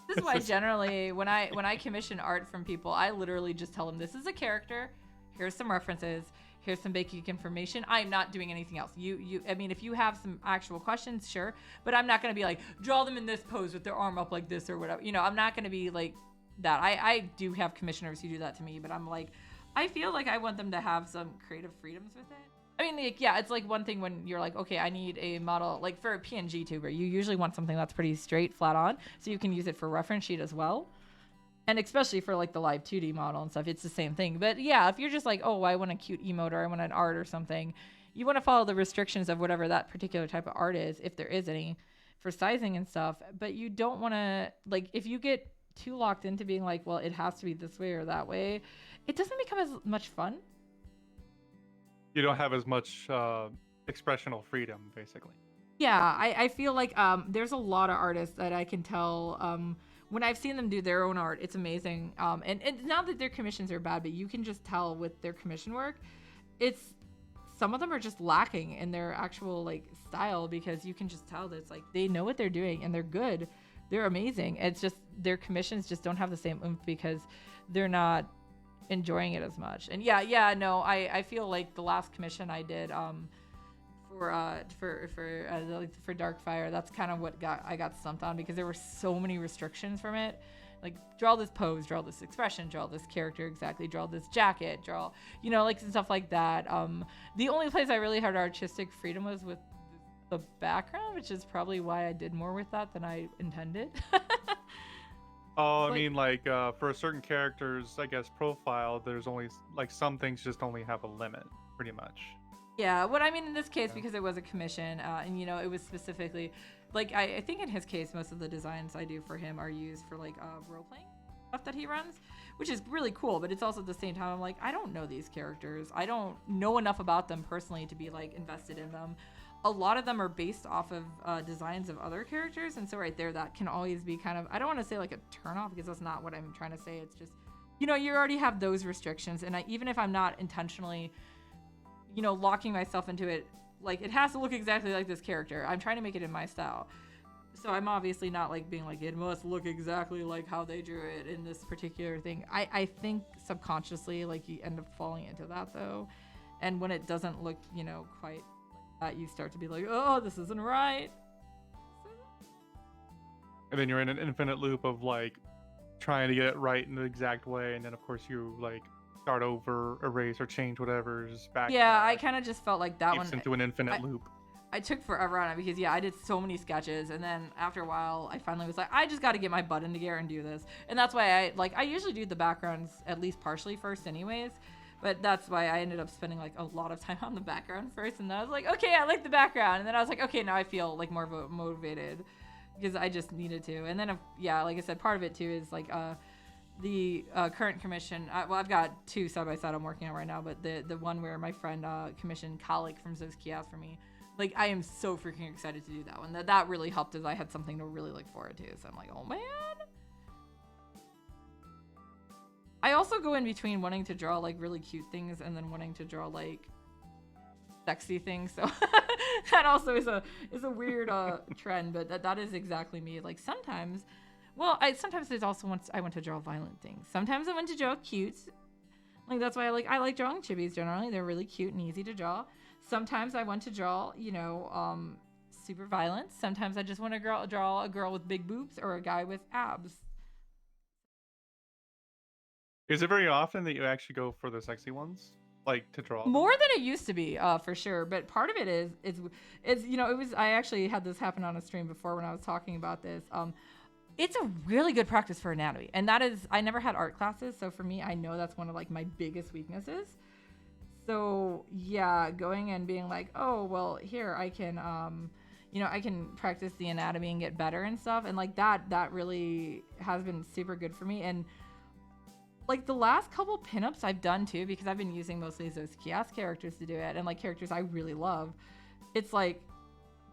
[SPEAKER 1] This is why generally when I commission art from people, I literally just tell them this is a character. Here's some references. here's some basic information. I'm not doing anything else. I mean, if you have some actual questions, sure, but I'm not going to be like, draw them in this pose with their arm up like this or whatever. You know, I'm not going to be like that. I do have commissioners who do that to me, but I'm like, I feel like I want them to have some creative freedoms with it. I mean, like, yeah, it's like one thing when you're like, okay, I need a model, like for a PNG tuber, you usually want something that's pretty straight, flat on, so you can use it for reference sheet as well. And especially for like the live 2D model and stuff, it's the same thing. But yeah, if you're just like, oh, I want a cute emote or I want an art or something, you want to follow the restrictions of whatever that particular type of art is, if there is any, for sizing and stuff. But you don't want to, like, if you get too locked into being like, well, it has to be this way or that way, it doesn't become as much fun.
[SPEAKER 3] You don't have as much expressional freedom, basically.
[SPEAKER 1] Yeah, I feel like there's a lot of artists that I can tell when I've seen them do their own art, it's amazing. And not that their commissions are bad, but you can just tell with their commission work, some of them are just lacking in their actual like style, because you can just tell that it's like they know what they're doing and they're good. They're amazing. It's just their commissions just don't have the same oomph because they're not enjoying it as much. And no, I feel like the last commission I did for Darkfire, that's kind of what I got stumped on, because there were so many restrictions from it. Like, draw this pose, draw this expression, draw this character exactly, draw this jacket, draw, you know, like stuff like that. The only place I really had artistic freedom was with the background, which is probably why I did more with that than I intended.
[SPEAKER 3] Oh, I mean, like, for a certain character's, I guess, profile, there's only, like, some things just only have a limit, pretty much.
[SPEAKER 1] Yeah, what I mean in this case, because it was a commission, and, you know, it was specifically, like, I think in his case, most of the designs I do for him are used for, like, role-playing stuff that he runs, which is really cool, but it's also at the same time, I'm like, I don't know these characters. I don't know enough about them personally to be, like, invested in them. A lot of them are based off of designs of other characters, and so right there, that can always be kind of, I don't want to say like a turn-off, because that's not what I'm trying to say. It's just, you know, you already have those restrictions, and even if I'm not intentionally, you know, locking myself into it, like, it has to look exactly like this character. I'm trying to make it in my style. So I'm obviously not like being like, it must look exactly like how they drew it in this particular thing. I think subconsciously, like, you end up falling into that, though. And when it doesn't look, you know, quite that, you start to be like, oh, this isn't right.
[SPEAKER 3] And then you're in an infinite loop of like trying to get it right in the exact way, and then of course you like start over, erase, or change whatever's back.
[SPEAKER 1] Yeah, I kind of just felt like that one
[SPEAKER 3] into an infinite loop.
[SPEAKER 1] I took forever on it because I did so many sketches, and then after a while I finally was like, I just got to get my butt into gear and do this. And that's why I usually do the backgrounds at least partially first anyways. But that's why I ended up spending like a lot of time on the background first, and then I was like, okay, I like the background, and then I was like, okay, now I feel like more motivated because I just needed to. And then like I said, part of it too is like the current commission. Well, I've got two side by side I'm working on right now, but the one where my friend commissioned Kalik from Zos Kiosk for me, like, I am so freaking excited to do that one. That really helped, as I had something to really look forward to. So I'm like, oh man. I also go in between wanting to draw like really cute things and then wanting to draw like sexy things. So that also is a weird trend, but that is exactly me. Like sometimes, sometimes there's also once I want to draw violent things. Sometimes I want to draw cute. Like that's why I like drawing chibis generally. They're really cute and easy to draw. Sometimes I want to draw, you know, super violent. Sometimes I just want to draw a girl with big boobs or a guy with abs.
[SPEAKER 3] Is it very often that you actually go for the sexy ones, like to draw?
[SPEAKER 1] More than it used to be, for sure. But part of it is you know, I actually had this happen on a stream before when I was talking about this. It's a really good practice for anatomy, and that is, I never had art classes, so for me, I know that's one of like my biggest weaknesses. So yeah, going and being like, oh well, here I can, you know, I can practice the anatomy and get better and stuff, and like that really has been super good for me. And like the last couple pinups I've done too, because I've been using mostly those kiosk characters to do it, and like characters I really love. It's like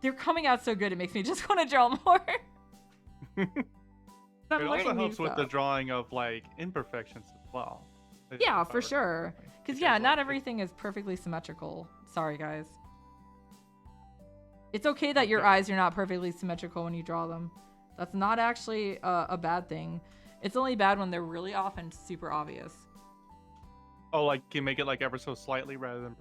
[SPEAKER 1] they're coming out so good, it makes me just want to draw more.
[SPEAKER 3] It also helps with the drawing of like imperfections as well.
[SPEAKER 1] Yeah, for sure. Because yeah, not everything is perfectly symmetrical. Sorry, guys. It's okay that your eyes are not perfectly symmetrical when you draw them. That's not actually a bad thing. It's only bad when they're really off and super obvious.
[SPEAKER 3] Oh, like you make it like ever so slightly rather than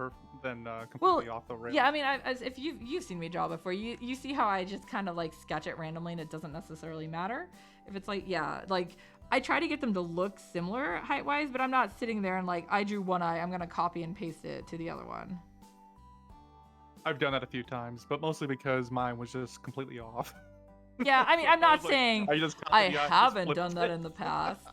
[SPEAKER 3] completely off the rail.
[SPEAKER 1] Yeah, I mean, if you've seen me draw before, you see how I just kind of like sketch it randomly and it doesn't necessarily matter. If it's like, yeah, like I try to get them to look similar height wise, but I'm not sitting there and like I drew one eye, I'm gonna copy and paste it to the other one.
[SPEAKER 3] I've done that a few times, but mostly because mine was just completely off.
[SPEAKER 1] Yeah, I mean, I'm not saying I haven't done that
[SPEAKER 3] it.
[SPEAKER 1] in the past.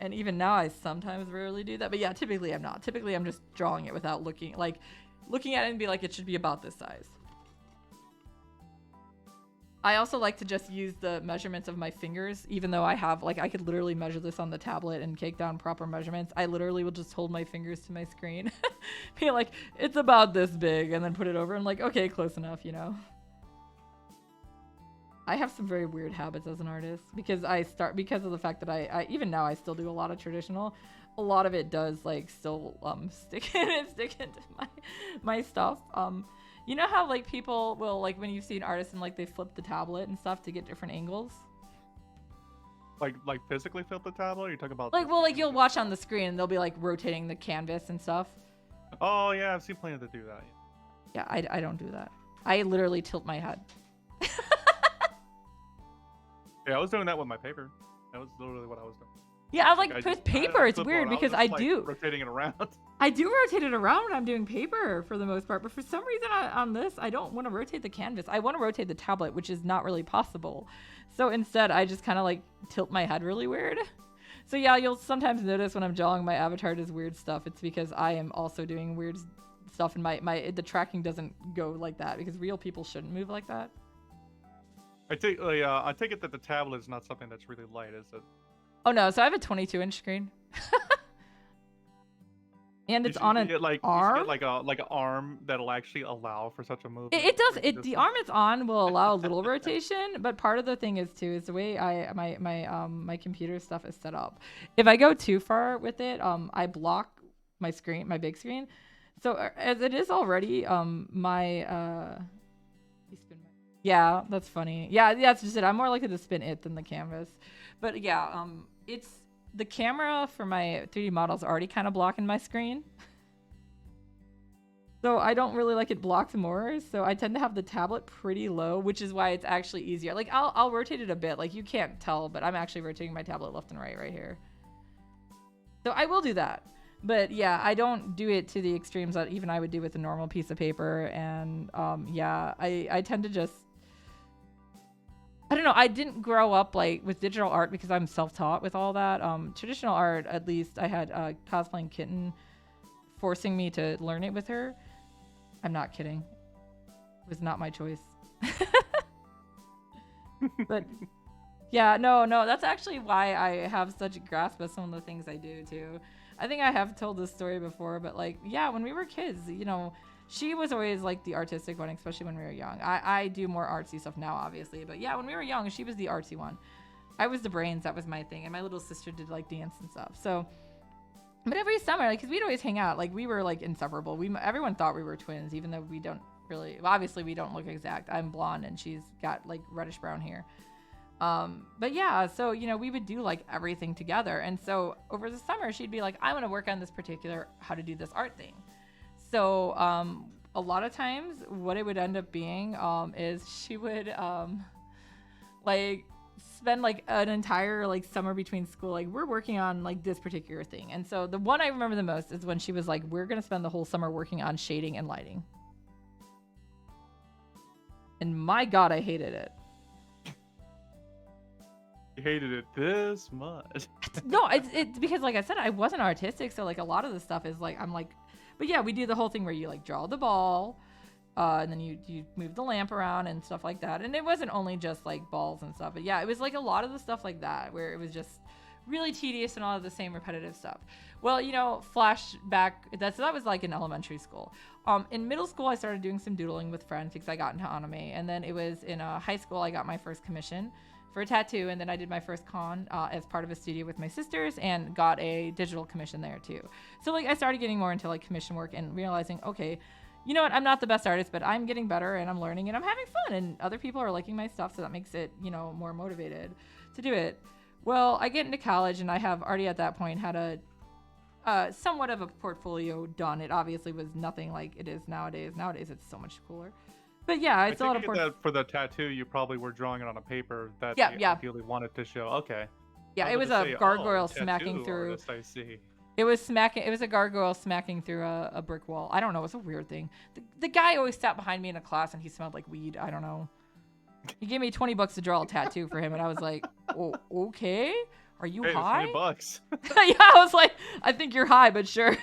[SPEAKER 1] And even now, I sometimes rarely do that. But yeah, typically I'm not. Typically, I'm just drawing it without looking at it and be like, it should be about this size. I also like to just use the measurements of my fingers, even though I have, like, I could literally measure this on the tablet and take down proper measurements. I literally will just hold my fingers to my screen. Be like, it's about this big, and then put it over and like, okay, close enough, you know? I have some very weird habits as an artist because of the fact that I even now I still do a lot of traditional. A lot of it does like still stick into my stuff. You know how like people will like when you see an artist and like they flip the tablet and stuff to get different angles?
[SPEAKER 3] Like physically flip the tablet? Or you're talking about
[SPEAKER 1] like you'll watch on the screen and they'll be like rotating the canvas and stuff.
[SPEAKER 3] Oh yeah, I've seen plenty that do that.
[SPEAKER 1] Yeah, I don't do that. I literally tilt my head.
[SPEAKER 3] Yeah, I was doing that with my paper. That was literally what I was doing.
[SPEAKER 1] Yeah, I like with paper. It's weird because I do
[SPEAKER 3] rotating it around.
[SPEAKER 1] I do rotate it around when I'm doing paper for the most part, but for some reason on this, I don't want to rotate the canvas. I want to rotate the tablet, which is not really possible. So instead, I just kind of like tilt my head really weird. So yeah, you'll sometimes notice when I'm drawing my avatar does weird stuff. It's because I am also doing weird stuff, and the tracking doesn't go like that because real people shouldn't move like that.
[SPEAKER 3] I take it that the tablet is not something that's really light, is it?
[SPEAKER 1] Oh no, so I have a 22-inch screen. And it's on an arm.
[SPEAKER 3] You get like an arm that'll actually allow for such a movement.
[SPEAKER 1] It does. The arm it's on will allow a little rotation, but part of the thing is too is the way my computer stuff is set up. If I go too far with it, I block my screen, my big screen. So as it is already, yeah, that's funny. Yeah, that's just it. I'm more likely to spin it than the canvas. But yeah, it's the camera for my 3D models already kind of blocking my screen. So I don't really like it blocked more. So I tend to have the tablet pretty low, which is why it's actually easier. Like I'll rotate it a bit. Like you can't tell, but I'm actually rotating my tablet left and right here. So I will do that. But yeah, I don't do it to the extremes that even I would do with a normal piece of paper. And yeah, I tend to just, I don't know. I didn't grow up like with digital art because I'm self-taught with all that. Traditional art, at least I had cosplaying Kitten forcing me to learn it with her. I'm not kidding. It was not my choice. But yeah, no, that's actually why I have such a grasp of some of the things I do too. I think I have told this story before, but like, yeah, when we were kids, you know, she was always like the artistic one, especially when we were young. I do more artsy stuff now, obviously. But yeah, when we were young, she was the artsy one. I was the brains. That was my thing. And my little sister did like dance and stuff. So, but every summer, like, cause we'd always hang out. Like we were like inseparable. Everyone thought we were twins, even though we don't really, well, obviously we don't look exact. I'm blonde and she's got like reddish brown hair. But yeah, so, you know, we would do like everything together. And so over the summer, she'd be like, I want to work on this particular, how to do this art thing. So, a lot of times what it would end up being, is she would, like spend like an entire like summer between school. Like we're working on like this particular thing. And so the one I remember the most is when she was like, we're going to spend the whole summer working on shading and lighting. And my God, I hated it.
[SPEAKER 3] You hated it this much?
[SPEAKER 1] No, it's because like I said, I wasn't artistic. So like a lot of the stuff is like, I'm like, but yeah, we do the whole thing where you like draw the ball, and then you move the lamp around and stuff like that. And it wasn't only just like balls and stuff, but yeah, it was like a lot of the stuff like that where it was just really tedious and all of the same repetitive stuff. Well, you know, flashback, that was like in elementary school. In middle school, I started doing some doodling with friends because I got into anime. And then it was in high school, I got my first commission for a tattoo, and then I did my first con as part of a studio with my sisters and got a digital commission there too. So like I started getting more into like commission work and realizing, okay, you know what, I'm not the best artist, but I'm getting better and I'm learning and I'm having fun and other people are liking my stuff, so that makes it, you know, more motivated to do it. Well, I get into college and I have already at that point had a somewhat of a portfolio done. It obviously was nothing like it is nowadays. Nowadays, it's so much cooler. But yeah, I still had a
[SPEAKER 3] that for the tattoo, you probably were drawing it on a paper that
[SPEAKER 1] yeah,
[SPEAKER 3] they ideally wanted to show. Okay.
[SPEAKER 1] Yeah, it was a gargoyle smacking through.
[SPEAKER 3] Artist, I see.
[SPEAKER 1] It was smacking. It was a gargoyle smacking through a brick wall. I don't know. It was a weird thing. The guy always sat behind me in a class, and he smelled like weed. I don't know. He gave me $20 to draw a tattoo for him, and I was like, "Oh, okay. Are you high?"
[SPEAKER 3] $20.
[SPEAKER 1] Yeah, I was like, "I think you're high, but sure."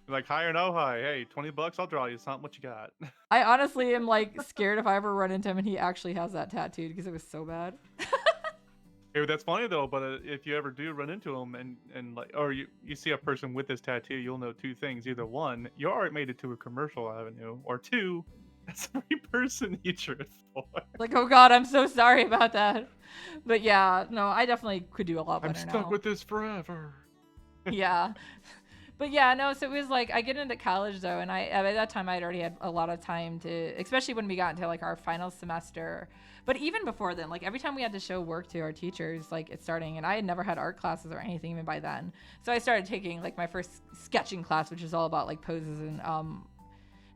[SPEAKER 3] Like high or no high, hey, $20, I'll draw you something. What you got?
[SPEAKER 1] I honestly am like scared if I ever run into him and he actually has that tattooed because it was so bad.
[SPEAKER 3] Hey, that's funny though. But if you ever do run into him and like, or you see a person with this tattoo, you'll know two things: either one, your art made it to a commercial avenue, or two, that's every person you drew for.
[SPEAKER 1] Like, oh god, I'm so sorry about that. But yeah, no, I definitely could do a lot better
[SPEAKER 3] I'm stuck
[SPEAKER 1] now.
[SPEAKER 3] with this forever.
[SPEAKER 1] Yeah. But yeah, no, so it was like I get into college though, and by that time I'd already had a lot of time to, especially when we got into like our final semester. But even before then, like every time we had to show work to our teachers, like it's starting, and I had never had art classes or anything even by then. So I started taking like my first sketching class, which is all about like poses and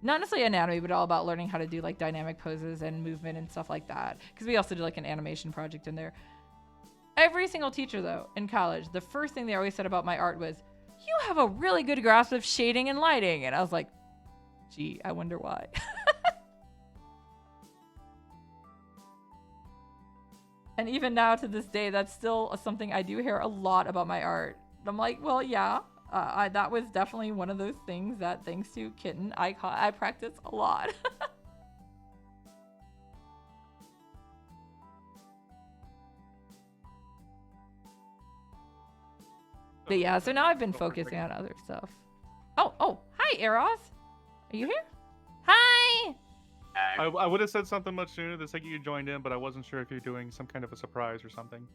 [SPEAKER 1] not necessarily anatomy, but all about learning how to do like dynamic poses and movement and stuff like that. Because we also did like an animation project in there. Every single teacher though in college, the first thing they always said about my art was, "You have a really good grasp of shading and lighting." And I was like, gee, I wonder why. And even now to this day, that's still something I do hear a lot about my art. I'm like, well, yeah, that was definitely one of those things that thanks to Kitten, I practice a lot. But yeah, so now I've been focusing on other stuff. Oh, hi, Eros. Are you here? Hi.
[SPEAKER 3] I would have said something much sooner the second you joined in, but I wasn't sure if you're doing some kind of a surprise or something.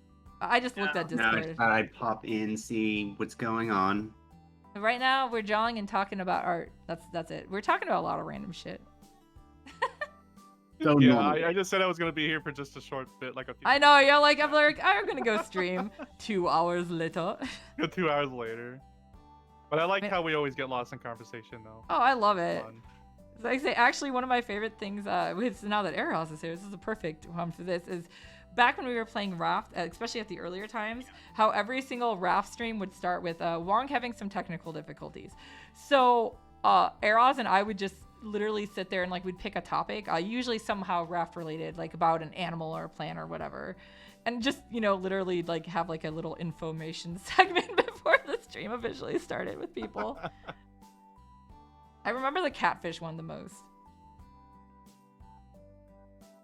[SPEAKER 1] I just looked at Discord.
[SPEAKER 4] No, I'd pop in, see what's going on.
[SPEAKER 1] Right now, we're drawing and talking about art. That's it. We're talking about a lot of random shit.
[SPEAKER 4] So
[SPEAKER 3] yeah, I just said I was gonna be here for just a short bit, like a few.
[SPEAKER 1] I know, you're like, I'm gonna go stream 2 hours later.
[SPEAKER 3] 2 hours later. But I like how we always get lost in conversation, though.
[SPEAKER 1] Oh, I love it. Like I say, actually, one of my favorite things, now that Eros is here, this is a perfect one for this, is back when we were playing Raft, especially at the earlier times, how every single Raft stream would start with Wong having some technical difficulties. So Eros and I would just literally sit there and like we'd pick a topic, usually somehow Raft related, like about an animal or a plant or whatever, and just, you know, literally like have like a little information segment before the stream officially started with people. I remember the catfish one the most.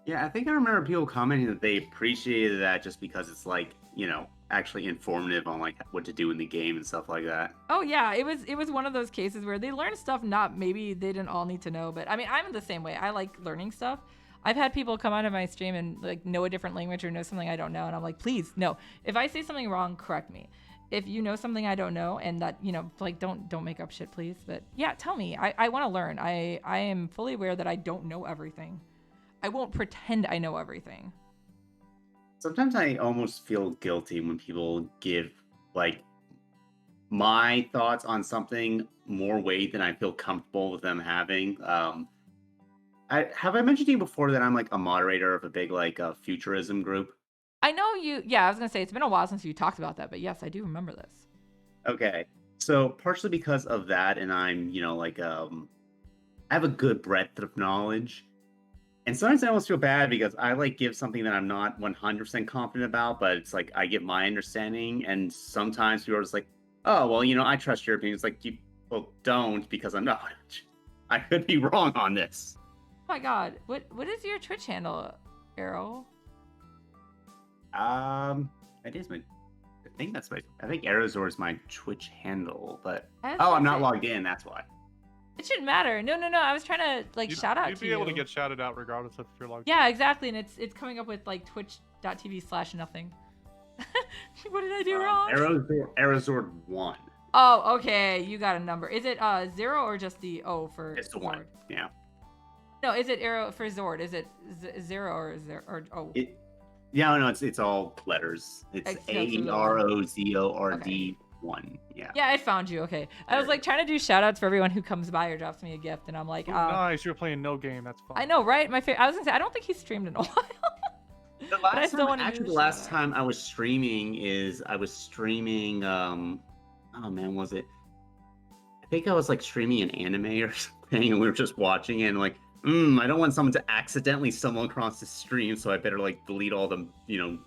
[SPEAKER 4] Yeah, I think I remember people commenting that they appreciated that just because it's like, you know, actually informative on like what to do in the game and stuff like that.
[SPEAKER 1] Oh yeah, it was one of those cases where they learned stuff maybe they didn't all need to know, but I mean, I'm the same way. I like learning stuff. I've had people come out of my stream and like know a different language or know something I don't know, and I'm like, please, no. If I say something wrong, correct me. If you know something I don't know, and that, you know, like don't make up shit, please. But yeah, tell me. I want to learn. I am fully aware that I don't know everything. I won't pretend I know everything.
[SPEAKER 4] Sometimes I almost feel guilty when people give like my thoughts on something more weight than I feel comfortable with them having. Have I mentioned to you before that I'm like a moderator of a big like futurism group?
[SPEAKER 1] I know you. Yeah, I was gonna say it's been a while since you talked about that, but yes, I do remember this.
[SPEAKER 4] Okay, so partially because of that, and I'm, you know, like I have a good breadth of knowledge, and sometimes I almost feel bad because I like give something that I'm not 100% confident about, but it's like I give my understanding, and sometimes people are just like, "Oh, well, you know, I trust your opinion." It's like, well, don't, because I'm not. I could be wrong on this.
[SPEAKER 1] Oh my god, what is your Twitch handle, Arrow?
[SPEAKER 4] It is my. I think Aerozor is my Twitch handle, but I'm not logged in. That's why.
[SPEAKER 1] It shouldn't matter. No. I was trying to like shout out to you.
[SPEAKER 3] You'd be able to get shouted out regardless if you're logged in.
[SPEAKER 1] Yeah, exactly, and it's coming up with like twitch.tv/nothing. What did I do wrong?
[SPEAKER 4] Aerozord 1.
[SPEAKER 1] Oh, okay. You got a number. Is it 0 or just the O for?
[SPEAKER 4] It's the 1. Yeah.
[SPEAKER 1] No, is it arrow for Zord? Is it 0 or is there or O?
[SPEAKER 4] Yeah, no, it's all letters. It's AEROZORD. one. Yeah.
[SPEAKER 1] Yeah, I found you. Okay. I was like trying to do shout outs for everyone who comes by or drops me a gift, and I'm like,
[SPEAKER 3] nice, you're playing No Game. That's fun.
[SPEAKER 1] I know, right? I was gonna say I don't think he's streamed in a while.
[SPEAKER 4] The last time I was streaming oh man, was it? I think I was like streaming an anime or something, and we were just watching it and like, I don't want someone to accidentally stumble across the stream, so I better like delete all the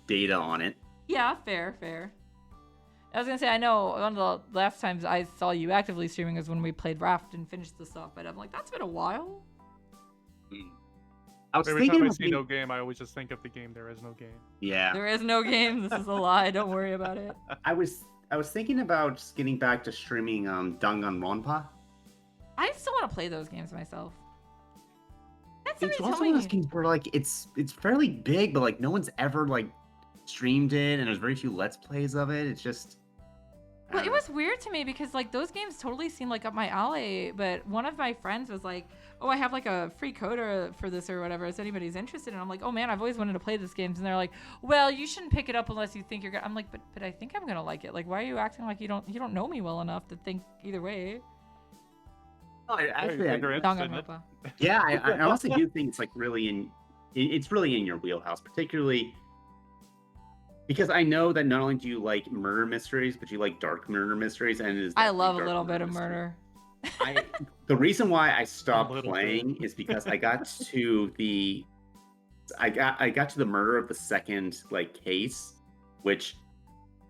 [SPEAKER 4] data on it.
[SPEAKER 1] Yeah, fair. I was gonna say I know one of the last times I saw you actively streaming was when we played Raft and finished the stuff, but I'm like, that's been a while.
[SPEAKER 3] I was Every time I see No Game, I always just think of the game There Is No Game.
[SPEAKER 4] Yeah.
[SPEAKER 1] There is no game. This is a lie. Don't worry about it.
[SPEAKER 4] I was thinking about just getting back to streaming Danganronpa.
[SPEAKER 1] I still want to play those games myself.
[SPEAKER 4] It's also one of those games where like it's fairly big, but like no one's ever like streamed it, and there's very few Let's Plays of it. It's just.
[SPEAKER 1] Well, it was weird to me because like those games totally seemed like up my alley, but one of my friends was like, "Oh, I have like a free code for this or whatever. If anybody's interested," and I'm like, "Oh man, I've always wanted to play this games," and they're like, "Well, you shouldn't pick it up unless you think you're gonna." I'm like, "But I think I'm gonna like it. Like, why are you acting like you don't know me well enough to think either way?"
[SPEAKER 4] Oh, yeah, I honestly do think it's like it's really in your wheelhouse, particularly. Because I know that not only do you like murder mysteries, but you like dark murder mysteries, and
[SPEAKER 1] I love a little bit of murder.
[SPEAKER 4] The reason why I stopped playing is because I got to the murder of the second case, which,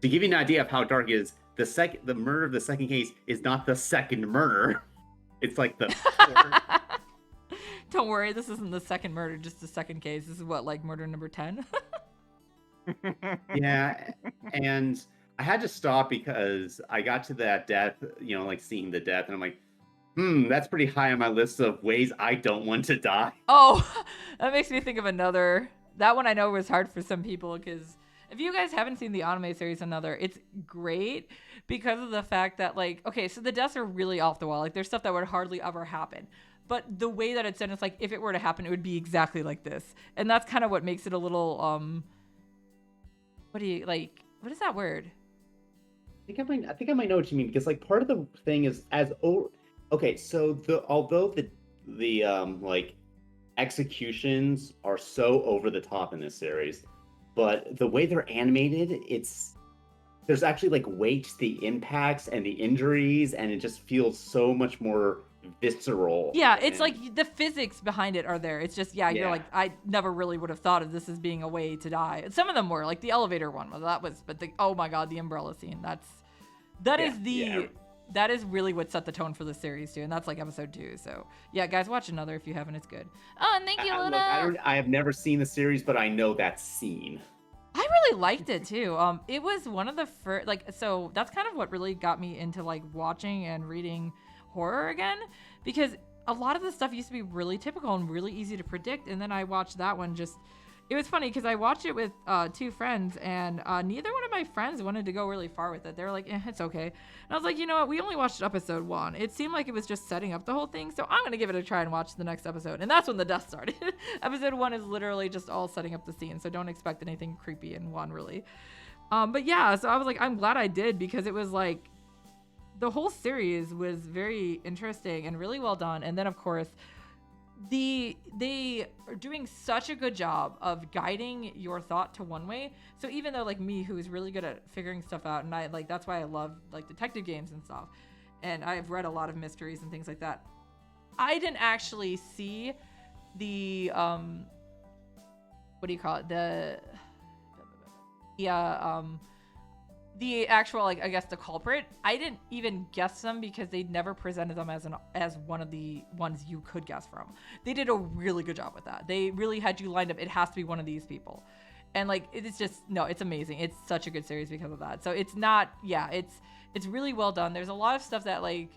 [SPEAKER 4] to give you an idea of how dark it is, the murder of the second case is not the second murder. It's like the fourth.
[SPEAKER 1] Don't worry, this isn't the second murder, just the second case. This is like murder number 10.
[SPEAKER 4] Yeah, and I had to stop because I got to that death, seeing the death, and I'm like, that's pretty high on my list of ways I don't want to die.
[SPEAKER 1] Oh, that makes me think of another. That one I know was hard for some people because if you guys haven't seen the anime series Another, it's great because of the fact that okay, so the deaths are really off the wall. Like there's stuff that would hardly ever happen. But the way that it's done, it's like if it were to happen, it would be exactly like this. And that's kind of what makes it a little what is that word?
[SPEAKER 4] I think I might know what you mean, because part of the thing is okay, so although the executions are so over the top in this series, but the way they're animated, there's actually weight to the impacts and the injuries, and it just feels so much more visceral.
[SPEAKER 1] Yeah, it's like the physics behind it are there. It's just you're like, I never really would have thought of this as being a way to die. Some of them were like the elevator one, oh my god, the umbrella scene. That is really what set the tone for the series too, and that's episode 2. So yeah, guys, watch Another if you haven't. It's good. Oh, and thank you, Luna.
[SPEAKER 4] I have never seen the series, but I know that scene.
[SPEAKER 1] I really liked it too. It was one of the first so that's kind of what really got me into watching and reading horror again, because a lot of the stuff used to be really typical and really easy to predict, and then I watched that one. It was funny because I watched it with 2 friends, and neither one of my friends wanted to go really far with it. They were like, it's okay. And I was like, you know what, we only watched episode 1. It seemed like it was just setting up the whole thing, so I'm gonna give it a try and watch the next episode. And that's when the death started. Episode 1 is literally just all setting up the scene, so don't expect anything creepy in 1 really. But yeah, so I was like, I'm glad I did, because it was the whole series was very interesting and really well done. And then of course they are doing such a good job of guiding your thought to one way. So even though me, who is really good at figuring stuff out, and I that's why I love detective games and stuff, and I've read a lot of mysteries and things like that, I didn't actually see the what do you call it, the actual I guess the culprit. I didn't even guess them because they'd never presented them as one of the ones you could guess from. They did a really good job with that. They really had you lined up. It has to be one of these people, and it's just it's amazing. It's such a good series because of that. So it's not it's really well done. There's a lot of stuff that they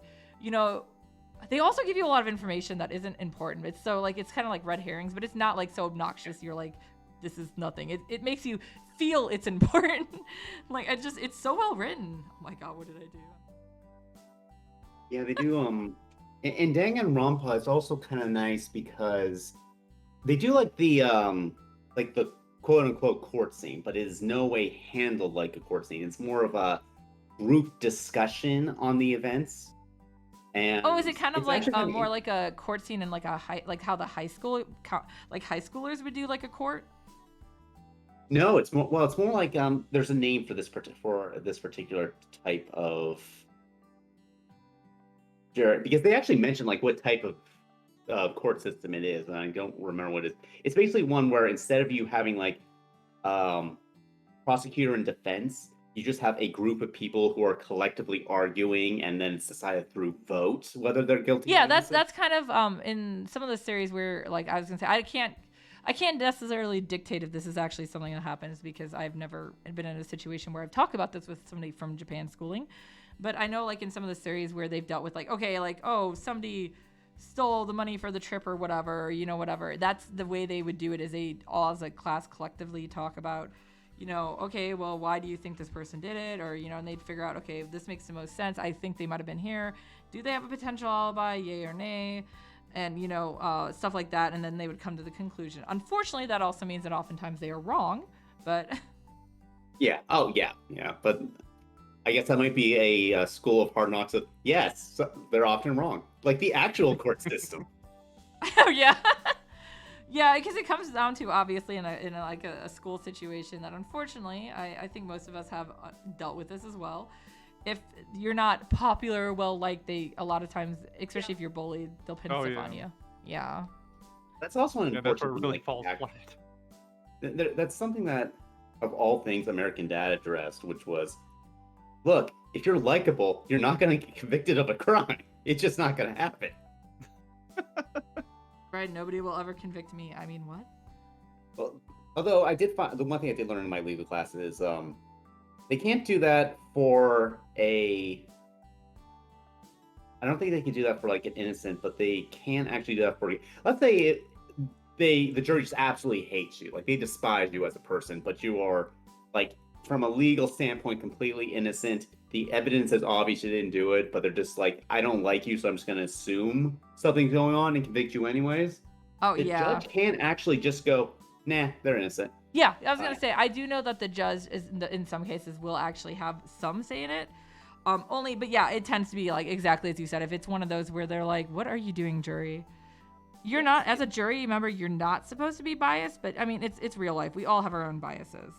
[SPEAKER 1] also give you a lot of information that isn't important. It's so it's kind of like red herrings, but it's not so obnoxious. You're like, this is nothing. It makes you feel it's important. It's so well written. Oh my god, what did I do?
[SPEAKER 4] Yeah, they do. In Danganronpa, it's also kind of nice because they do the quote unquote court scene, but it is no way handled like a court scene. It's more of a group discussion on the events. And
[SPEAKER 1] is it kind of like more like a court scene in like a like how the high schoolers would do like a court?
[SPEAKER 4] No, it's more like there's a name for this particular type of jury, because they actually mention like what type of court system it is, and I don't remember what it is. It's basically one where instead of you having like prosecutor and defense, you just have a group of people who are collectively arguing, and then it's decided through vote whether they're guilty.
[SPEAKER 1] Yeah, that's kind of in some of the series where, like, I was gonna say, I can't necessarily dictate if this is actually something that happens, because I've never been in a situation where I've talked about this with somebody from Japan schooling. But I know, like, in some of the series where they've dealt with, like, okay, like, oh, somebody stole the money for the trip or whatever, whatever. That's the way they would do it, is they all as a class collectively talk about, okay, well, why do you think this person did it? Or, and they'd figure out, okay, this makes the most sense. I think they might have been here. Do they have a potential alibi? Yay or nay? And, stuff like that. And then they would come to the conclusion. Unfortunately, that also means that oftentimes they are wrong, but...
[SPEAKER 4] Yeah. Oh, yeah. Yeah. But I guess that might be a school of hard knocks of, yes, they're often wrong. Like the actual court system.
[SPEAKER 1] Oh, yeah. Yeah, because it comes down to, obviously, in a school situation that, unfortunately, I think most of us have dealt with this as well. If you're not popular, well, like, a lot of times, especially if you're bullied, they'll pin stuff on you. Yeah.
[SPEAKER 4] That's also an important
[SPEAKER 3] that's really falls flat.
[SPEAKER 4] That's something that, of all things, American Dad addressed, which was, look, if you're likable, you're not going to get convicted of a crime. It's just not going to happen.
[SPEAKER 1] Right, nobody will ever convict me. I mean, what?
[SPEAKER 4] Well, although I did find, the one thing I did learn in my legal classes is they can't do that for I don't think they can do that for like an innocent, but they can actually do that for, let's say the jury just absolutely hates you, like they despise you as a person, but you are, like, from a legal standpoint, completely innocent. The evidence is obvious you didn't do it, but they're just like, I don't like you, so I'm just going to assume something's going on and convict you anyways.
[SPEAKER 1] Oh,
[SPEAKER 4] the judge can't actually just go, nah, they're innocent.
[SPEAKER 1] Yeah, I was going to say, I do know that the judge in some cases will actually have some say in it. But yeah, it tends to be like exactly as you said. If it's one of those where they're like, what are you doing, jury? You're not, as a jury member, you're not supposed to be biased, but I mean, it's real life. We all have our own biases.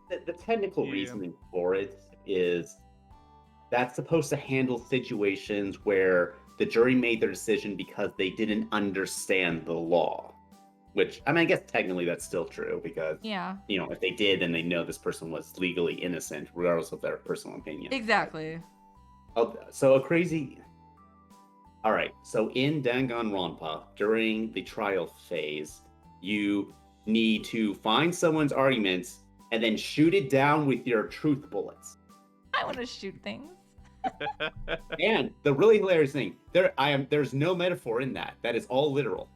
[SPEAKER 4] The technical reasoning for it is that's supposed to handle situations where the jury made their decision because they didn't understand the law. Which, I mean, I guess technically that's still true, because, if they did, then they know this person was legally innocent, regardless of their personal opinion.
[SPEAKER 1] Exactly.
[SPEAKER 4] Oh, all right, so in Danganronpa, during the trial phase, you need to find someone's arguments and then shoot it down with your truth bullets.
[SPEAKER 1] I want to shoot things.
[SPEAKER 4] And the really hilarious thing, there's no metaphor in that. That is all literal.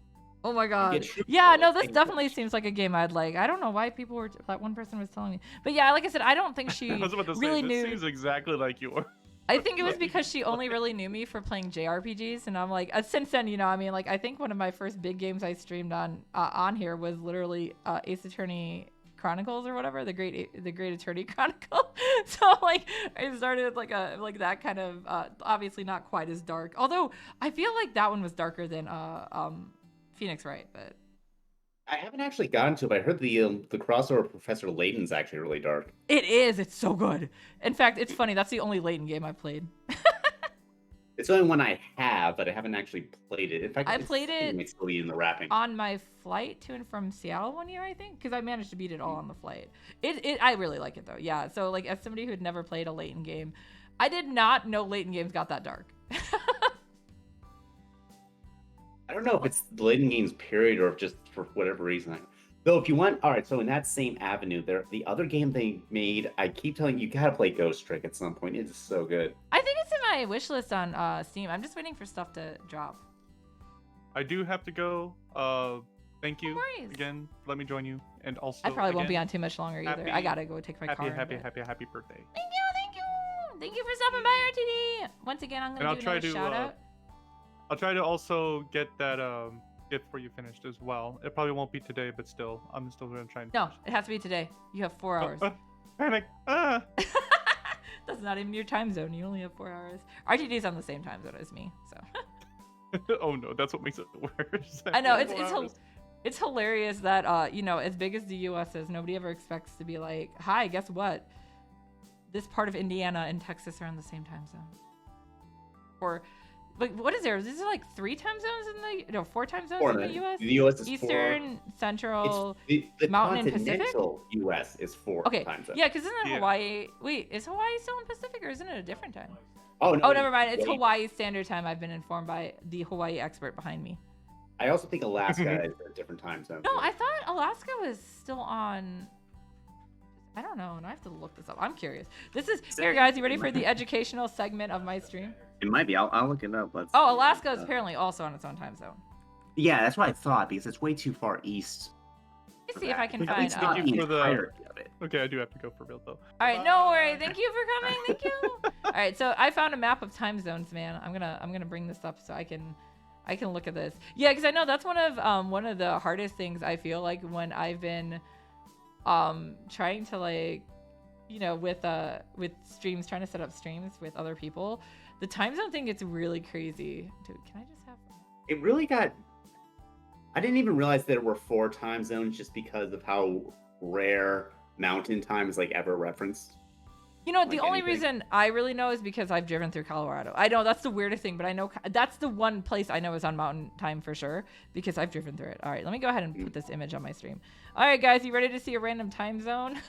[SPEAKER 1] Oh my god. Yeah, no, this definitely seems like a game I'd like. I don't know why that one person was telling me. But yeah, like I said, I don't think she really knew.
[SPEAKER 3] This seems exactly like yours.
[SPEAKER 1] I think it was because she only really knew me for playing JRPGs, and I'm like, since then, I mean, like, I think one of my first big games I streamed on here was literally Ace Attorney Chronicles or whatever, the Great Attorney Chronicle. So like, I started like that kind of obviously not quite as dark. Although I feel like that one was darker than Phoenix Wright, but
[SPEAKER 4] I haven't actually gotten to it, but I heard the crossover with Professor Layton's actually really dark.
[SPEAKER 1] It is. It's so good. In fact, it's funny. That's the only Layton game I've played.
[SPEAKER 4] It's the only one I have, but I haven't actually played it. In fact,
[SPEAKER 1] I played it
[SPEAKER 4] in the wrapping
[SPEAKER 1] on my flight to and from Seattle one year, I think, because I managed to beat it all on the flight. I really like it though. Yeah. So like, as somebody who had never played a Layton game, I did not know Layton games got that dark.
[SPEAKER 4] I don't know if it's the Layton games period or if just for whatever reason. Though, if you want, all right, so in that same avenue, the other game they made, I keep telling you, you gotta play Ghost Trick at some point. It is so good.
[SPEAKER 1] I think it's in my wish list on Steam. I'm just waiting for stuff to drop.
[SPEAKER 3] I do have to go. Thank you again. Let me join you, and also
[SPEAKER 1] I probably won't be on too much longer either. I gotta go take my car.
[SPEAKER 3] Happy birthday.
[SPEAKER 1] Thank you for stopping by, RTD. Once again, I'm gonna do another shout out.
[SPEAKER 3] I'll try to also get that gift for you finished as well. It probably won't be today, but still, I'm still gonna try and
[SPEAKER 1] No, it has to be today. You have 4 hours.
[SPEAKER 3] Panic.
[SPEAKER 1] That's not even your time zone. You only have 4 hours. RTD's on the same time zone as me, so.
[SPEAKER 3] Oh no, that's what makes it worse.
[SPEAKER 1] I know it's hilarious that as big as the U.S. is, nobody ever expects to be like, hi, guess what? This part of Indiana and Texas are on the same time zone. Or, like, what is there? Is there like 3 time zones 4 time zones in the U.S.?
[SPEAKER 4] The U.S. is
[SPEAKER 1] Eastern,
[SPEAKER 4] 4.
[SPEAKER 1] Central,
[SPEAKER 4] the
[SPEAKER 1] Mountain, and Pacific.
[SPEAKER 4] Continental U.S. is 4 time zones.
[SPEAKER 1] Yeah, because isn't that Hawaii? Wait, is Hawaii still in Pacific or isn't it a different time?
[SPEAKER 4] Oh, no.
[SPEAKER 1] Oh, never mind. It's Hawaii Standard Time. I've been informed by the Hawaii expert behind me.
[SPEAKER 4] I also think Alaska is a different time zone.
[SPEAKER 1] No, I thought Alaska was still on. I don't know, and I have to look this up. I'm curious. Here, guys. You ready for the educational segment of my stream?
[SPEAKER 4] It might be. I'll look it up.
[SPEAKER 1] Alaska is apparently also on its own time zone.
[SPEAKER 4] Yeah, that's what I thought because it's way too far east.
[SPEAKER 1] Let me see if I can find.
[SPEAKER 3] Okay, I do have to go for real though.
[SPEAKER 1] All right, no worry. Thank you for coming. Thank you. All right, so I found a map of time zones, man. I'm gonna bring this up so I can look at this. Yeah, because I know that's one of the hardest things I feel like when I've been trying to with streams, trying to set up streams with other people. The time zone thing gets really crazy. Dude, can I just have?
[SPEAKER 4] It really got. I didn't even realize there were 4 time zones just because of how rare Mountain Time is ever referenced.
[SPEAKER 1] The only reason I really know is because I've driven through Colorado. I know that's the weirdest thing, but I know that's the one place I know is on Mountain Time for sure because I've driven through it. All right, let me go ahead and put this image on my stream. All right, guys, you ready to see a random time zone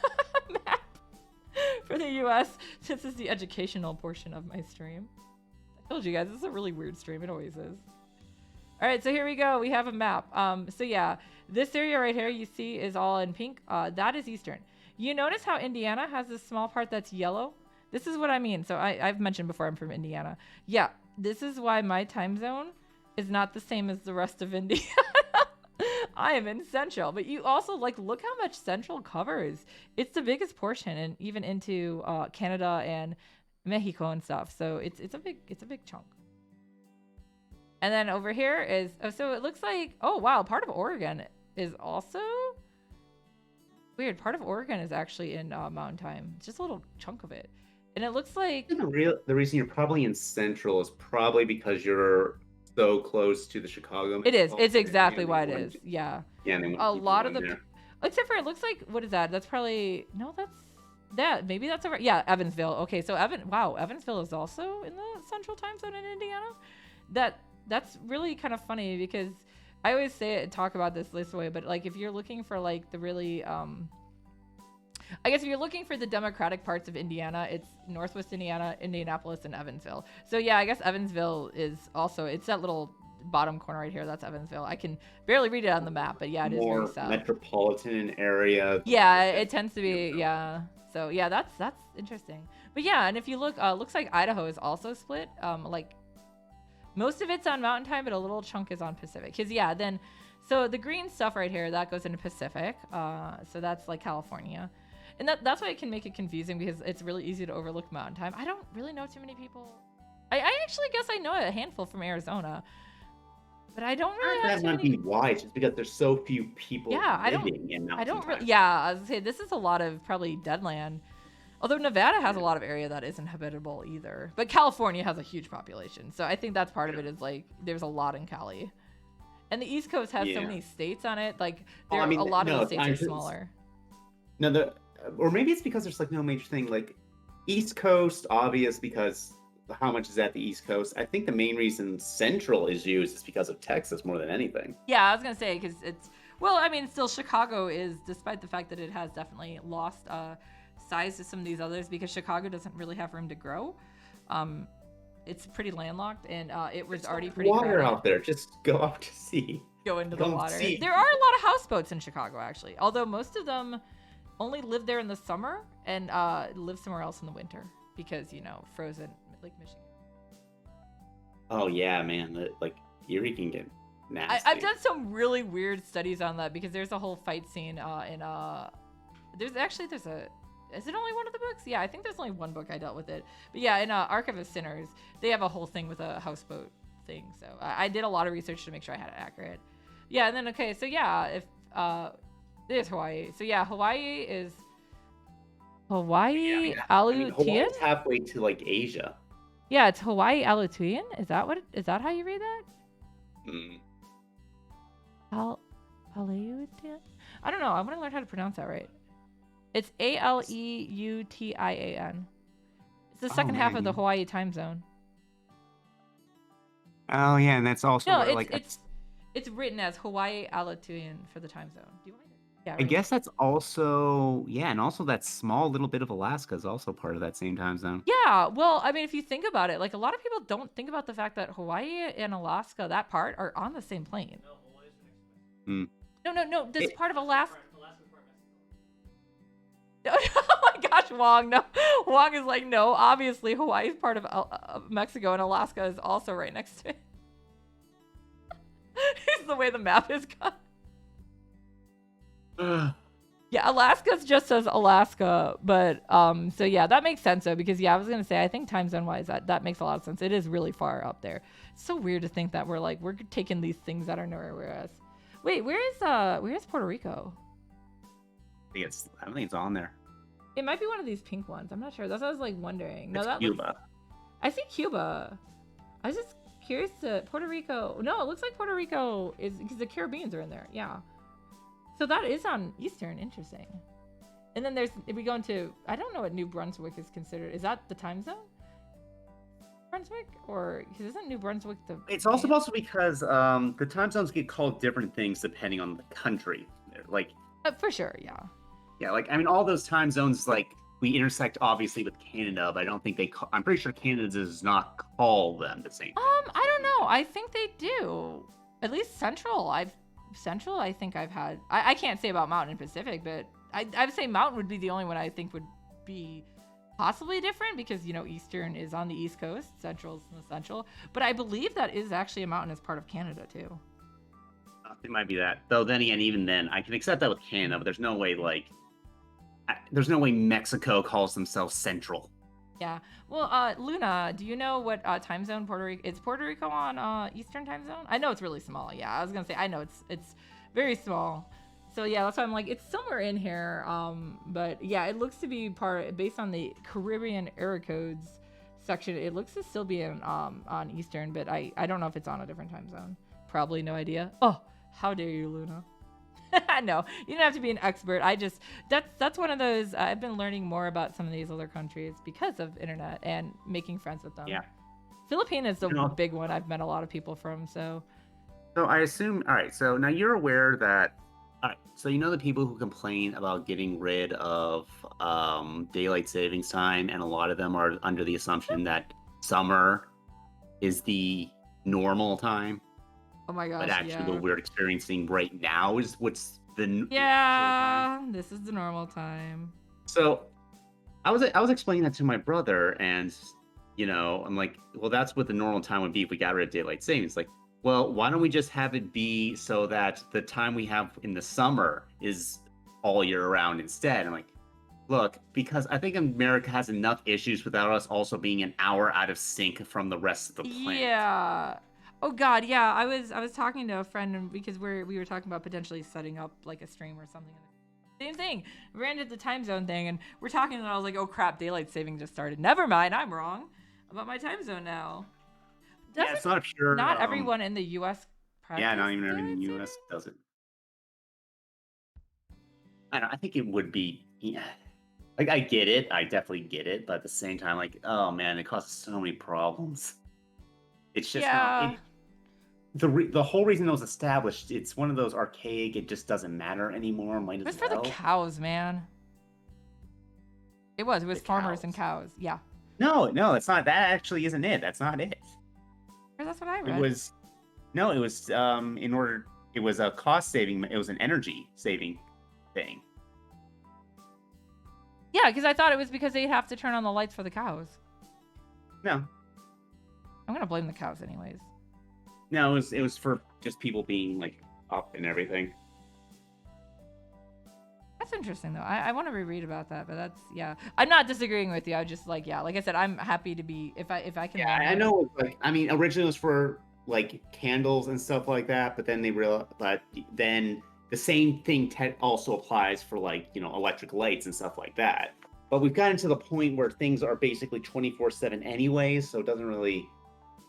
[SPEAKER 1] map for the U.S.? This is the educational portion of my stream. I told you guys, this is a really weird stream. It always is. All right, so here we go. We have a map. So yeah, this area right here you see is all in pink. That is Eastern. You notice how Indiana has this small part that's yellow? This is what I mean. So I've mentioned before I'm from Indiana. Yeah, this is why my time zone is not the same as the rest of Indiana. I am in Central, but you also look how much Central covers. It's the biggest portion, and even into Canada and Mexico and stuff. So it's a big chunk. And then over here is so it looks like wow, part of Oregon is also weird. Part of Oregon is actually in Mountain Time. It's just a little chunk of it, and it looks like
[SPEAKER 4] the reason you're probably in Central is probably because you're so close to the Chicago.
[SPEAKER 1] It is. It's exactly why it is. Yeah.
[SPEAKER 4] Yeah.
[SPEAKER 1] A lot of except for it looks like what is that? That's probably maybe that's over. Yeah, Evansville. Okay, so Evansville is also in the Central Time Zone in Indiana. That's really kind of funny because I always talk about this way, but if you're looking for the really I guess if you're looking for the democratic parts of Indiana, it's Northwest Indiana, Indianapolis, and Evansville. So yeah, I guess Evansville is also, it's that little bottom corner right here. That's Evansville. I can barely read it on the map, but yeah, it is very south.
[SPEAKER 4] Metropolitan area.
[SPEAKER 1] Yeah, it tends to be, yeah. So yeah, that's interesting. But yeah, and if you look, looks like Idaho is also split. Most of it's on Mountain Time, but a little chunk is on Pacific. Because yeah, so the green stuff right here, that goes into Pacific. So that's California. And that's why it can make it confusing because it's really easy to overlook Mountain Time. I don't really know too many people. I actually guess I know a handful from Arizona. But I don't really
[SPEAKER 4] have too many. Why? It's just because there's so few people living in Mountain Time.
[SPEAKER 1] I was say this is a lot of probably deadland. Although Nevada has a lot of area that isn't habitable either. But California has a huge population. So I think that's part of it is there's a lot in Cali. And the East Coast has so many states on it. A lot of the states are smaller.
[SPEAKER 4] No, or maybe it's because there's no major thing. East Coast, obvious because how much is at the East Coast. I think the main reason Central is used is because of Texas more than anything.
[SPEAKER 1] Yeah, I was going to say because still Chicago is, despite the fact that it has definitely lost size to some of these others because Chicago doesn't really have room to grow. It's pretty landlocked and it was already pretty
[SPEAKER 4] water
[SPEAKER 1] crowded.
[SPEAKER 4] Out there. Just go out to sea.
[SPEAKER 1] Go into the water. There are a lot of houseboats in Chicago actually, although most of them only live there in the summer and live somewhere else in the winter because frozen Lake Michigan.
[SPEAKER 4] Oh yeah, man! Erie can get nasty.
[SPEAKER 1] I've done some really weird studies on that because there's a whole fight scene in there's a. Is it only one of the books? Yeah, I think there's only one book I dealt with it. But yeah, in Archive of Sinners, they have a whole thing with a houseboat thing. So I did a lot of research to make sure I had it accurate. Yeah, and then so yeah, if there's Hawaii. So yeah, Hawaii is Hawaii
[SPEAKER 4] Hawaii
[SPEAKER 1] Aleutian?
[SPEAKER 4] is halfway to like Asia.
[SPEAKER 1] Yeah, it's Hawaii Aleutian. Is that how you read that? Aleutian? I don't know. I want to learn how to pronounce that right. It's Aleutian. It's the second half of the Hawaii time zone.
[SPEAKER 4] Oh yeah, and that's also
[SPEAKER 1] no. It's written as Hawaii Aleutian for the time zone. Do you want it? Yeah.
[SPEAKER 4] I guess that's also and also that small little bit of Alaska is also part of that same time zone.
[SPEAKER 1] Yeah, well, I mean, if you think about it, like a lot of people don't think about the fact that Hawaii and Alaska, that part, are on the same plane. No. This part of Alaska. Oh my gosh, Wong. No, Wong is like, no. Obviously, Hawaii is part of Mexico, and Alaska is also right next to it. It's the way the map is cut. Yeah, Alaska just says Alaska, but so yeah, that makes sense though, because yeah, I was gonna say I think time zone wise that makes a lot of sense. It is really far up there. It's so weird to think that we're taking these things that are nowhere else. Wait, where is Puerto Rico?
[SPEAKER 4] I don't think it's on there.
[SPEAKER 1] It might be one of these pink ones. I'm not sure. That's what I was like wondering. No,
[SPEAKER 4] that's Cuba.
[SPEAKER 1] I see Cuba. I was just curious to Puerto Rico. No, it looks like Puerto Rico is because the Caribbeans are in there. Yeah. So that is on Eastern. Interesting. And then if we go into, I don't know what New Brunswick is considered. Is that the time zone? Brunswick? Or, because isn't New Brunswick
[SPEAKER 4] It's also possible because the time zones get called different things depending on the country. Like.
[SPEAKER 1] For sure, yeah.
[SPEAKER 4] Yeah, like, I mean, all those time zones, like, we intersect obviously with Canada, but I don't think I'm pretty sure Canada does not call them the same.
[SPEAKER 1] I don't know. I think they do. At least Central, I think I've had. I can't say about Mountain and Pacific, but I would say Mountain would be the only one I think would be possibly different because, Eastern is on the East Coast, Central's in the Central. But I believe that is actually a mountain as part of Canada, too.
[SPEAKER 4] It might be that. Though, then again, even then, I can accept that with Canada, but there's no way, Mexico calls themselves Central.
[SPEAKER 1] Yeah. Well, Luna, do you know what time zone Puerto Rico? Is Puerto Rico on Eastern time zone? I know it's really small. Yeah, I was gonna say I know it's very small. So yeah, that's why I'm like it's somewhere in here. But yeah, it looks to be based on the Caribbean error codes section. It looks to still be on Eastern, but I don't know if it's on a different time zone. Probably no idea. Oh, how dare you, Luna? No, you don't have to be an expert. That's one of those. I've been learning more about some of these other countries because of internet and making friends with them.
[SPEAKER 4] Yeah.
[SPEAKER 1] Philippines is the big one. I've met a lot of people from. So
[SPEAKER 4] I assume. All right. So now you're aware that. All right. So the people who complain about getting rid of daylight savings time, and a lot of them are under the assumption that summer is the normal time.
[SPEAKER 1] Oh my gosh!
[SPEAKER 4] But actually, what we're experiencing right now is what's the
[SPEAKER 1] this is the normal time.
[SPEAKER 4] So, I was explaining that to my brother, and I'm like, well, that's what the normal time would be if we got rid of daylight savings. Like, well, why don't we just have it be so that the time we have in the summer is all year round instead? I'm like, look, because I think America has enough issues without us also being an hour out of sync from the rest of the planet.
[SPEAKER 1] Yeah. Oh God, yeah. I was talking to a friend because we were talking about potentially setting up like a stream or something. Same thing. We ran into the time zone thing, and we're talking, and I was like, "Oh crap, daylight saving just started." Never mind, I'm wrong about my time zone now.
[SPEAKER 4] Yeah, it's not pure.
[SPEAKER 1] Not everyone in the U.S.
[SPEAKER 4] Yeah, not even everyone in the U.S. does it. I think it would be. Yeah. Like I get it, I definitely get it, but at the same time, like, oh man, it causes so many problems. It's just not. The whole reason it was established, it's one of those archaic, it just doesn't matter anymore.
[SPEAKER 1] It was for the cows, man. It was farmers and cows. Yeah.
[SPEAKER 4] No, it's not. That actually isn't it. That's not it.
[SPEAKER 1] That's what I read.
[SPEAKER 4] It was it was a cost saving, it was an energy saving thing.
[SPEAKER 1] Yeah, because I thought it was because they'd have to turn on the lights for the cows.
[SPEAKER 4] No.
[SPEAKER 1] I'm gonna blame the cows anyways.
[SPEAKER 4] No, it was for just people being like up and everything.
[SPEAKER 1] That's interesting though. I want to reread about that, but that's I'm not disagreeing with you. I just like like I said, I'm happy to be if I can.
[SPEAKER 4] Yeah, I know. Like originally it was for like candles and stuff like that, but then then the same thing also applies for like electric lights and stuff like that. but we've gotten to the point where things are basically 24/7 anyways, so it doesn't really,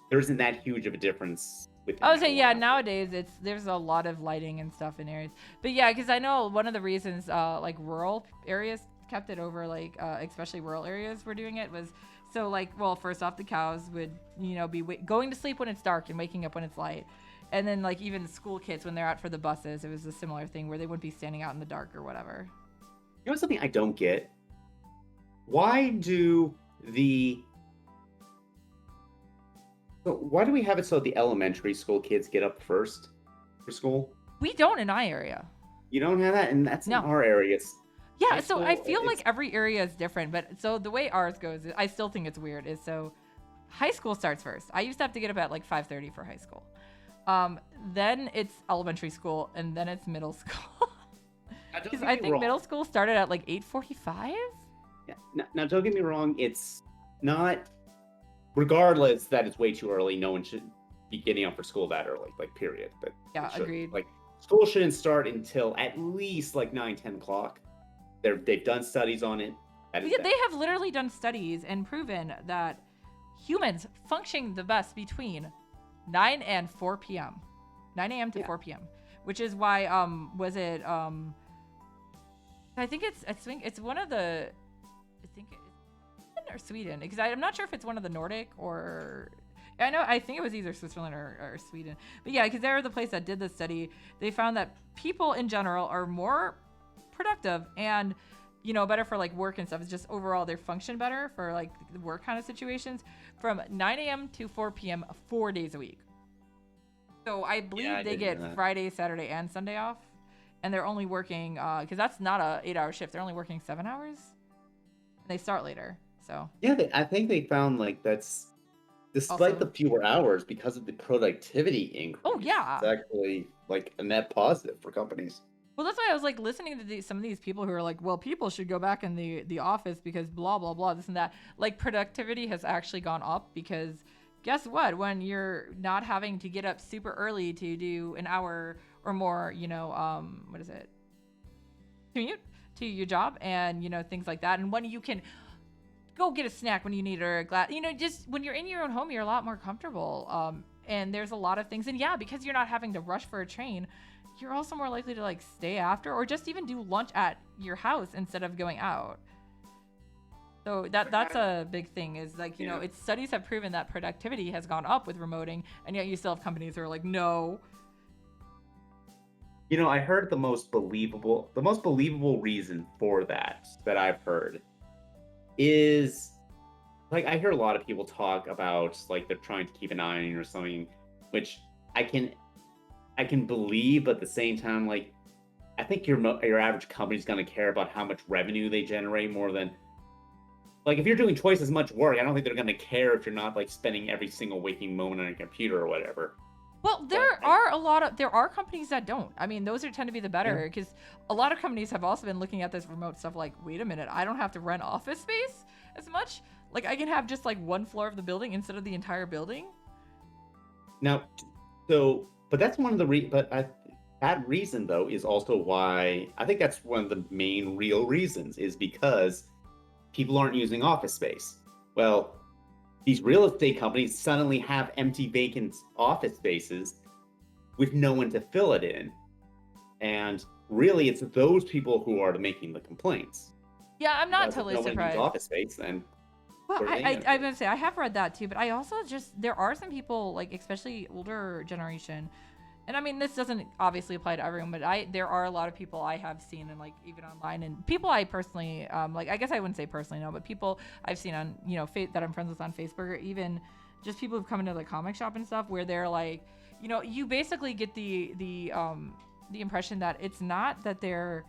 [SPEAKER 4] there isn't that huge of a difference.
[SPEAKER 1] I would say, yeah, nowadays there's a lot of lighting and stuff in areas. But yeah, because I know one of the reasons like rural areas kept it over, like especially rural areas were doing it, was so like, well, first off, the cows would, be going to sleep when it's dark and waking up when it's light. And then like even school kids, when they're out for the buses, it was a similar thing where they wouldn't be standing out in the dark or whatever.
[SPEAKER 4] You know something I don't get? Why do we have it so the elementary school kids get up first for school?
[SPEAKER 1] We don't in my area.
[SPEAKER 4] You don't have that? And that's
[SPEAKER 1] No.
[SPEAKER 4] in our area.
[SPEAKER 1] Yeah, so I feel like every area is different, but so the way ours goes, I still think it's weird, is so high school starts first. I used to have to get up at like 5:30 for high school. Then it's elementary school, and then it's middle school. Because I think middle school started at like 8:45?
[SPEAKER 4] Yeah. Now, don't get me wrong, it's not, regardless that it's way too early, no one should be getting up for school that early, like, period. But
[SPEAKER 1] yeah, agreed.
[SPEAKER 4] Like, school shouldn't start until at least like 9-10 o'clock. They've done studies on it.
[SPEAKER 1] Yeah, they have literally done studies and proven that humans function the best between 9 and 4 p.m. 9 a.m. to 4 p.m. Which is why I think it's one of the, I think it's Sweden or Sweden, because I'm not sure if it's one of the Nordic or I think it was either Switzerland or Sweden. But yeah, because they were the place that did the study. They found that people in general are more productive and better for like work and stuff. It's just overall they function better for like work kind of situations from 9 a.m. to 4 p.m. 4 days a week. So I believe they get Friday, Saturday, and Sunday off, and they're only working because that's not a 8-hour shift. They're only working 7 hours. And they start later. So
[SPEAKER 4] yeah, I think they found like that's despite the fewer hours, because of the productivity increase.
[SPEAKER 1] Oh yeah,
[SPEAKER 4] it's actually like a net positive for companies.
[SPEAKER 1] Well, that's why I was like listening to some of these people who are like, well, people should go back in the office because blah, blah, blah, this and that. Like productivity has actually gone up because guess what? When you're not having to get up super early to do an hour or more, what is it? Commute to your job and, things like that. And when you can go get a snack when you need or a glass, just when you're in your own home, you're a lot more comfortable. And there's a lot of things. And yeah, because you're not having to rush for a train, you're also more likely to like stay after or just even do lunch at your house instead of going out. So that's a big thing is like, it's studies have proven that productivity has gone up with remoting, and yet you still have companies who are like, no.
[SPEAKER 4] I heard the most believable reason for that I've heard is like, I hear a lot of people talk about like they're trying to keep an eye on you or something, which I can believe, but at the same time, like, I think your average company's going to care about how much revenue they generate more than, like, if you're doing twice as much work, I don't think they're going to care if you're not like spending every single waking moment on a computer or whatever.
[SPEAKER 1] Well, there are companies that don't. I mean, those tend to be the better, because a lot of companies have also been looking at this remote stuff like, wait a minute, I don't have to rent office space as much. Like, I can have just like one floor of the building instead of the entire building.
[SPEAKER 4] Now, but that's one of the that reason though is also why I think that's one of the main real reasons is because people aren't using office space. Well, these real estate companies suddenly have empty vacant office spaces with no one to fill it in. And really it's those people who are making the complaints.
[SPEAKER 1] Yeah, I'm not totally surprised.
[SPEAKER 4] Office space then.
[SPEAKER 1] Well, I'm gonna say I have read that too, but I also there are some people like especially older generation, and I mean this doesn't obviously apply to everyone, but there are a lot of people I have seen and like even online and people I personally like I guess I wouldn't say personally no, but people I've seen on that I'm friends with on Facebook, or even just people who've come into the comic shop and stuff where they're like you basically get the impression that it's not that they're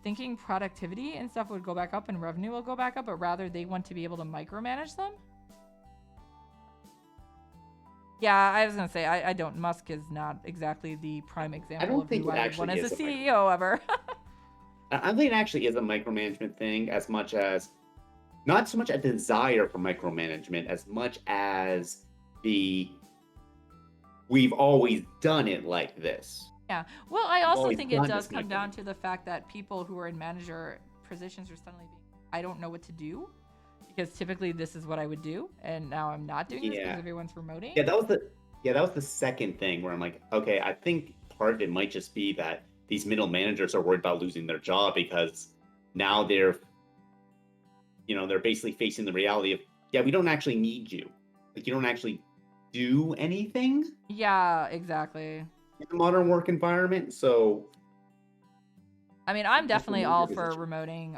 [SPEAKER 1] thinking productivity and stuff would go back up and revenue will go back up, but rather they want to be able to micromanage them. Yeah, I was gonna say I don't. Musk is not exactly the prime example of who I would want as a CEO ever.
[SPEAKER 4] I think it actually is a micromanagement thing, as much as not so much a desire for micromanagement, as much as we've always done it like this.
[SPEAKER 1] Yeah. Well, I also think it does come down to the fact that people who are in manager positions are suddenly being I don't know what to do because typically this is what I would do, and now I'm not doing this because everyone's remoting.
[SPEAKER 4] Yeah, that was the second thing where I'm like, okay, I think part of it might just be that these middle managers are worried about losing their job because now they're basically facing the reality of, we don't actually need you. Like, you don't actually do anything.
[SPEAKER 1] Yeah, exactly.
[SPEAKER 4] In the modern work environment, so.
[SPEAKER 1] I mean, I'm definitely all for remoting.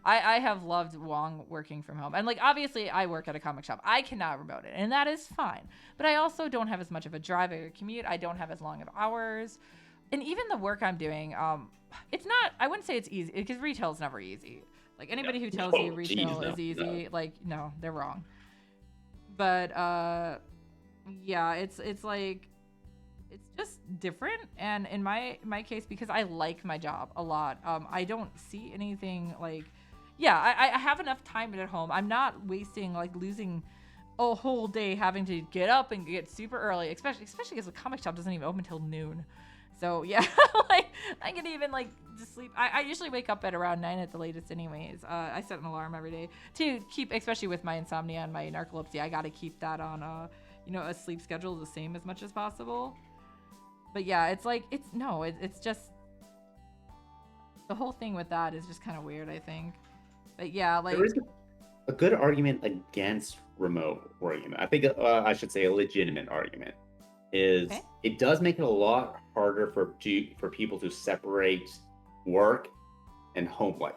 [SPEAKER 1] I have loved Wong working from home. And, like, obviously, I work at a comic shop. I cannot remote it, and that is fine. But I also don't have as much of a drive or commute. I don't have as long of hours. And even the work I'm doing, it's not, I wouldn't say it's easy, because retail is never easy. Like, anybody who tells you retail is easy, like, no, they're wrong. But, yeah, it's like, it's just different. And in my case, because I like my job a lot, I don't see anything like, I have enough time at home. I'm not wasting, like, losing a whole day having to get up and get super early, especially because the comic shop doesn't even open until noon. So yeah, like, I can even, like, just sleep. I usually wake up at around 9 at the latest anyways. I set an alarm every day to keep, especially with my insomnia and my narcolepsy, I got to keep that on a sleep schedule the same as much as possible. But yeah, it's like, it's just, the whole thing with that is just kind of weird, I think. But yeah, like,
[SPEAKER 4] there is a good argument against remote working. I think I should say a legitimate argument is it does make it a lot harder for people to separate work and home life.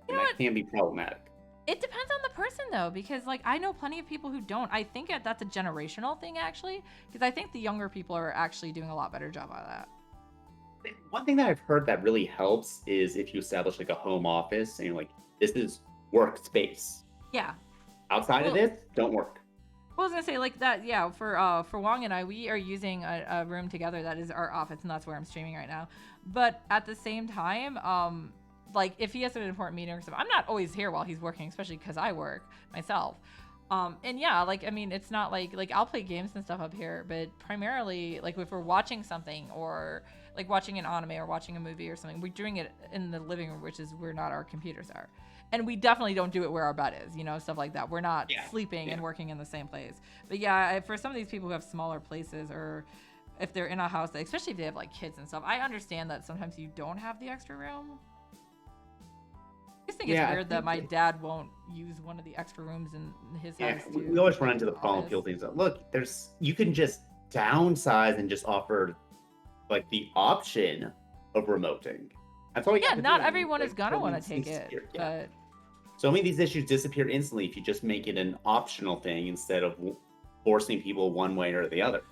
[SPEAKER 4] And that can be problematic.
[SPEAKER 1] It depends on the person, though, because, like, I know plenty of people who don't. I think that's a generational thing, actually, because I think the younger people are actually doing a lot better job on that.
[SPEAKER 4] One thing that I've heard that really helps is if you establish, like, a home office and you're like, this is workspace.
[SPEAKER 1] Yeah.
[SPEAKER 4] Outside of this, don't work.
[SPEAKER 1] Well, I was gonna say, like, that. Yeah, for Wong and I, we are using a room together that is our office, and that's where I'm streaming right now. But at the same time, like, if he has an important meeting or something, I'm not always here while he's working, especially because I work myself. And yeah, like, I mean, it's not like I'll play games and stuff up here, but primarily, like, if we're watching something or, like, watching an anime or watching a movie or something, we're doing it in the living room, which is where not our computers are. And we definitely don't do it where our bed is, stuff like that. We're not sleeping and working in the same place. But yeah, for some of these people who have smaller places, or if they're in a house, especially if they have, like, kids and stuff, I understand that sometimes you don't have the extra room. I just think it's weird that my dad won't use one of the extra rooms in his house.
[SPEAKER 4] We always run into the problem. People think, look, you can just downsize and just offer, like, the option of remoting. That's all you have to
[SPEAKER 1] not
[SPEAKER 4] do.
[SPEAKER 1] Everyone is gonna want to take it. But
[SPEAKER 4] so many of these issues disappear instantly if you just make it an optional thing instead of forcing people one way or the other.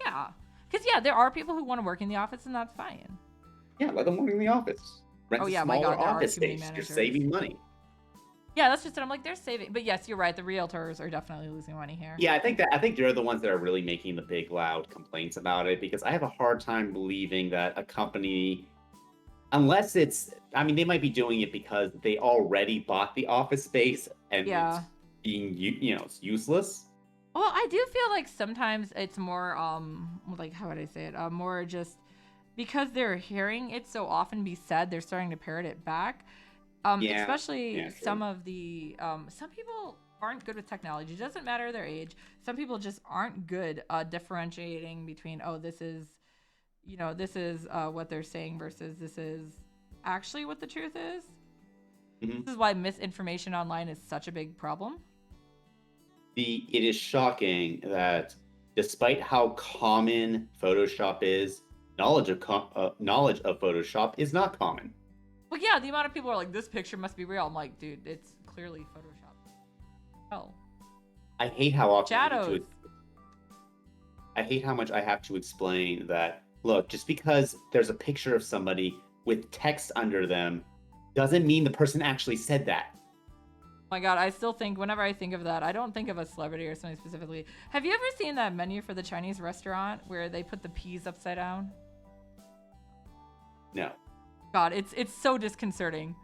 [SPEAKER 1] Yeah, because there are people who want to work in the office, and that's fine.
[SPEAKER 4] Yeah, let them work in the office. Rent a smaller office space. You're saving money.
[SPEAKER 1] Yeah, that's just it. I'm like, they're saving. But yes, you're right. The realtors are definitely losing money here.
[SPEAKER 4] Yeah, I think they're the ones that are really making the big, loud complaints about it, because I have a hard time believing that a company, unless they might be doing it because they already bought the office space and it's being, it's useless.
[SPEAKER 1] Well, I do feel like sometimes it's more, like, how would I say it? More just because they're hearing it so often be said, they're starting to parrot it back. Especially some of the, some people aren't good with technology. It doesn't matter their age. Some people just aren't good differentiating between, this is what they're saying versus this is actually what the truth is. Mm-hmm. This is why misinformation online is such a big problem.
[SPEAKER 4] It is shocking that despite how common Photoshop is, knowledge of Photoshop is not common.
[SPEAKER 1] Well, yeah, the amount of people are like, this picture must be real. I'm like, dude, it's clearly Photoshop. Oh.
[SPEAKER 4] I hate how often
[SPEAKER 1] shadows.
[SPEAKER 4] I hate how much I have to explain that, look, just because there's a picture of somebody with text under them doesn't mean the person actually said that.
[SPEAKER 1] Oh my God, I still think, whenever I think of that, I don't think of a celebrity or something specifically. Have you ever seen that menu for the Chinese restaurant where they put the peas upside down?
[SPEAKER 4] No.
[SPEAKER 1] God, it's so disconcerting.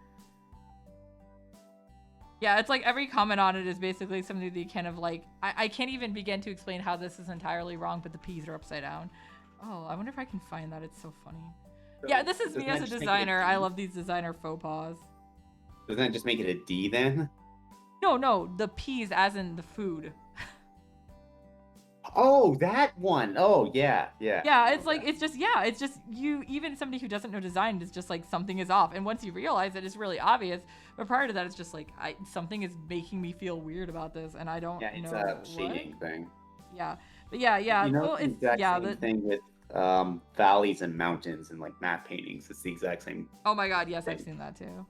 [SPEAKER 1] Yeah, it's like every comment on it is basically something that kind of like, I can't even begin to explain how this is entirely wrong, but the peas are upside down. Oh, I wonder if I can find that. It's so funny. So, yeah, this is me as a designer. I love these designer faux pas.
[SPEAKER 4] Doesn't that just make it a D then?
[SPEAKER 1] No, the peas as in the food.
[SPEAKER 4] Oh, that one. Oh, yeah.
[SPEAKER 1] Yeah, it's like, it's just you, even somebody who doesn't know design is just like, something is off. And once you realize it, it's really obvious. But prior to that, it's just like, something is making me feel weird about this, and I don't know.
[SPEAKER 4] Yeah, it's a shading thing.
[SPEAKER 1] Yeah, but yeah.
[SPEAKER 4] You know,
[SPEAKER 1] Well,
[SPEAKER 4] it's the exact same thing with valleys and mountains and like map paintings. It's the exact same.
[SPEAKER 1] Oh my god, yes, thing. I've seen that too.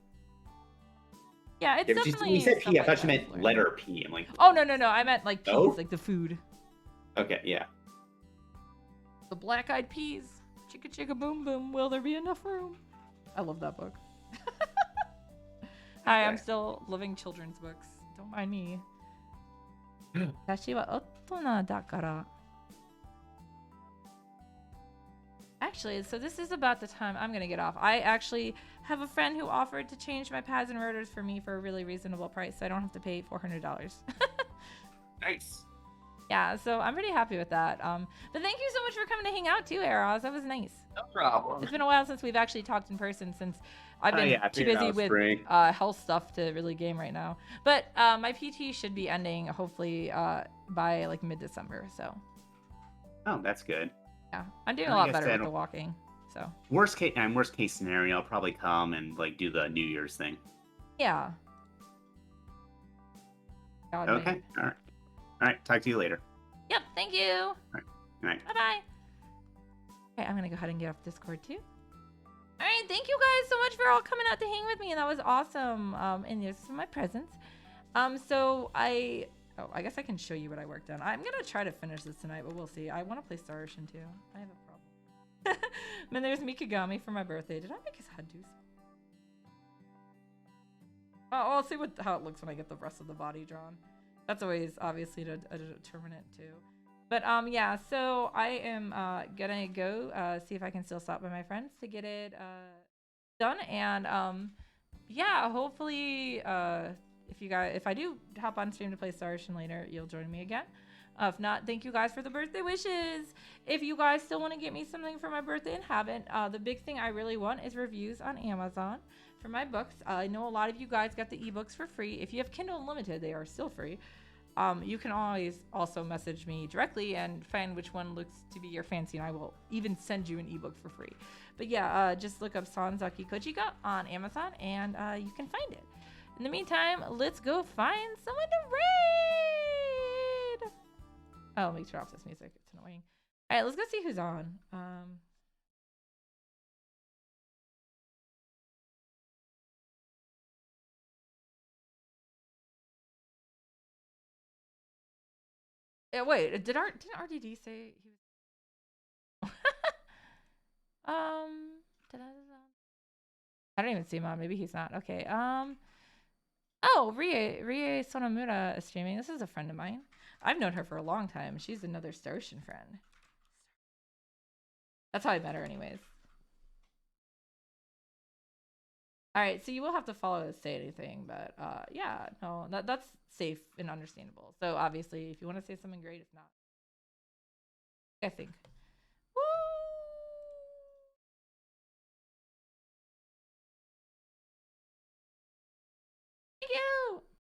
[SPEAKER 1] Yeah, it's definitely.
[SPEAKER 4] You said P. I thought you meant letter P. I'm like.
[SPEAKER 1] Oh no, I meant like peas, like the food. Okay,
[SPEAKER 4] yeah.
[SPEAKER 1] The black-eyed peas. Chicka chicka boom boom. Will there be enough room? I love that book. Hi, I'm still loving children's books. Don't mind me. 私は大人だから. Actually, so this is about the time I'm gonna get off. I actually have a friend who offered to change my pads and rotors for me for a really reasonable price, so I don't have to pay $400.
[SPEAKER 4] Nice.
[SPEAKER 1] Yeah, so I'm pretty happy with that. But thank you so much for coming to hang out too, Eros. That was nice.
[SPEAKER 4] No problem.
[SPEAKER 1] It's been a while since we've actually talked in person, since I've been too busy with health stuff to really game right now. But my PT should be ending hopefully by like mid-December. So.
[SPEAKER 4] Oh, that's good.
[SPEAKER 1] Yeah, I'm doing a lot better with the walking. So.
[SPEAKER 4] Worst case scenario, I'll probably come and like do the New Year's thing.
[SPEAKER 1] Yeah. God,
[SPEAKER 4] okay. Wait. All right. Talk to you later.
[SPEAKER 1] Yep. Thank you.
[SPEAKER 4] All right.
[SPEAKER 1] Bye-bye. Okay, I'm gonna go ahead and get off Discord too. All right, thank you guys so much for all coming out to hang with me, and that was awesome. And this is my presents. So I guess I can show you what I worked on. I'm gonna try to finish this tonight, but we'll see. I want to play Star Ocean too. I have a problem. And then there's Mikagami for my birthday. Did I make his head do something? Oh, I'll see how it looks when I get the rest of the body drawn. That's always obviously a determinant too. But yeah, so I am gonna go see if I can still stop by my friends to get it done, and yeah, hopefully if I do hop on stream to play Star Ocean later, you'll join me again. If not, thank you guys for the birthday wishes. If you guys still want to get me something for my birthday and haven't, the big thing I really want is reviews on Amazon for my books. I know a lot of you guys got the ebooks for free. If you have Kindle Unlimited, they are still free. You can always also message me directly and find which one looks to be your fancy, and I will even send you an ebook for free. But yeah, just look up Sanzaki Kojika on Amazon, and you can find it. In the meantime, let's go find someone to raid! Oh, let me turn off this music. It's annoying. All right, let's go see who's on. Yeah, wait, didn't RDD say he was? I don't even see him on. Maybe he's not. Okay. Oh, Rie Sonomura is streaming. This is a friend of mine. I've known her for a long time. She's another Star Ocean friend. That's how I met her, anyways. All right, so you will have to follow to say anything, but yeah, no, that's safe and understandable. So obviously, if you want to say something great, if not, I think.